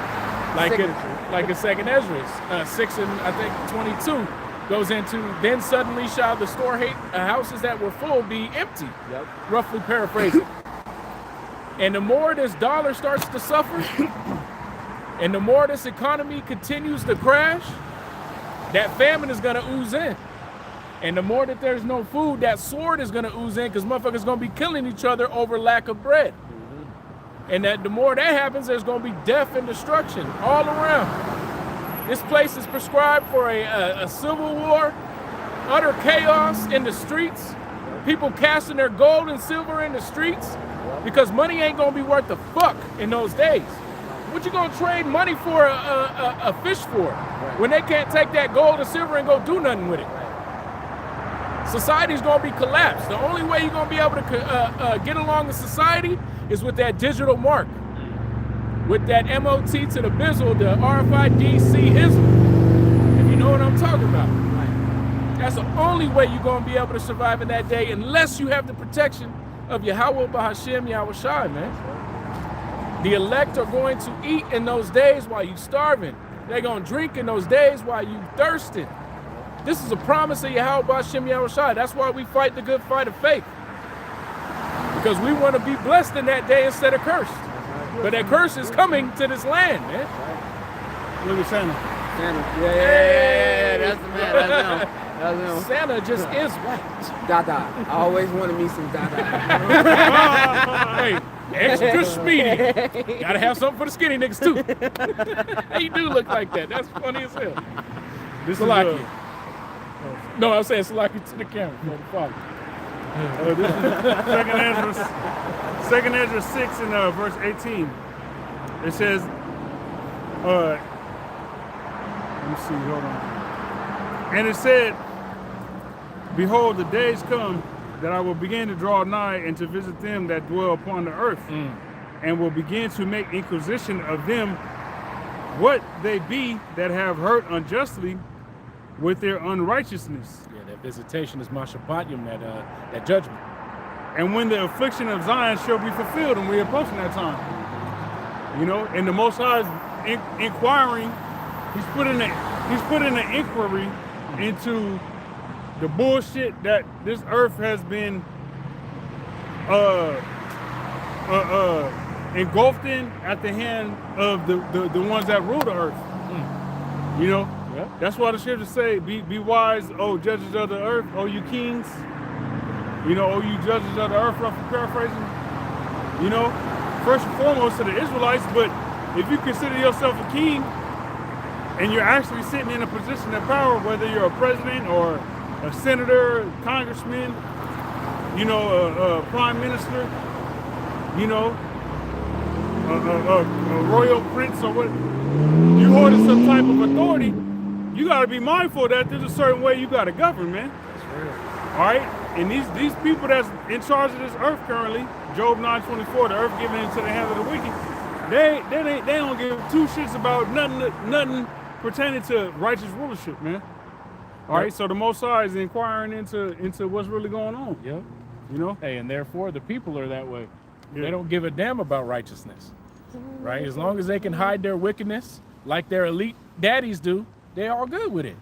Like in Second Ezra, 6 and I think 22 goes into, then suddenly shall the houses that were full be empty.
Yep.
Roughly paraphrasing. And the more this dollar starts to suffer, and the more this economy continues to crash, that famine is gonna ooze in. And the more that there's no food, that sword is gonna ooze in, because motherfuckers gonna be killing each other over lack of bread. And that the more that happens, there's gonna be death and destruction all around. This place is prescribed for a civil war, utter chaos in the streets, people casting their gold and silver in the streets, because money ain't gonna be worth a fuck in those days. What you gonna trade money for a fish for when they can't take that gold and silver and go do nothing with it? Society's gonna be collapsed. The only way you're gonna be able to get along with society is with that digital mark, with that MOT to the bizzle, the RFID-C hizzle. If you know what I'm talking about. That's the only way you're gonna be able to survive in that day, unless you have the protection of Yahweh Bahashem Yahweh Shai, man. The elect are going to eat in those days while you starving. They're gonna drink in those days while you thirsting. This is a promise of Yahweh Bahashem Yahweh Shai. That's why we fight the good fight of faith. Because we want to be blessed in that day instead of cursed. But that curse is coming to this land, man.
Look at Santa.
Yeah, that's the man. That's him.
Santa just is white.
Dada. I always wanted me some Dada.
Hey, extra speedy. Gotta have something for the skinny niggas too. He do look like that. That's funny as hell.
This
Salaki.
is
No, I'm saying Salaki to the camera. For the father.
this is Second Ezra 6 and verse 18. It says, let me see, hold on. And it said, behold, the days come that I will begin to draw nigh and to visit them that dwell upon the earth, and will begin to make inquisition of them what they be that have hurt unjustly with their unrighteousness.
Yeah, that visitation is Mashabatyam, that judgment.
And when the affliction of Zion shall be fulfilled, and we're approaching that time, you know, and the Most High is inquiring, he's put in an inquiry into the bullshit that this earth has been engulfed in at the hand of the ones that rule the earth. You know?
Yeah.
That's why the scriptures say, be wise, O judges of the earth, O you kings. You know, O you judges of the earth, roughly paraphrasing. You know, first and foremost to the Israelites, but if you consider yourself a king and you're actually sitting in a position of power, whether you're a president or a senator, congressman, you know, a prime minister, you know, a royal prince or what, you holding some type of authority, you got to be mindful that there's a certain way you got to govern, man.
That's
All right, and these people that's in charge of this earth currently, Job 9:24, the earth given into the hands of the wicked, they don't give two shits about nothing pertaining to righteous rulership, man. All right, so the Most High is inquiring into what's really going on.
Yep.
You know?
Hey, and therefore the people are that way.
Yeah.
They don't give a damn about righteousness, right? As long as they can hide their wickedness like their elite daddies do, they all good with it.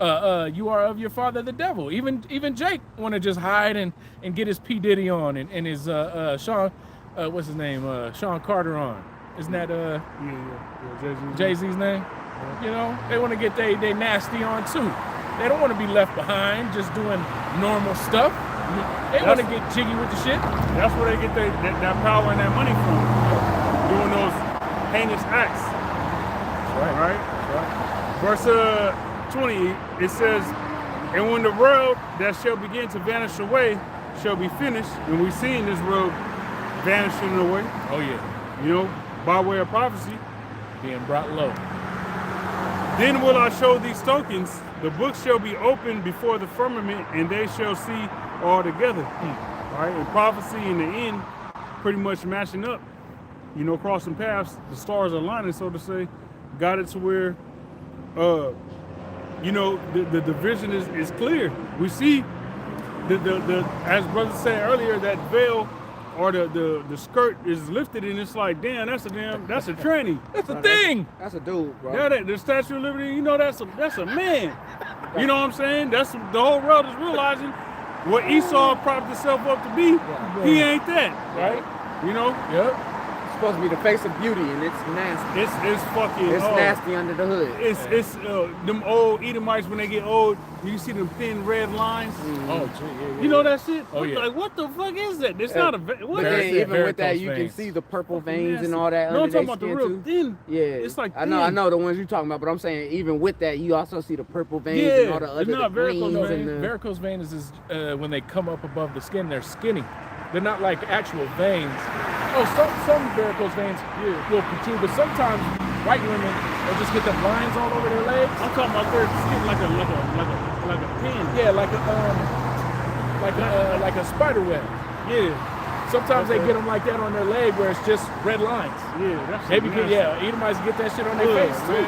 Yep.
You are of your father the devil. Even Jake want to just hide and get his P Diddy on and his Sean, what's his name? Sean Carter on. Isn't that
Yeah,
Jay-Z's name?
Yeah.
You know, they want to get they nasty on too. They don't want to be left behind just doing normal stuff. They want to get jiggy with the shit.
That's where they get that power and that money from. Doing those heinous acts.
That's
right. Verse 20, it says, and when the world that shall begin to vanish away shall be finished, and we've seen this world vanishing away.
Oh yeah.
You know, by way of prophecy.
Being brought low.
Then will I show these tokens. The book shall be opened before the firmament, and they shall see all together. All right, and prophecy in the end, pretty much matching up. You know, crossing paths, the stars are aligning, so to say. Got it to where, you know, the division is clear. We see the as brother said earlier, that veil or the skirt is lifted, and it's like, damn, that's a tranny.
That's a thing.
That's a dude, bro.
Yeah, the Statue of Liberty, you know, that's a man. You know what I'm saying? That's the whole world is realizing what Esau propped himself up to be.
Yeah.
He ain't that, right? You know?
Yep.
It's supposed to be the face of beauty, and it's nasty.
It's fucking.
It's nasty under the hood.
It's them old Edomites when they get old. You see them thin red lines.
Oh, gee, yeah.
You know that shit?
Oh, yeah.
Like, what the fuck is that? It's not a. What
But
Very-
then
is
even with that,
varicose
you can
veins.
see the purple veins
nasty.
and all that
No, I'm
under
talking
their
about the
skin
real
too.
thin.
Yeah,
It's like
I know
thin.
the ones you're talking about, but I'm saying even with that, you also see the purple veins
Yeah,
and all the
it's
other
not varicose
greens
veins.
and the,
Varicose veins is when they come up above the skin, they're skinny. They're not like actual veins. Oh, some varicose veins will protrude, but sometimes white women will just get the lines all over their legs.
I'm talking about their skin like a pin.
Yeah, like a spider web.
Yeah.
Sometimes they get them like that on their leg where it's just red lines.
Yeah, that's
Maybe Edomites get that shit on their face too.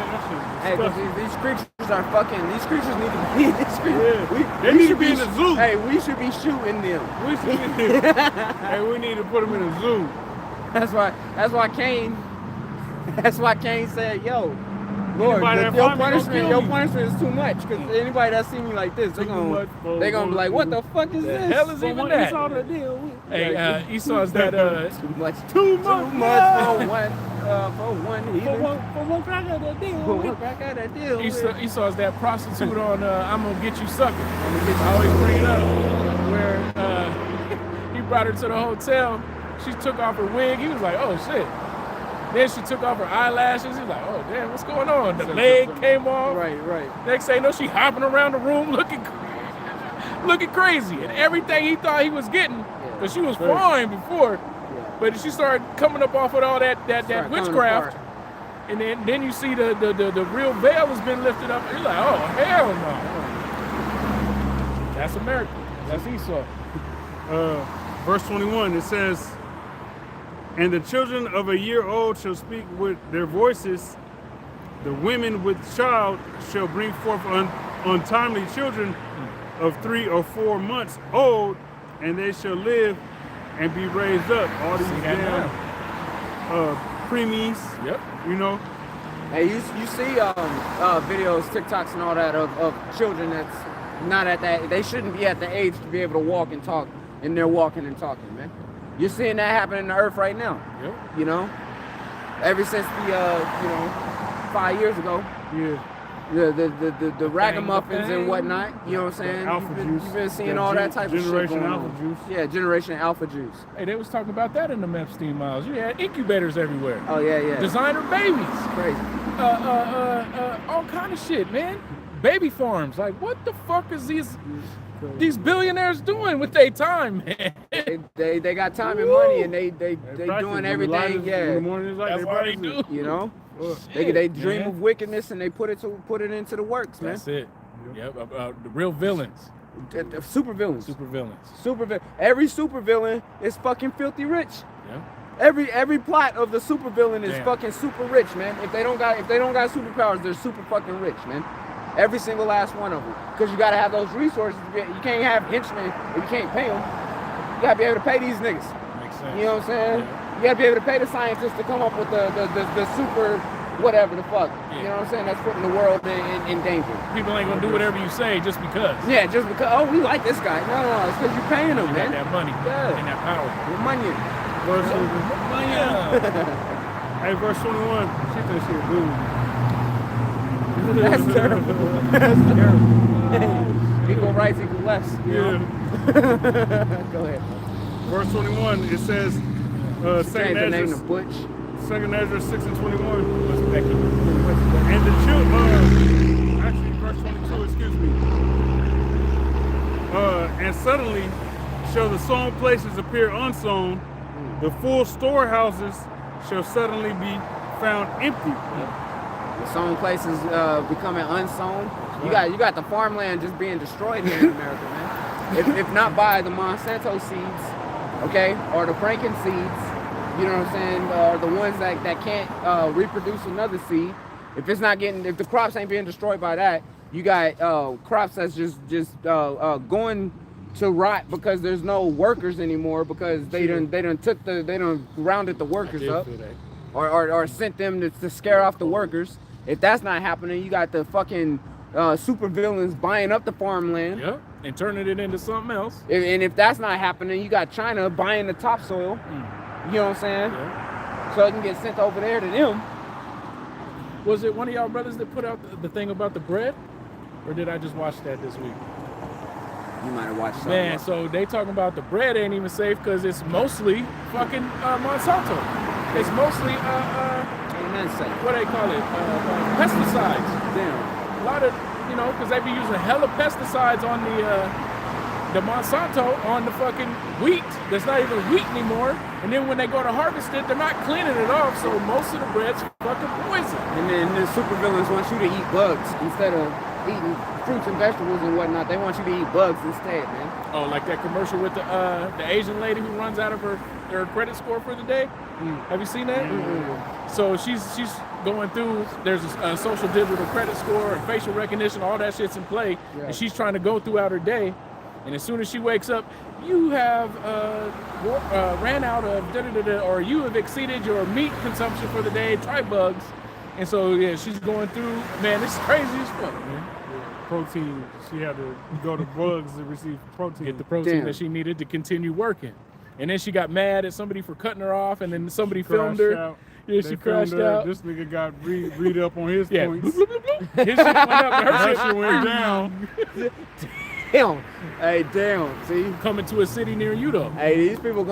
hey, 'cause these creatures are fucking. These creatures need to be. These creatures,
Yeah. They need to be in the zoo.
Hey, we should be shooting them.
We need to put them in a zoo.
That's why Cain. That's why Cain said, "Yo, Lord,
Anybody that
your
find me gonna
punishment,
kill me."
is too much." Because anybody that see me like this, they're gonna be like, "What the fuck is this?
hell is even that?"
Esau the deal.
Hey, Esau's that
Too much.
Too much.
For one heathen.
For one crack of the deal.
For one crack out of deal.
Esau's that prostitute on I'm gonna get you sucking. I always bring it up where he brought her to the hotel. She took off her wig. He was like, oh shit. Then she took off her eyelashes. He was like, oh damn, what's going on? The leg came off.
Right.
Next thing you know, she hopping around the room looking crazy. And everything he thought he was getting, because she was fine before, but she started coming up off of all that witchcraft. And then you see the real veil has been lifted up. And you're like, oh hell no. That's America. That's Esau.
Verse 21, it says, and the children of a year old shall speak with their voices. The women with child shall bring forth untimely children of 3 or 4 months old, and they shall live and be raised up. All these damn preemies.
Yep.
You know.
Hey, you see videos, TikToks and all that of children that's not at that, they shouldn't be at the age to be able to walk and talk, and they're walking and talking, man. You're seeing that happen in the earth right now.
Yep.
You know? Ever since the 5 years ago.
Yeah.
The ragamuffins and whatnot, you know what I'm saying? You've been seeing all that type of shit going on.
Juice.
Yeah, Generation Alpha Juice.
Hey, they was talking about that in the Epstein Miles. You had incubators everywhere.
Oh yeah.
Designer babies.
Crazy.
All kind of shit, man. Baby farms. Like, what the fuck is these billionaires doing with their time, man?
They got time and money, and they
practice.
doing
When the
everything.
light is- when the
Yeah,
morning is light,
That's
they
what they
practice.
do.
you know.
Shit,
They dream
man.
of wickedness, and they put it into the works, man.
That's it. Yep. The real villains.
Supervillains.
Supervillains.
Every supervillain is fucking filthy rich.
Yeah.
Every plot of the supervillain is
Damn.
fucking super rich, man. If they don't got superpowers, they're super fucking rich, man. Every single last one of them. Because you gotta have those resources. You can't have henchmen if you can't pay them. You gotta be able to pay these niggas.
Makes sense.
You know what I'm saying?
Yeah.
You gotta be able to pay the scientists to come up with the super whatever the fuck.
Yeah.
You know what I'm saying? That's putting the world in danger.
People ain't gonna do whatever you say just because.
Yeah, just because, oh, we like this guy. No, it's because you're paying him,
You
man.
got that money
Yeah.
and that power.
With money.
Hey, verse 21. Shit, that shit good.
That's terrible. That's terrible. Equal rights, equal less. You know? Go ahead.
Verse 21, it says,
Change the name to Butch.
2nd Ezra 6 and 21.
What's Becky?
And the children, actually, verse 22, excuse me. And suddenly shall the sown places appear unsown, the full storehouses shall suddenly be found empty.
The sown places becoming unsown. You got the farmland just being destroyed here in America, man. If not by the Monsanto seeds, okay, or the Franken seeds, you know what I'm saying, or the ones that can't reproduce another seed. If the crops ain't being destroyed by that, you got crops that's just going to rot because there's no workers anymore because they done rounded the workers up or sent them to scare off the workers. If that's not happening, you got the fucking super villains buying up the farmland.
Yep. And turning it into something else.
And if that's not happening, you got China buying the topsoil. You know what I'm saying?
Yeah.
So it can get sent over there to them.
Was it one of y'all brothers that put out the thing about the bread? Or did I just watch that this week?
You might have watched something.
Man, so they talking about the bread ain't even safe because it's mostly fucking Monsanto. It's mostly
Amen, say.
what they call it? Pesticides.
Damn.
A lot of, because they be using hella pesticides on the Monsanto on the fucking wheat that's not even wheat anymore. And then when they go to harvest it, they're not cleaning it off, so most of the bread's fucking poison.
And then the supervillains want you to eat bugs instead of eating fruits and vegetables and whatnot. They want you to eat bugs instead, man.
Oh, like that commercial with the Asian lady who runs out of her credit score for the day? Have you seen that? So she's going through, there's a social digital credit score and facial recognition, all that shit's in play.
Yeah.
And she's trying to go throughout her day. And as soon as she wakes up, you have ran out of da-da-da-da, or you have exceeded your meat consumption for the day, try bugs. And so, yeah, she's going through, man, it's crazy as fuck, man.
Protein. She had to go to bugs to receive protein.
Get the protein
Damn.
that she needed to continue working. And then she got mad at somebody for cutting her off, and then somebody
Crashed
filmed her.
out.
Yeah,
They
she
filmed
crashed
her.
out.
This nigga got read up on his
Yeah.
points.
His shit went up, and her
Her
shit
shit went down.
Damn. Hey, damn. See?
coming to a city near you, though.
Hey, these people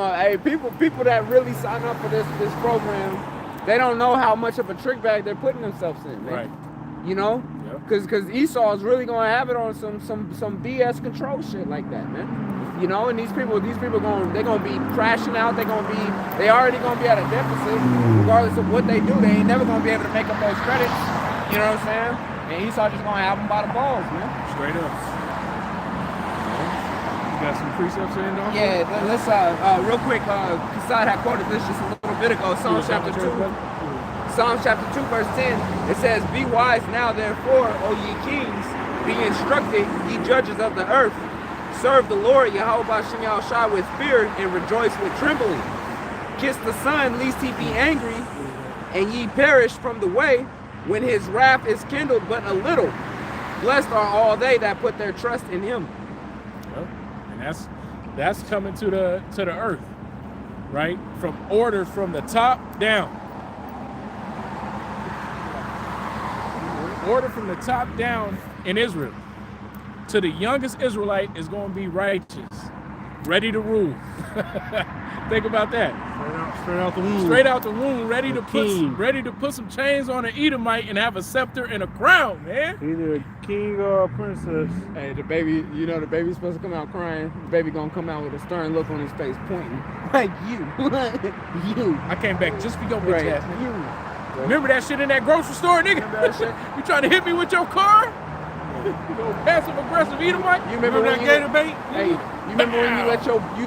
people that really sign up for this program, they don't know how much of a trick bag they're putting themselves in, man.
Right.
You know?
Yep.
Cause Esau is really gonna have it on some BS control shit like that, man. You know, and they're gonna be crashing out. They already gonna be at a deficit, regardless of what they do. They ain't never gonna be able to make up those credits. You know what I'm saying? And Esau just gonna have them by the balls, man.
Straight up. You got some precepts in, though?
Yeah, let's real quick. Kasad had quoted this just a little bit ago. Psalm chapter 2. Psalm chapter 2, verse 10. It says, "Be wise now, therefore, O ye kings. Be instructed, ye judges of the earth. Serve the Lord, Yahweh B'Shem Yahushua, with fear and rejoice with trembling. Kiss the Son, lest he be angry, and ye perish from the way, when his wrath is kindled but a little. Blessed are all they that put their trust in him."
Yep. And that's coming to the earth, right? From order from the top down. Order from the top down in Israel. To the youngest Israelite is going to be righteous, ready to rule. Think about that.
Straight out the womb.
Straight out the womb, ready to
king.
put some chains on an Edomite and have a scepter and a crown, man.
Either king or a princess.
Hey, the baby's supposed to come out crying. The baby gonna come out with a stern look on his face, pointing. Like you. You.
I came back just for your bitch
Right.
ass, nigga.
You.
Remember that shit in that grocery store, nigga?
Remember that shit?
You trying to hit me with your car? Go passive aggressive Edomite.
You
Remember that gator bait?
Hey, you remember when you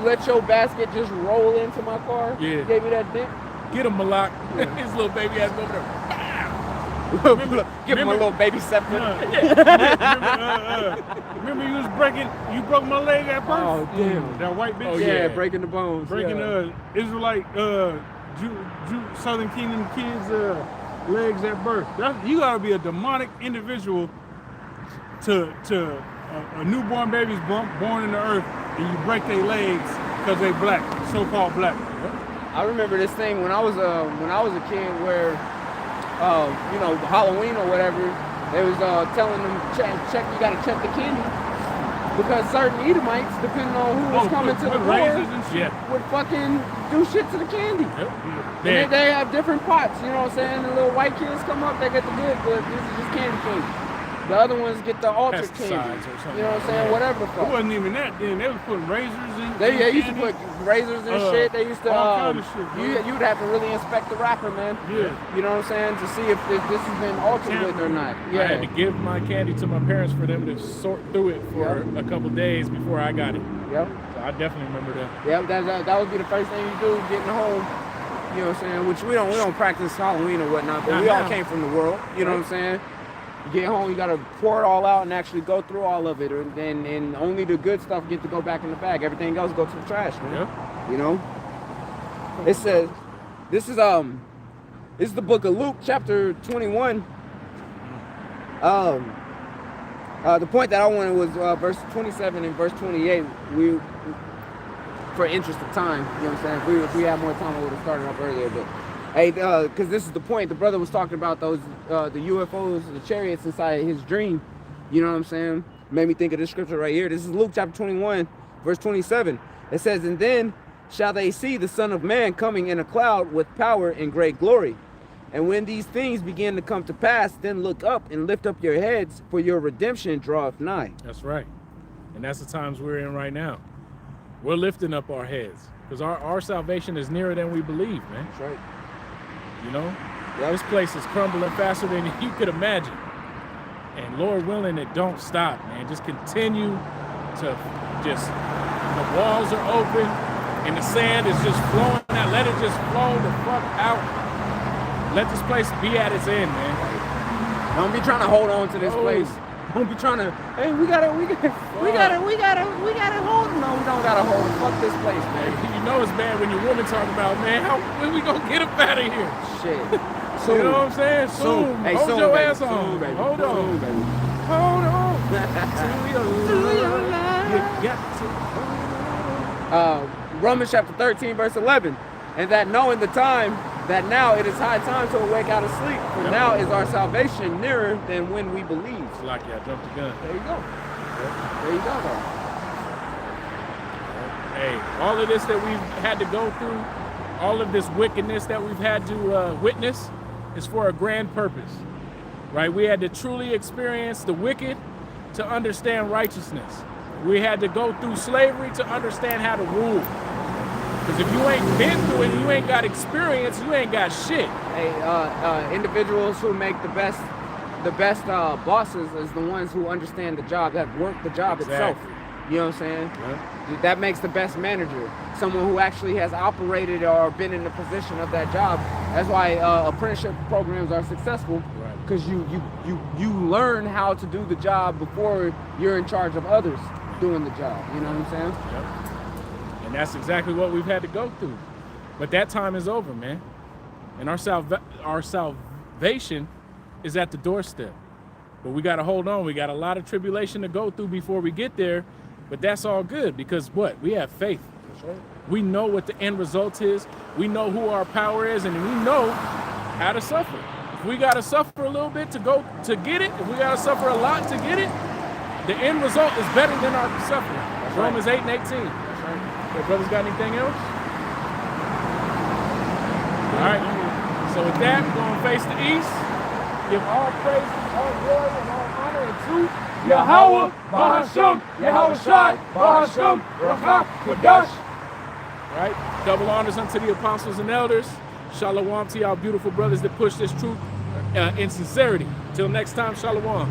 let your basket just roll into my car?
Yeah.
You gave me that dick.
Get him, Malak. His little baby ass over there.
Give him a little baby scepter.
Remember you broke my leg at birth?
Oh, damn.
That white bitch?
Oh,
Yeah,
yeah.
breaking the bones.
Breaking Israelite Southern Kingdom kids' legs at birth. You gotta be a demonic individual to a newborn baby's born in the earth and you break their legs because they black, so-called black.
I remember this thing when I was a kid where Halloween or whatever, they was telling them check you gotta check the candy because certain Edomites, depending on who was coming to the door,
and shit.
would fucking do shit to the candy.
Yep.
And they have different pots, you know what I'm saying? The little white kids come up, they get the good, but this is just candy. The other ones get the altered candy.
Pesticides or something.
You know what I'm saying?
Yeah.
Whatever the
It
fuck.
wasn't even that then. They was putting razors in.
They used to
candy.
put razors and shit. They used to
all kind of shit, bro.
you would have to really inspect the wrapper, man.
Yeah.
You know what I'm saying? To see if this has been altered with or not.
I had to give my candy to my parents for them to sort through it for a couple days before I got it.
Yep.
So I definitely remember that.
Yep, that would be the first thing you do getting home. You know what I'm saying? Which we don't practice Halloween or whatnot, but we all came from the world. You know what I'm saying? You get home, you gotta pour it all out and actually go through all of it, and only the good stuff get to go back in the bag. Everything else go to the trash, man.
Yep.
You know. It says, this is the book of Luke, chapter 21. The point that I wanted was verse 27 and verse 28. We, for interest of time, you know what I'm saying? If we had more time, I would have started up earlier, but. Hey, because this is the point. The brother was talking about those, the UFOs, the chariots inside his dream. You know what I'm saying? Made me think of this scripture right here. This is Luke chapter 21, verse 27. It says, and then shall they see the Son of Man coming in a cloud with power and great glory. And when these things begin to come to pass, then look up and lift up your heads, for your redemption draweth nigh.
That's right. And that's the times we're in right now. We're lifting up our heads because our salvation is nearer than we believe, man.
That's right.
You know, this place is crumbling faster than you could imagine. And Lord willing, it don't stop, man. Just continue to the walls are open and the sand is just flowing out. Let it just flow the fuck out. Let this place be at its end, man.
Don't be trying to hold on to this place. Don't be trying to, hey, we gotta hold it. No, we don't gotta hold it. Fuck this place, man.
You know it's bad when your woman talking about, man, when we gonna get up out of here?
Shit.
Soon. You know what I'm saying? Soon.
Hey,
hold
soon,
your
baby.
ass on.
Soon, baby.
Hold on.
Soon, baby.
Hold on. You got to.
Romans chapter 13, verse 11. And that knowing the time, that now it is high time to awake out of sleep. For now is our salvation nearer than when we believe.
It's like I jumped the gun.
There you go. There you go, though.
Hey, all of this that we've had to go through, all of this wickedness that we've had to witness is for a grand purpose, right? We had to truly experience the wicked to understand righteousness. We had to go through slavery to understand how to rule. Because if you ain't been through it and you ain't got experience, you ain't got shit.
Hey, individuals who make the best bosses is the ones who understand the job, that work the job itself. You know what I'm saying? Yeah. That makes the best manager. Someone who actually has operated or been in the position of that job. That's why apprenticeship programs are successful. Because you learn how to do the job before you're in charge of others doing the job. You know what I'm saying?
Yep. And that's exactly what we've had to go through. But that time is over, man. And our salvation is at the doorstep. But we got to hold on. We got a lot of tribulation to go through before we get there. But that's all good because what? We have faith.
That's right.
We know what the end result is. We know who our power is, and we know how to suffer. If we got to suffer a little bit to get it, if we got to suffer a lot to get it, the end result is better than our suffering. That's Romans 8 and 18. That's right. Okay, brothers got anything else? All right. So with that, we're going to face the east. Give all praise, all glory, and all honor to Yahweh, Bahasham, Yahweh Shai, Bahasham, Rakha, Kodash. Right? Double honors unto the apostles and elders. Shalom to y'all beautiful brothers that push this truth in sincerity. Till next time, shalom.